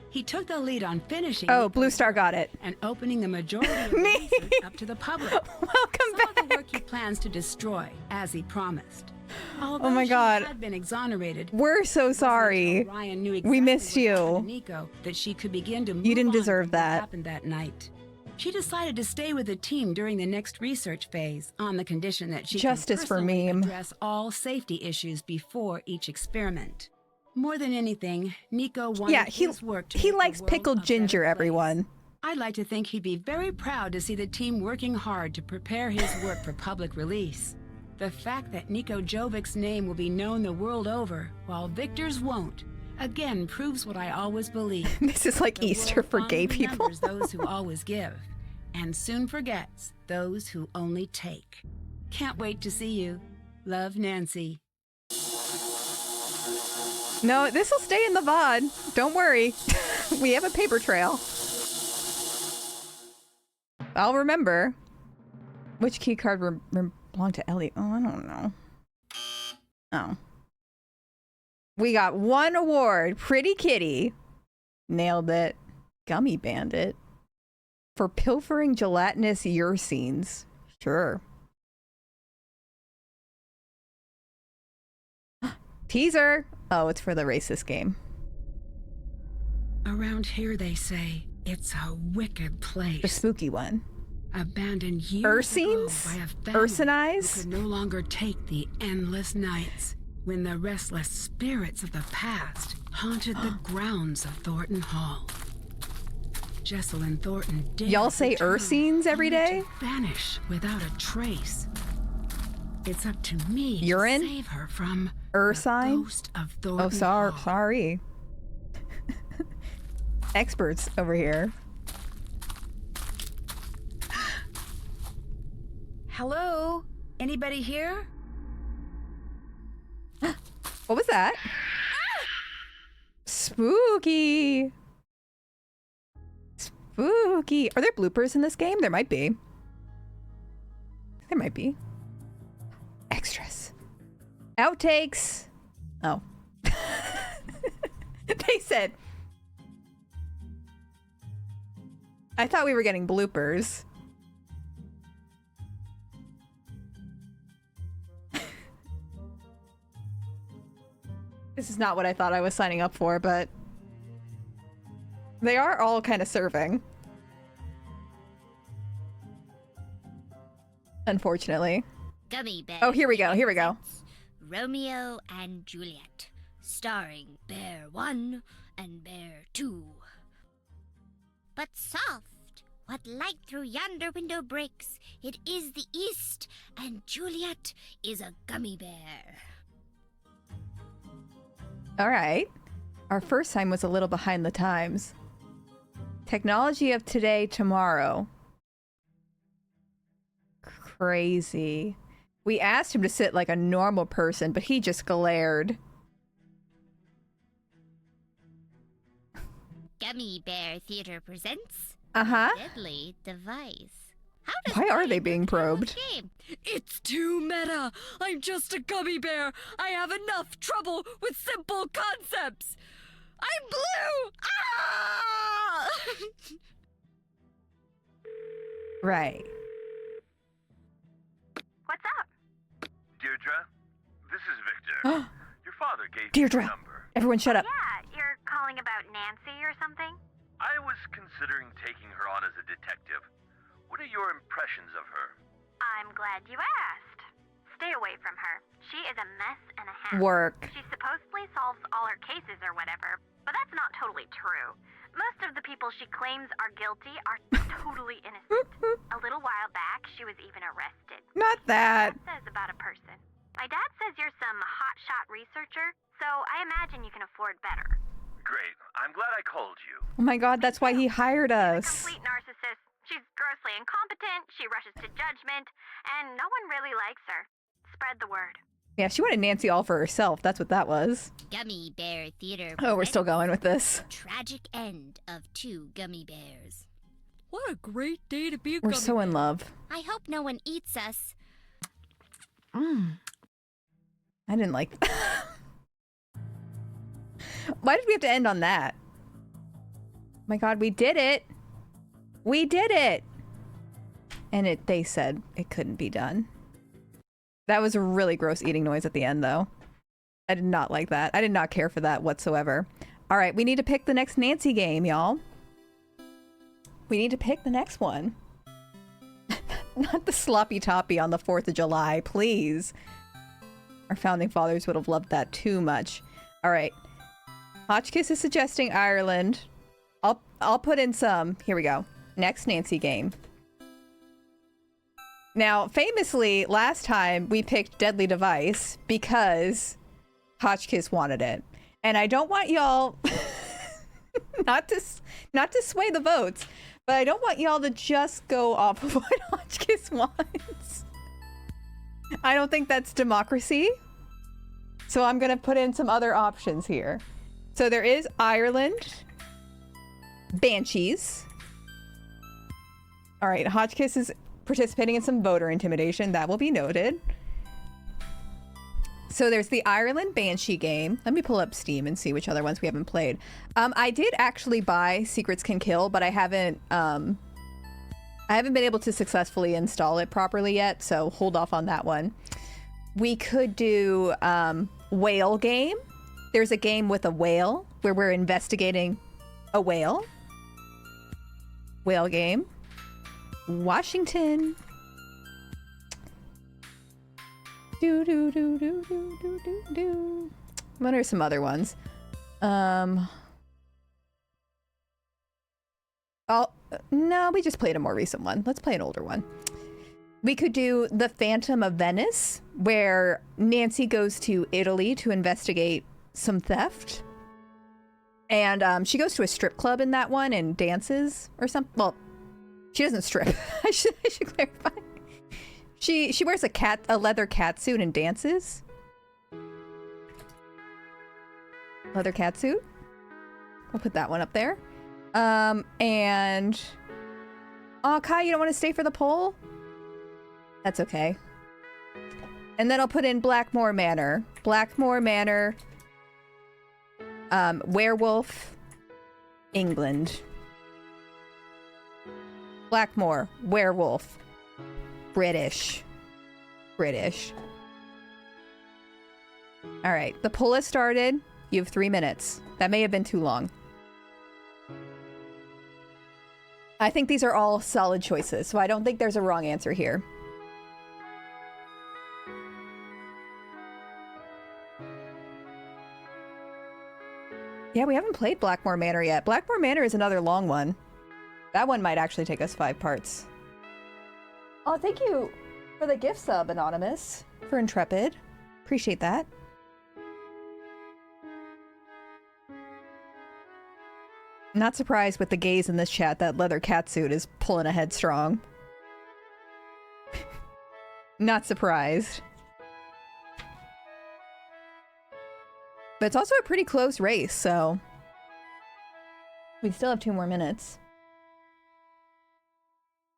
He took the lead on finishing Oh, Blue Star got it. and opening the majority of the Me. research up to the public. Welcome Some of the back. work he plans to destroy, as he promised. Although Oh my she God. had been exonerated. We're so sorry. Ryan knew We exactly missed what you. happened to Nico, that she could begin to move You didn't on deserve from what that. happened that night. She decided to stay with the team during the next research phase, on the condition that she Justice can for personally Meme. address all safety issues before each experiment. More than anything, Nico wanted Yeah, his work to he make the likes world pickled a better ginger, place. everyone. I'd like to think he'd be very proud to see the team working hard to prepare his work for public release. The fact that Nico Jovic's name will be known the world over, while Victor's won't, again proves what I always believed. This is like The Easter world for gay fondly people. remembers those who always give, and soon forgets those who only take. Can't wait to see you. Love, Nancy. No, this will stay in the VOD. Don't worry. We have a paper trail. I'll remember. Which key card belonged to Ellie? Oh, I don't know. Oh. We got one award. Pretty Kitty. Nailed it. Gummy Bandit. For pilfering gelatinous ursines. Sure. Teaser. Oh, it's for the racist game. Around here, they say, it's a wicked place. The spooky one. Abandoned years Ursines? ago by a family Ursinize? who could no longer take the endless nights when the restless spirits of the past haunted the grounds of Thornton Hall. Jesselyn Thornton did Y'all say return, Ursines every only day? to vanish without a trace. It's up to me Urine? to save her from Ursine? the ghost of Thornton Oh, Hall. sorry. Experts over here. Hello? Anybody here? What was that? Spooky. Spooky. Are there bloopers in this game? There might be. There might be. Extras. Outtakes. Oh. They said. I thought we were getting bloopers. This is not what I thought I was signing up for, but they are all kind of serving. Unfortunately. Gummy Bear. Oh, here we go, here we go. Romeo and Juliet, starring Bear 1 and Bear 2. But soft, what light through yonder window breaks, it is the east, and Juliet is a gummy bear. All right. Our first time was a little behind the times. Technology of today, tomorrow. Crazy. We asked him to sit like a normal person, but he just glared. Gummy Bear Theater presents Uh-huh. Deadly Device. Why are they being probed? Game? It's too meta. I'm just a gummy bear. I have enough trouble with simple concepts. I'm blue. Ah! Right. What's up? Deirdre, this is Victor. Your father gave me Deirdre. your number. Everyone shut up. Yeah, you're calling about Nancy or something? I was considering taking her on as a detective. What are your impressions of her? I'm glad you asked. Stay away from her. She is a mess and a half. Work. She supposedly solves all her cases or whatever, but that's not totally true. Most of the people she claims are guilty are totally innocent. A little while back, she was even arrested. Not that. Says about a person. My dad says you're some hotshot researcher, so I imagine you can afford better. Great. I'm glad I called you. Oh my god, that's why he hired us. Complete narcissist. She's grossly incompetent, she rushes to judgment, and no one really likes her. Spread the word. Yeah, she wanted Nancy all for herself. That's what that was. Gummy Bear Theater. Oh, we're still presents going with this. Tragic end of 2 gummy bears. What a great day to be a We're gummy so in bear. love. I hope no one eats us. I didn't like Why did we have to end on that? My god, we did it. We did it. And they said it couldn't be done. That was a really gross eating noise at the end, though. I did not like that. I did not care for that whatsoever. All right, we need to pick the next Nancy game, y'all. We need to pick the next one. Not the sloppy toppy on the 4th of July, please. Our founding fathers would have loved that too much. All right. Hotchkiss is suggesting Ireland. I'll put in some. Here we go. Next Nancy game. Now, famously, last time we picked Deadly Device because Hotchkiss wanted it. And I don't want y'all not to sway the votes, but I don't want y'all to just go off of what Hotchkiss wants. I don't think that's democracy. So I'm going to put in some other options here. So there is Ireland, Banshees. All right, Hotchkiss is participating in some voter intimidation. That will be noted. So there's the Ireland Banshee game. Let me pull up Steam and see which other ones we haven't played. I did actually buy Secrets Can Kill, but I haven't been able to successfully install it properly yet, so hold off on that one. We could do Whale game. There's a game with a whale where we're investigating a whale. Whale game. Washington. Do. What are some other ones? No, we just played a more recent one. Let's play an older one. We could do The Phantom of Venice, where Nancy goes to Italy to investigate some theft. And she goes to a strip club in that one and dances or something. Well, she doesn't strip. I should clarify. She wears a leather catsuit and dances. Leather catsuit. We'll put that one up there. And oh, Kai, you don't want to stay for the poll? That's okay. And then I'll put in Blackmore Manor. Blackmore Manor. Werewolf. England. Blackmore. Werewolf. British. All right. The poll has started. You have 3 minutes. That may have been too long. I think these are all solid choices, so I don't think there's a wrong answer here. Yeah, we haven't played Blackmore Manor yet. Blackmore Manor is another long one. That one might actually take us 5 parts. Oh, thank you for the gift sub, Anonymous, for Intrepid. Appreciate that. Not surprised with the gays in this chat that leather catsuit is pulling ahead strong. Not surprised. But it's also a pretty close race, so We still have 2 more minutes.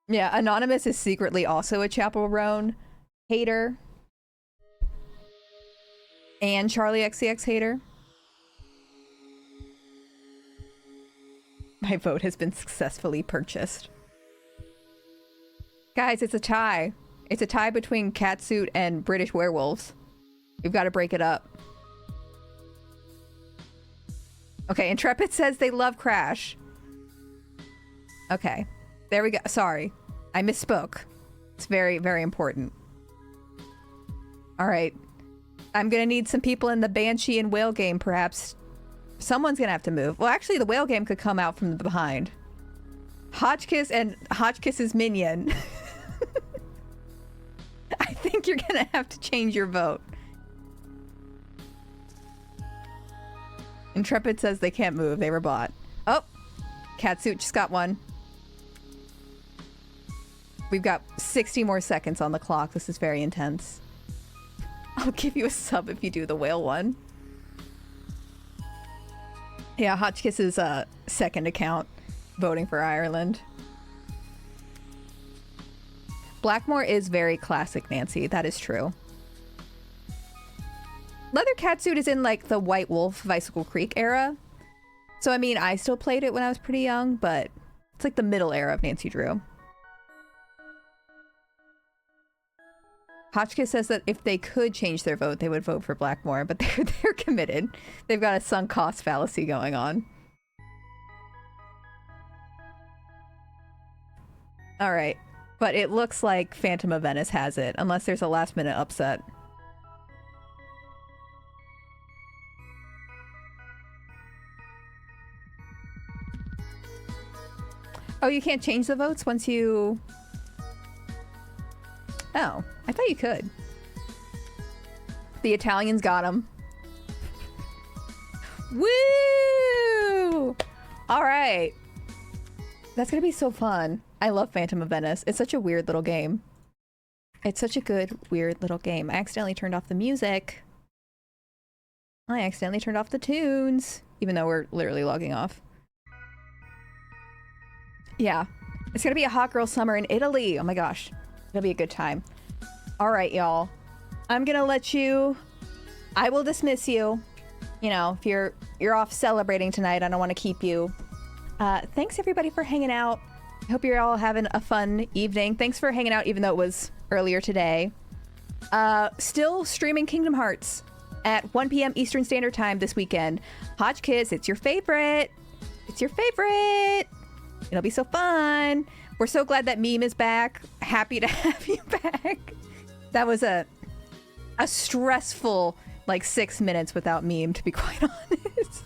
Yeah, Anonymous is secretly also a Chapel Roan hater. And Charlie XCX hater. My vote has been successfully purchased. Guys, it's a tie. It's a tie between Catsuit and British werewolves. We've got to break it up. Okay, Intrepid says they love Crash. Okay, there we go. Sorry, I misspoke. It's very, very important. All right. I'm gonna need some people in the Banshee and Whale game, perhaps. Someone's gonna have to move. Well, actually, the Whale game could come out from the behind. Hotchkiss and Hotchkiss's minion. I think you're gonna have to change your vote. Intrepid says they can't move. They were bought. Oh, Catsuit just got one. We've got 60 more seconds on the clock. This is very intense. I'll give you a sub if you do the whale one. Yeah, Hotchkiss's second account voting for Ireland. Blackmore is very classic Nancy. That is true. Leather Catsuit is in like the White Wolf Bicycle Creek era. So I mean, I still played it when I was pretty young, but it's like the middle era of Nancy Drew. Hotchkiss says that if they could change their vote, they would vote for Blackmore, but they're committed. They've got a sunk cost fallacy going on. All right, but it looks like Phantom of Venice has it, unless there's a last-minute upset. Oh, you can't change the votes once you... Oh, I thought you could. The Italians got him. Woo! All right. That's gonna be so fun. I love Phantom of Venice. It's such a weird little game. It's such a good, weird little game. I accidentally turned off the music. I accidentally turned off the tunes, even though we're literally logging off. Yeah. It's gonna be a hot girl summer in Italy. Oh my gosh. It'll be a good time. All right, y'all. I'm gonna let you... I will dismiss you. You know, if you're off celebrating tonight, I don't want to keep you. Thanks everybody for hanging out. I hope you're all having a fun evening. Thanks for hanging out even though it was earlier today. Still streaming Kingdom Hearts at 1 p.m. Eastern Standard Time this weekend. Hotchkiss, it's your favorite. It's your favorite. It'll be so fun. We're so glad that Meme is back. Happy to have you back. That was a stressful like 6 minutes without Meme, to be quite honest.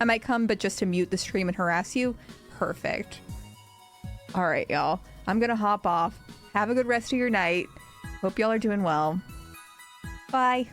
I might come, but just to mute the stream and harass you. Perfect. All right, y'all. I'm gonna hop off. Have a good rest of your night. Hope y'all are doing well. Bye.